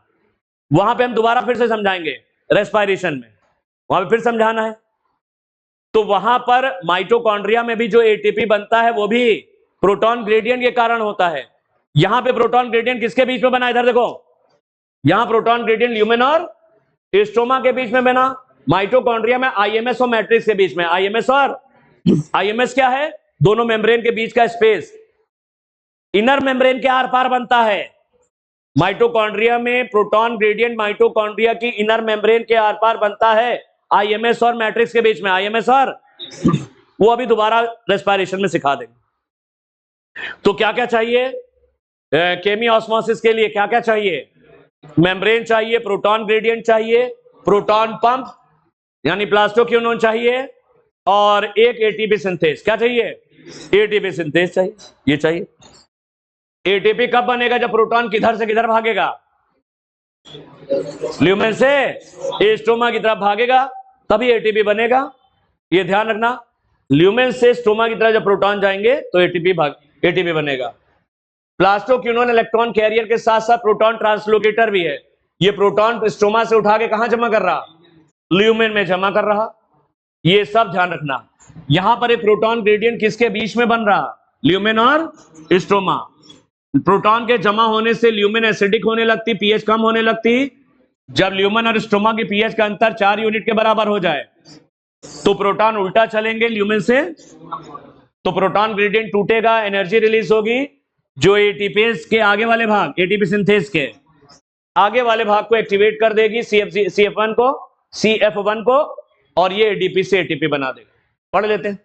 वहां पे हम दोबारा फिर से समझाएंगे रेस्पिरेशन में, वहां पे फिर समझाना है। तो वहां पर माइटोकॉन्ड्रिया में भी जो एटीपी बनता है वो भी प्रोटॉन ग्रेडियंट के कारण होता है। यहां पे प्रोटॉन ग्रेडियंट किसके बीच में बना? इधर देखो, यहां प्रोटॉन ग्रेडियंट ल्यूमेन और स्ट्रोमा के बीच में बना। माइटोकॉन्ड्रिया में आईएमएस और मैट्रिक्स के बीच में। आईएमएस और आईएमएस क्या है? दोनों मेम्ब्रेन के बीच का स्पेस। इनर मेम्ब्रेन के आर पार बनता है। माइटोकॉन्ड्रिया में प्रोटॉन ग्रेडियंट माइटोकॉन्ड्रिया की इनर मेम्ब्रेन के आर पार बनता है, आईएमएस और मैट्रिक्स के बीच में। आईएमएस और वो अभी दोबारा रेस्पिरेशन में सिखा देंगे। तो क्या क्या चाहिए केमी ऑस्मोसिस के लिए? क्या क्या चाहिए? मेम्ब्रेन चाहिए, प्रोटॉन ग्रेडियंट चाहिए, प्रोटॉन पंप यानी प्लास्टोक्यूनोन चाहिए, और एक एटीपी सिंथेस। क्या चाहिए? एटीपी सिंथेस चाहिए। ये चाहिए। एटीपी कब बनेगा? जब प्रोटॉन किधर से किधर भागेगा? ल्यूमेन से स्ट्रोमा की तरफ भागेगा, तभी एटीपी बनेगा। ये ध्यान रखना, ल्यूमेन से स्ट्रोमा की तरफ जब प्रोटॉन जाएंगे तो एटीपी बनेगा। प्लास्टोक्यूनोन इलेक्ट्रॉन कैरियर के साथ साथ प्रोटॉन ट्रांसलोकेटर भी है। ये प्रोटॉन स्ट्रोमा से उठा के कहां जमा कर रहा? ल्यूमेन में जमा कर रहा। ये सब ध्यान रखना। यहां पर एक प्रोटॉन ग्रेडियंट किसके बीच में बन रहा? ल्यूमेन और स्ट्रोमा। प्रोटॉन के जमा होने से ल्यूमेन एसिडिक होने लगती, पीएच कम होने लगती। जब ल्यूमेन और स्ट्रोमा की पीएच का अंतर 4 यूनिट के बराबर हो जाए तो प्रोटॉन उल्टा चलेंगे ल्यूमेन से, तो प्रोटॉन ग्रेडियंट टूटेगा, एनर्जी रिलीज होगी, जो एटीपीएस के आगे वाले भाग, एटीपी सिंथेस के आगे वाले भाग को एक्टिवेट कर देगी, CF1 को, और ये एडीपी से एटीपी बना देगा। पढ़ लेते हैं,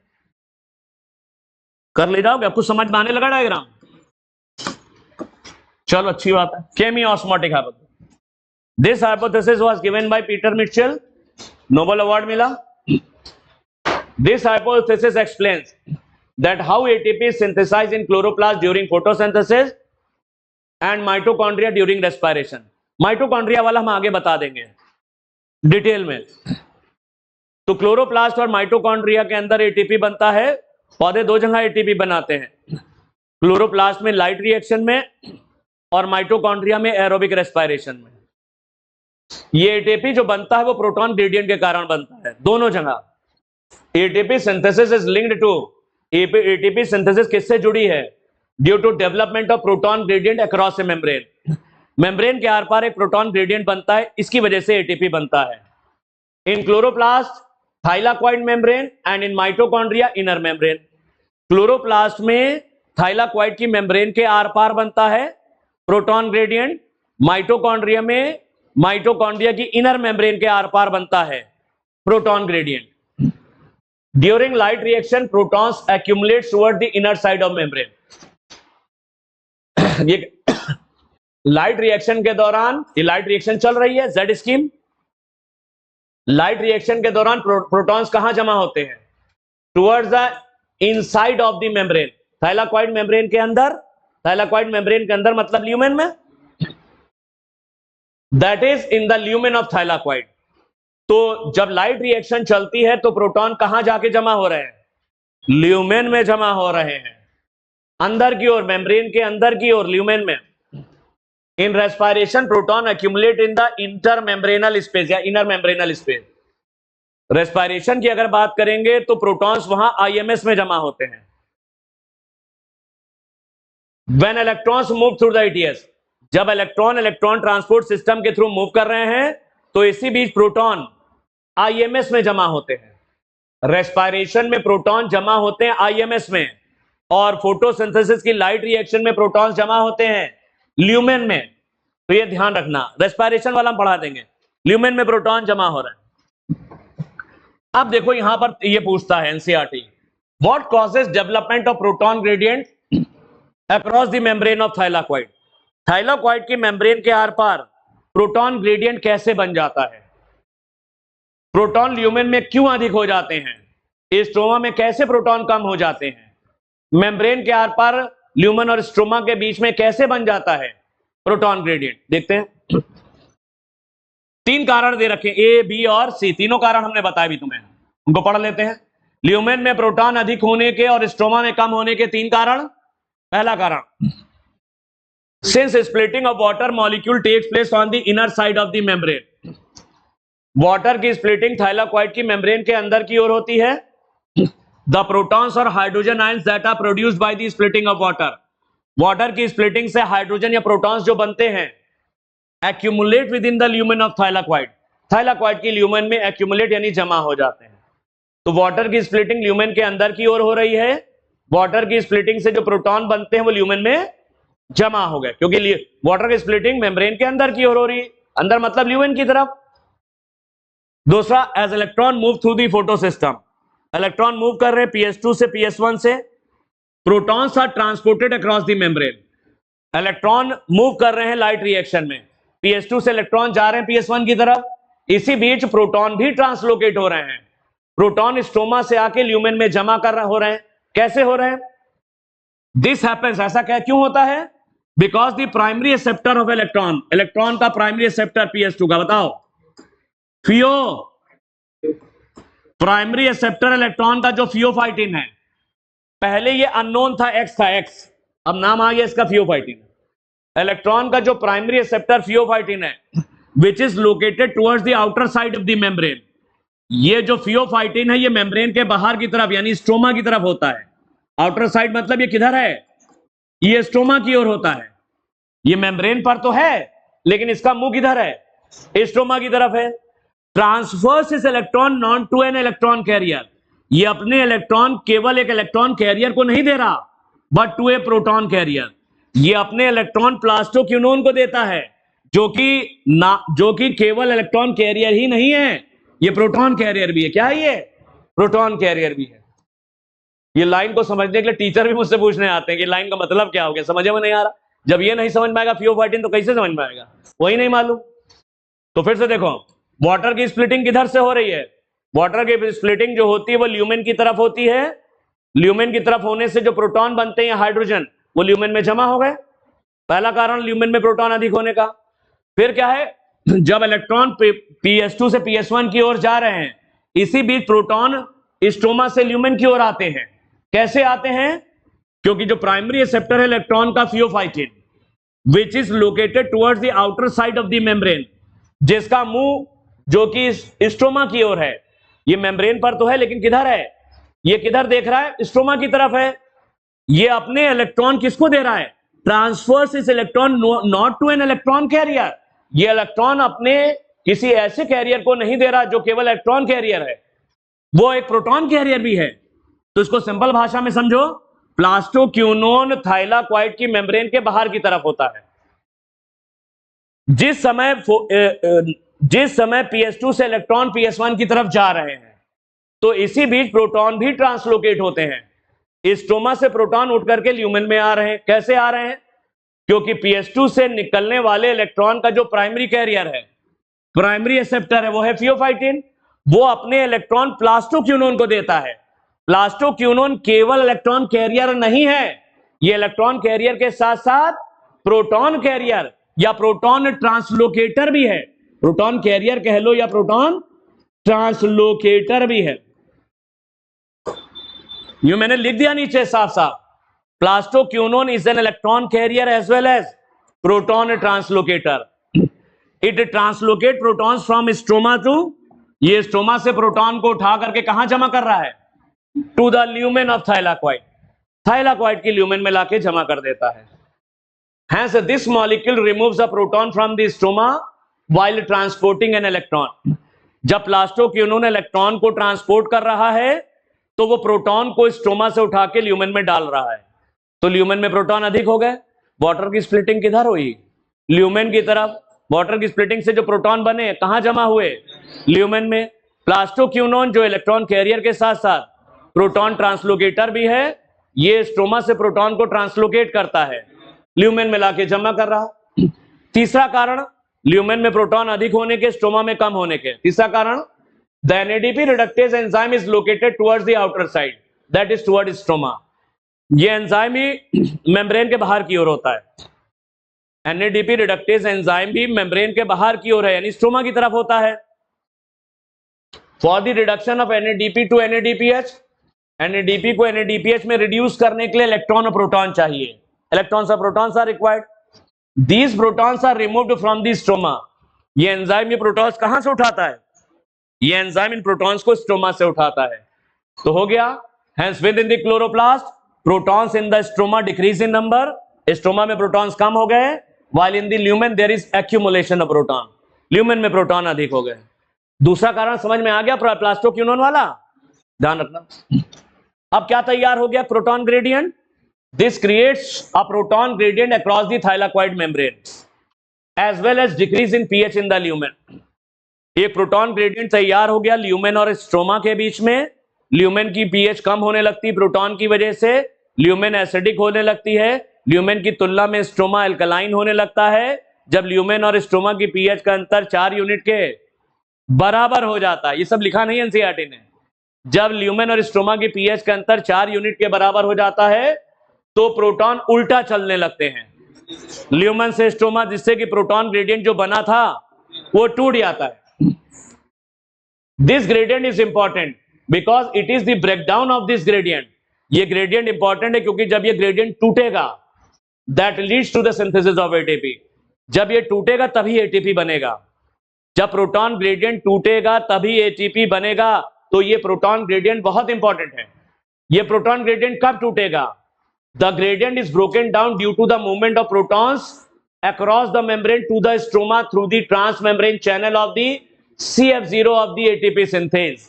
कर ले जाओगे, आपको समझ में आने लगा डायग्राम? चलो अच्छी बात है। Chemiosmotic hypothesis, this hypothesis was given by Peter Mitchell, Nobel award मिला। This hypothesis explains that how ATP is synthesized in chloroplast during photosynthesis and mitochondria during respiration. Mitochondria वाला हम आगे बता देंगे डिटेल में। तो क्लोरोप्लास्ट और mitochondria के अंदर एटीपी बनता है। पौधे दो जगह एटीपी बनाते हैं, क्लोरोप्लास्ट में लाइट रिएक्शन में और माइटोकॉन्ड्रिया में एरोबिक रेस्पिरेशन में। ये एटीपी जो बनता है वो प्रोटॉन ग्रेडियंट के कारण बनता है, दोनों जगह। ATP synthesis is linked to, ATP synthesis किससे जुड़ी है? Due to development of proton gradient across a membrane. Membrane के आर पार एक प्रोटॉन ग्रेडियंट बनता है, इसकी वजह से एटीपी बनता है। इन chloroplast thylakoid membrane and in mitochondria inner membrane. Chloroplast में थाइलाकॉइड की मेम्ब्रेन के आर पार बनता है प्रोटॉन ग्रेडियंट, माइटोकॉन्ड्रिया में माइटोकॉन्ड्रिया की इनर मेम्ब्रेन के आर पार बनता है proton gradient. During light reaction, protons accumulate toward the inner side of membrane. ये लाइट रिएक्शन के दौरान, ये लाइट रिएक्शन चल रही है, Z स्कीम। लाइट रिएक्शन के दौरान प्रोटॉन्स कहां जमा होते हैं? Towards the inside of the membrane, thylakoid membrane के अंदर। थाइलाकॉइड मेम्ब्रेन के अंदर मतलब ल्यूमेन में, that is in the lumen of thylakoid. तो जब लाइट रिएक्शन चलती है तो प्रोटॉन कहां जाके जमा हो रहे हैं? ल्यूमेन में जमा हो रहे हैं, अंदर की ओर, मेम्ब्रेन के अंदर की ओर, ल्यूमेन में। In respiration proton accumulate in the inter membranal space या इनर मेम्ब्रेनल स्पेस। रेस्पिरेशन की अगर बात करेंगे तो प्रोटॉन्स वहां आईएमएस में जमा होते हैं। When electrons move through the ATS, जब इलेक्ट्रॉन ट्रांसपोर्ट सिस्टम के थ्रू मूव कर रहे हैं तो इसी बीच प्रोटॉन आईएमएस में जमा होते हैं। रेस्पिरेशन में प्रोटॉन जमा होते हैं आईएमएस में, और फोटोसिंथेसिस की लाइट रिएक्शन में प्रोटॉन्स जमा होते हैं ल्यूमेन में। तो ये ध्यान रखना, रेस्पिरेशन वाला हम पढ़ा देंगे, ल्यूमेन में प्रोटॉन जमा हो रहा है। अब देखो यहां पर ये पूछता है NCERT, what causes development of proton gradient across the membrane of thylakoid. Thylakoid की मेम्ब्रेन के आर पार प्रोटॉन ग्रेडियंट कैसे बन जाता है, प्रोटॉन ल्यूमेन में क्यों अधिक हो जाते हैं, स्ट्रोमा में कैसे प्रोटॉन कम हो जाते हैं, मेम्ब्रेन के आर पार ल्यूमेन और स्ट्रोमा के बीच में कैसे बन जाता है प्रोटॉन ग्रेडियंट। देखते हैं, 3 कारण दे रखे, ए बी और सी, तीनों कारण हमने बताया भी तुम्हें, उनको पढ़ लेते हैं। ल्यूमेन में प्रोटॉन अधिक होने के और स्ट्रोमा में कम होने के 3 कारण। पहला कारण, since splitting of water molecule takes place on the inner side of the membrane. Water की स्प्लिटिंग थाइलाकॉइड की मेम्ब्रेन के अंदर की ओर होती है। द प्रोटॉन्स और hydrogen ions that are produced by the splitting of water, water की स्प्लिटिंग से हाइड्रोजन या प्रोटॉन्स जो बनते हैं, accumulate within the lumen of thylakoid, thylakoid की ल्यूमेन में एक्यूमुलेट यानी जमा हो जाते हैं। तो वाटर की स्प्लिटिंग ल्यूमेन के अंदर की ओर हो रही है, वाटर की स्प्लिटिंग से जो प्रोटॉन बनते हैं वो ल्यूमेन में जमा हो गए, क्योंकि वाटर की स्प्लिटिंग मेम्ब्रेन के अंदर की ओर हो रही है, अंदर मतलब ल्यूमेन की तरफ। दूसरा, as electron move through the photo system, electron move कर रहे हैं PS2 से PS1 से, protons are transported across the membrane, electron move कर रहे हैं लाइट रिएक्शन में, PS2 से इलेक्ट्रॉन जा रहे हैं PS1 की तरफ, इसी बीच प्रोटॉन भी ट्रांसलोकेट हो रहे हैं, प्रोटॉन स्ट्रोमा से आके ल्यूमेन में जमा हो रहे हैं। कैसे हो रहे हैं? दिस हैपेंस, ऐसा क्या क्यों होता है? Because the primary acceptor of electron, electron का प्राइमरी एक्सेप्टर PS2 का बताओ, फियो, प्राइमरी एक्सेप्टर इलेक्ट्रॉन का जो फियोफाइटिन है, पहले ये अननोन था, एक्स था, एक्स, अब नाम आ गया इसका फियोफाइटिन। इलेक्ट्रॉन का जो प्राइमरी एक्सेप्टर फियोफाइटिन है, which is located towards the outer side of the membrane, ये जो फियोफाइटिन है ये मेम्ब्रेन के बाहर की तरफ यानी स्ट्रोमा की तरफ होता है। आउटर साइड मतलब ये किधर है? ये स्ट्रोमा की ओर होता है। ये मेम्ब्रेन पर तो है लेकिन इसका मुंह किधर है? स्ट्रोमा की तरफ है। Transfers its electron not to an electron carrier, ये अपने इलेक्ट्रॉन केवल एक इलेक्ट्रॉन कैरियर को नहीं दे रहा, but to a proton carrier, ये अपने इलेक्ट्रॉन प्लास्टोक्यूनोन को देता है, जो कि केवल इलेक्ट्रॉन कैरियर ही नहीं है, ये प्रोटॉन कैरियर भी है। क्या है ये? प्रोटॉन कैरियर भी है। ये लाइन को समझने के लिए टीचर भी मुझसे पूछने आते हैं कि लाइन का मतलब क्या हो गया, समझ में नहीं आ रहा। जब ये नहीं समझ में आएगा फियोफाइटिन तो कैसे समझ में आएगा? वही नहीं मालूम। तो फिर से देखो, वाटर की स्प्लिटिंग किधर से हो रही है? वाटर की स्प्लिटिंग जो होती है वो ल्यूमेन की तरफ होती है। ल्यूमेन की तरफ होने से जो प्रोटॉन बनते हैं हाइड्रोजन, वो ल्यूमेन में जमा हो गए। पहला कारण ल्यूमेन में प्रोटॉन अधिक होने का। फिर क्या है? जब इलेक्ट्रॉन PS2 से PS1 की ओर जा रहे हैं, इसी बीच प्रोटॉन स्ट्रोमा से ल्यूमेन की ओर आते हैं। कैसे आते हैं? क्योंकि जो प्राइमरी एक्सेप्टर है इलेक्ट्रॉन का pheophytin, which is located towards the outer side of the membrane, जिसका मुंह जो कि स्ट्रोमा की ओर है, ये मेम्ब्रेन पर तो है लेकिन किधर है? ये किधर देख रहा है? स्ट्रोमा की तरफ है। ये अपने इलेक्ट्रॉन किसको दे रहा है? Transfers its electron not to an electron carrier, ये इलेक्ट्रॉन अपने किसी ऐसे कैरियर को नहीं दे रहा जो केवल इलेक्ट्रॉन कैरियर है, वो एक प्रोटॉन कैरियर भी है। तो इसको सिंपल भाषा में समझो, प्लास्टोक्यूनोन थाइलाकॉइड की मेम्ब्रेन के बाहर की तरफ होता है। जिस समय PS2 से इलेक्ट्रॉन PS1 की तरफ जा रहे हैं, तो इसी बीच प्रोटॉन भी ट्रांसलोकेट होते हैं। स्ट्रोमा से प्रोटॉन उठ करके ल्यूमेन में आ रहे हैं। कैसे आ रहे हैं? क्योंकि PS2 से निकलने वाले इलेक्ट्रॉन का जो प्राइमरी कैरियर है, प्राइमरी एक्सेप्टर है, वो है फियोफाइटिन, वो अपने इलेक्ट्रॉन प्लास्टोक्यूनोन को देता है। प्लास्टोक्यूनोन केवल इलेक्ट्रॉन कैरियर नहीं है, ये इलेक्ट्रॉन कैरियर के साथ साथ प्रोटॉन कैरियर या प्रोटॉन ट्रांसलोकेटर भी है। प्रोटॉन कैरियर कह लो या प्रोटॉन ट्रांसलोकेटर भी है। ये मैंने लिख दिया नीचे साफ साफ, plastoquinone is an electron carrier as well as proton translocator. It translocate protons from stroma to, ये स्ट्रोमा से प्रोटॉन को उठा करके कहां जमा कर रहा है? To the lumen of thylakoid, thylakoid की ल्यूमेन में लाके जमा कर देता है। Hence, this molecule removes the proton from the stroma while transporting an electron. जब प्लास्टोक्यूनोन इलेक्ट्रॉन को ट्रांसपोर्ट कर रहा है, तो वो प्रोटॉन को स्ट्रोमा से उठा के ल्यूमेन में डाल रहा है, तो ल्यूमेन में प्रोटॉन अधिक हो गए। वाटर की स्प्लिटिंग किधर हुई? ल्यूमेन की तरफ। वाटर की स्प्लिटिंग से जो प्रोटॉन बने कहां जमा हुए? ल्यूमेन में। प्लास्टोक्यूनोन जो इलेक्ट्रॉन कैरियर के साथ साथ प्रोटॉन ट्रांसलोकेटर भी है, ये स्ट्रोमा से प्रोटॉन को ट्रांसलोकेट करता है, ल्यूमेन में लाके जमा कर रहा। तीसरा कारण ल्यूमेन में प्रोटॉन अधिक होने के, स्ट्रोमा में कम होने के। तीसरा कारण, the NADP reductase enzyme is located towards the outer side, that is toward stroma. ये एंजाइम ही मेम्ब्रेन के बाहर की ओर होता है। एनएडीपी रिडक्टेज एंजाइम भी मेम्ब्रेन के बाहर की ओर है, यानी स्ट्रोमा की तरफ होता है। For the reduction of NADP to NADPH, NADP को एनएडीपीएच में रिड्यूस करने के लिए इलेक्ट्रॉन और प्रोटॉन चाहिए। इलेक्ट्रॉन्स और protons are required. These protons are removed from the stroma. ये एंजाइम ये प्रोटॉन्स कहां से उठाता है? ये एंजाइम इन प्रोटॉन्स को स्ट्रोमा से उठाता है। तो हो गया, hence within the chloroplast protons in the stroma decrease in number, stroma में प्रोटॉन्स कम हो गए, while in the lumen there is accumulation of proton, lumen में प्रोटॉन अधिक हो गए। दूसरा कारण समझ में आ गया प्लास्टोक्यूनोन वाला, ध्यान रखना। अब क्या तैयार हो गया? Proton gradient. This creates a proton gradient across the thylakoid membrane as well as decrease in pH in the lumen. एक प्रोटॉन ग्रेडियंट तैयार हो गया ल्यूमेन और स्ट्रोमा के बीच में। ल्यूमेन की पीएच कम होने लगती प्रोटॉन की वजह से, ल्यूमेन एसिडिक होने लगती है, ल्यूमेन की तुलना में स्ट्रोमा एल्कलाइन होने लगता है। जब ल्यूमेन और स्ट्रोमा की पीएच का अंतर 4 यूनिट के बराबर हो जाता है, ये सब लिखा नहीं एनसीईआरटी ने, जब ल्यूमेन और स्ट्रोमा की पीएच का अंतर 4 यूनिट के बराबर हो जाता है तो प्रोटॉन उल्टा चलने लगते हैं ल्यूमेन से स्ट्रोमा, जिससे कि प्रोटॉन ग्रेडियंट जो बना था वो टूट जाता है। This gradient is important because it is the breakdown of this gradient. ये ग्रेडियंट इंपॉर्टेंट है क्योंकि जब ये ग्रेडियंट टूटेगा, that leads to the synthesis of ATP. जब ये टूटेगा तभी एटीपी बनेगा। जब प्रोटॉन ग्रेडियंट टूटेगा तभी एटीपी बनेगा। तो ये प्रोटॉन ग्रेडियंट बहुत इंपॉर्टेंट है। ये प्रोटॉन ग्रेडियंट कब टूटेगा? The gradient is broken down due to the movement of protons across the membrane to the stroma through the transmembrane channel of the CF0 of the ATP synthase.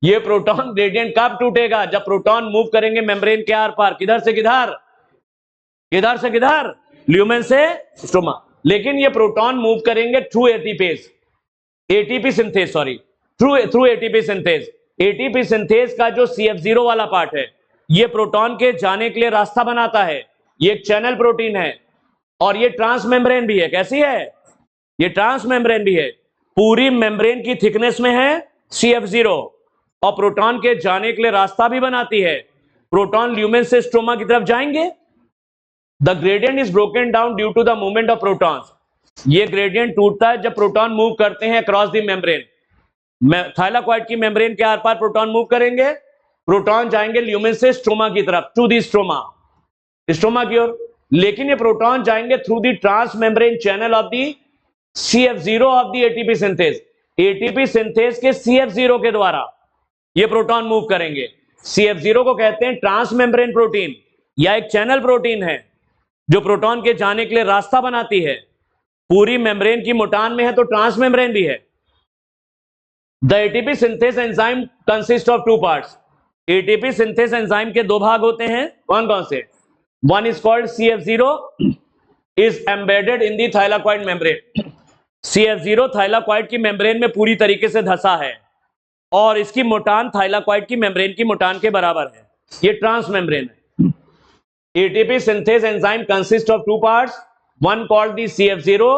ये proton gradient कब टूटेगा? जब proton move करेंगे membrane के आर पार, किधर से किधर, किधर से किधर, ल्यूमेन से स्ट्रोमा। लेकिन ये प्रोटॉन मूव करेंगे through ATPase, ATP synthase, sorry, through ATP synthase. ATP synthase का जो CF0 वाला पार्ट है, ये प्रोटॉन के जाने के लिए रास्ता बनाता है। ये एक चैनल प्रोटीन है और ये ट्रांस मेम्ब्रेन भी है। कैसी है? ये ट्रांस मेम्ब्रेन भी है। पूरी मेम्ब्रेन की थिकनेस में है CF0 और प्रोटॉन के जाने के लिए रास्ता भी बनाती है। प्रोटॉन ल्यूमेन से स्ट्रोमा की तरफ जाएंगे। The gradient is broken down due to the movement of protons. ये ग्रेडियंट टूटता है जब प्रोटॉन मूव करते हैं अक्रॉस द मेम्ब्रेन। थाइलाकॉइड की मेम्ब्रेन के आर पार प्रोटॉन मूव करेंगे, प्रोटॉन जाएंगे ल्यूमेन से स्ट्रोमा की तरफ, टू द स्ट्रोमा, स्ट्रोमा की ओर। लेकिन ये प्रोटॉन जाएंगे through the transmembrane channel of the CF0 of the ATP synthase. ATP synthase के CF0 के द्वारा ये प्रोटॉन मूव करेंगे। CF0 को कहते हैं ट्रांस मेम्ब्रेन प्रोटीन, या एक चैनल प्रोटीन है जो प्रोटॉन के जाने के लिए रास्ता बनाती है। पूरी मेम्ब्रेन की मोटान में है तो ट्रांस मेम्ब्रेन भी है। The ATP synthase enzyme consist of 2 parts. ATP synthase enzyme के 2 भाग होते हैं। कौन कौन से? One is called CF0 is embedded in the thylakoid membrane. CF0 thylakoid की मेम्ब्रेन में पूरी तरीके से धंसा है और इसकी मोटान थाइलाकॉइड की मेम्ब्रेन की मोटान के बराबर है। ये ट्रांस मेम्ब्रेन है। ATP synthase enzyme consist of 2 parts. One called the CF0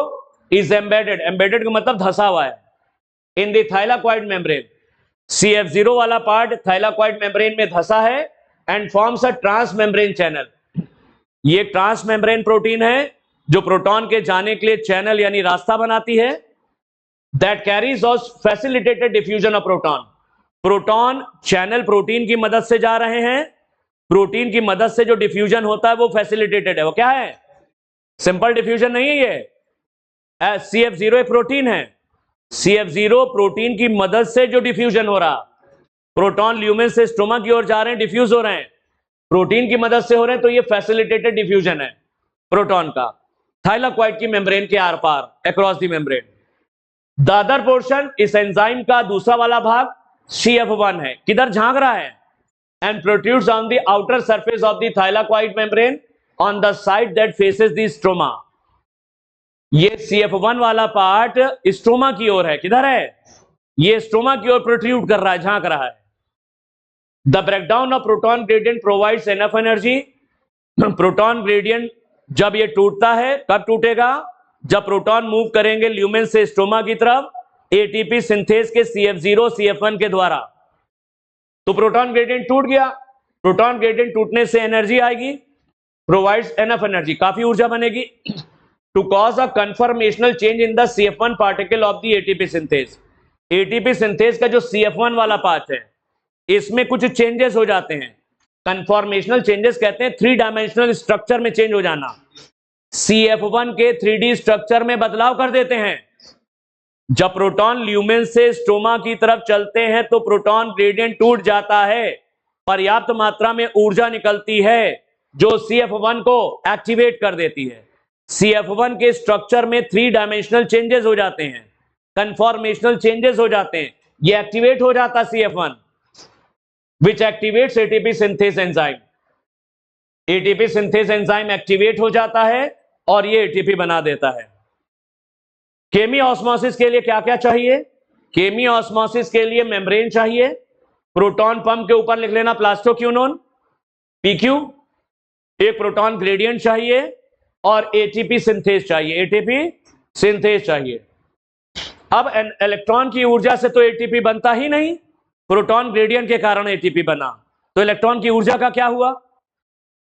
is embedded, embedded का मतलब धंसा हुआ है, इन द थाइलाकॉइड मेम्ब्रेन। CF0 वाला पार्ट थाइलाकॉइड मेम्ब्रेन में धंसा है and forms a transmembrane channel. ये ट्रांस मेम्ब्रेन प्रोटीन है जो प्रोटॉन के जाने के लिए चैनल यानी रास्ता बनाती है। दैट कैरीज और facilitated diffusion of proton. Proton channel protein की मदद से जा रहे हैं। प्रोटीन की मदद से जो डिफ्यूजन होता है वो फैसिलिटेटेड है। वो क्या है? सिंपल डिफ्यूजन नहीं है ये। CF0 एक प्रोटीन है। CF0 प्रोटीन की मदद से जो डिफ्यूजन हो रहा, प्रोटॉन ल्यूमेन से स्ट्रोमा की ओर जा रहे हैं, डिफ्यूज हो रहे हैं, प्रोटीन की मदद से हो रहे हैं, तो ये फैसिलिटेटेड डिफ्यूजन है प्रोटॉन का थाइलाकॉइड की मेम्ब्रेन के आर पार, across the membrane. The other portion, इस एंजाइम का दूसरा वाला भाग CF1 है, किधर झांक रहा है, and protrudes on the outer surface of the thylakoid membrane on the side that faces the stroma. ये CF1 वाला पार्ट स्ट्रोमा की ओर है, किधर है, ये स्ट्रोमा की ओर प्रोट्रूड कर रहा है, झांक रहा है। The breakdown of proton gradient provides enough energy. Proton gradient जब ये टूटता है, कब टूटेगा, जब प्रोटॉन मूव करेंगे ल्यूमेन से स्ट्रोमा की तरफ एटीपी सिंथेज के CF0 CF1 के द्वारा। तो प्रोटॉन ग्रेडियंट टूट गया, प्रोटॉन ग्रेडियंट टूटने से एनर्जी आएगी, प्रोवाइड्स एनफ एनर्जी, काफी ऊर्जा बनेगी to cause a conformational change in the CF1 particle of the ATP synthase. ATP synthase का जो CF1 वाला पार्ट है, इसमें कुछ चेंजेस हो जाते हैं, कन्फॉर्मेशनल चेंजेस कहते हैं, 3 डायमेंशनल स्ट्रक्चर में चेंज हो जाना। CF1 के 3D स्ट्रक्चर में बदलाव कर देते हैं। जब प्रोटॉन ल्यूमेन से स्ट्रोमा की तरफ चलते हैं तो प्रोटॉन ग्रेडियंट टूट जाता है, पर्याप्त मात्रा में ऊर्जा निकलती है जो CF1 को एक्टिवेट कर देती है। CF1 के स्ट्रक्चर में 3 डायमेंशनल चेंजेस हो जाते हैं, कन्फॉर्मेशनल चेंजेस हो जाते हैं, ये एक्टिवेट हो जाता CF1 which activates ATP synthase enzyme। ATP synthase enzyme activate हो जाता है और ये ATP बना देता है। केमी ऑस्मोसिस के लिए क्या क्या चाहिए, केमी ऑस्मोसिस के लिए मेम्ब्रेन चाहिए, प्रोटॉन पंप के ऊपर लिख लेना प्लास्टोक्यूनोन PQ, एक प्रोटॉन ग्रेडियंट चाहिए और ATP सिंथेज चाहिए, ATP सिंथेज चाहिए। अब इलेक्ट्रॉन की ऊर्जा से तो ATP बनता ही नहीं, प्रोटॉन ग्रेडियंट के कारण ATP बना, तो इलेक्ट्रॉन की ऊर्जा का क्या हुआ,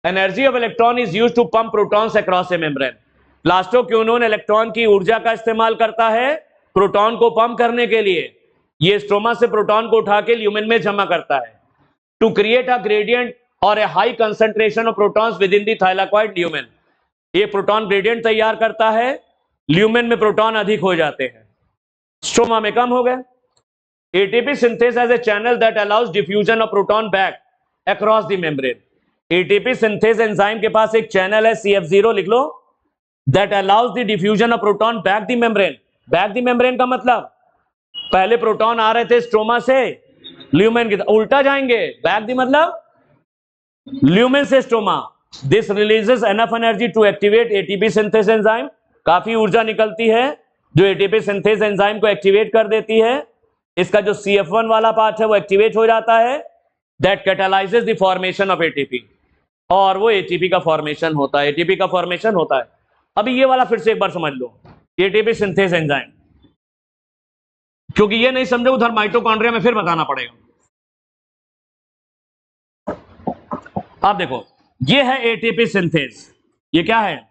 energy of electron is used to pump protons across a membrane. Plastoquinone electron की ऊर्जा का इस्तेमाल करता है प्रोटॉन को पंप करने के लिए, ये स्ट्रोमा से प्रोटॉन को उठा के ल्यूमेन में जमा करता है टू क्रिएट अ ग्रेडियंट और a high concentration of protons within the thylakoid lumen. ये प्रोटॉन ग्रेडियंट तैयार करता है, ल्यूमेन में प्रोटॉन अधिक हो जाते हैं, स्ट्रोमा में कम हो गए। ATP synthase as a channel that allows diffusion of proton back across the membrane। ATP synthase enzyme के पास एक चैनल है CF0, लिख लो, that allows the diffusion of proton back the membrane। back the membrane का मतलब पहले proton आ रहे थे stroma से ल्यूमेन की, उल्टा जाएंगे, back the मतलब ल्यूमेन से stroma. This releases enough energy to activate ATP synthase enzyme। काफी ऊर्जा निकलती है जो ATP synthase enzyme को एक्टिवेट कर देती है। इसका जो CF1 वाला पार्ट है वो एक्टिवेट हो जाता है, that catalyses the formation of ATP, और वो ATP का फॉर्मेशन होता है, ATP का फॉर्मेशन होता है। अभी ये वाला फिर से एक बार समझ लो, ATP सिंथेज एंजाइम, क्योंकि ये नहीं समझो उधर माइटोकॉन्ड्रिया में फिर बताना पड़ेगा। आप देखो, ये है ATP सिंथेज, ये क्या है,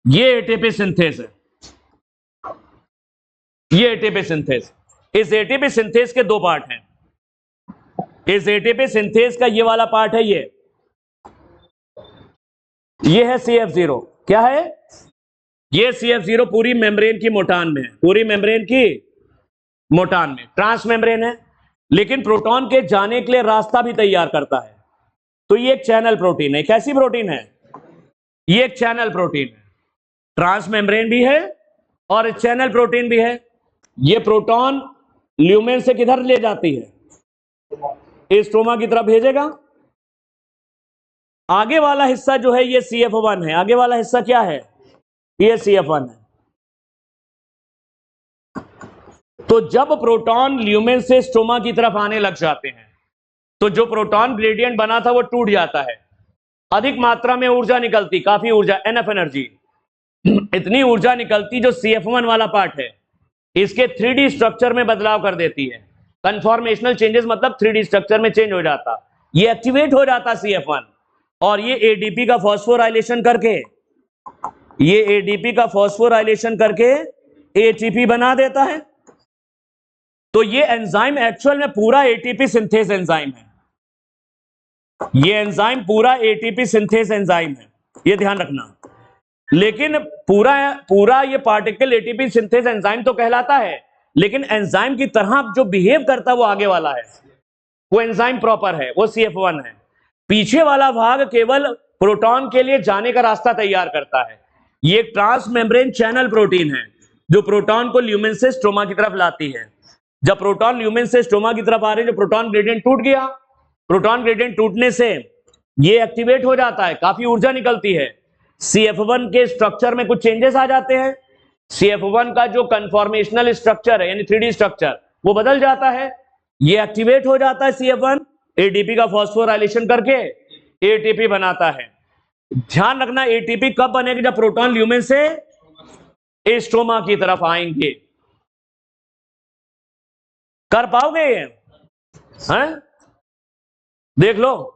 ये ATP सिंथेज है, ये ATP सिंथेज। इस ATP सिंथेज के 2 पार्ट हैं। इस ATP सिंथेज का ये वाला पार्ट है, ये है CF0। क्या है ये CF0? पूरी मेम्ब्रेन की मोटान में है, पूरी मेम्ब्रेन की मोटान में ट्रांस मेम्ब्रेन है, लेकिन प्रोटॉन के जाने के लिए रास्ता भी तैयार करता है। तो ये एक चैनल प्रोटीन है। कैसी प्रोटीन है? ये एक चैनल प्रोटीन है, ट्रांस मेम्ब्रेन भी है और चैनल प्रोटीन भी है। ये प्रोटॉन ल्यूमेन से किधर ले जाती है, स्ट्रोमा की तरफ भेजेगा। आगे वाला हिस्सा जो है ये CF1 है, आगे वाला हिस्सा क्या है, ये CF1 है। तो जब प्रोटॉन ल्यूमेन से स्ट्रोमा की तरफ आने लग जाते हैं तो जो प्रोटॉन ग्रेडियंट बना था वो टूट जाता है, अधिक मात्रा में ऊर्जा निकलती, काफी ऊर्जा, एनफ एनर्जी, इतनी ऊर्जा निकलती जो CF1 वाला पार्ट है इसके 3D स्ट्रक्चर में बदलाव कर देती है। कन्फॉर्मेशनल चेंजेस मतलब 3D स्ट्रक्चर में चेंज हो जाता, ये एक्टिवेट हो जाता CF1, और ये ADP का फॉस्फोराइलेशन करके, ये ADP का फॉस्फोराइलेशन करके ATP बना देता है। तो ये एंजाइम एक्चुअल में पूरा ATP सिंथेज एंजाइम है, ये एंजाइम पूरा ATP सिंथेज एंजाइम है, ये ध्यान रखना। लेकिन पूरा ये पार्टिकल ATP सिंथेज एंजाइम तो कहलाता है, लेकिन एंजाइम की तरह जो बिहेव करता है वो आगे वाला है, वो एंजाइम प्रॉपर है, वो CF1 है। पीछे वाला भाग केवल प्रोटॉन के लिए जाने का रास्ता तैयार करता है। ये एक ट्रांस मेम्ब्रेन चैनल प्रोटीन है जो प्रोटॉन को ल्यूमेन से स्ट्रोमा की तरफ लाती है। जब प्रोटॉन ल्यूमेन से स्टोमा की तरफ आ रहे हैं, जो प्रोटॉन ग्रेडियंट टूट गया, प्रोटॉन ग्रेडियंट टूटने से ये एक्टिवेट हो जाता है, काफी ऊर्जा निकलती है। CF1 के स्ट्रक्चर में कुछ चेंजेस आ जाते हैं। CF1 का जो कन्फॉर्मेशनल स्ट्रक्चर है यानी 3D स्ट्रक्चर वो बदल जाता है, ये एक्टिवेट हो जाता है। CF1 ADP का फॉस्फोराइलेशन करके ATP बनाता है। ध्यान रखना ATP कब बनेगी, जब प्रोटॉन ल्यूमेन से स्टोमा की तरफ आएंगे। कर पाओगे ये? हैं? देख लो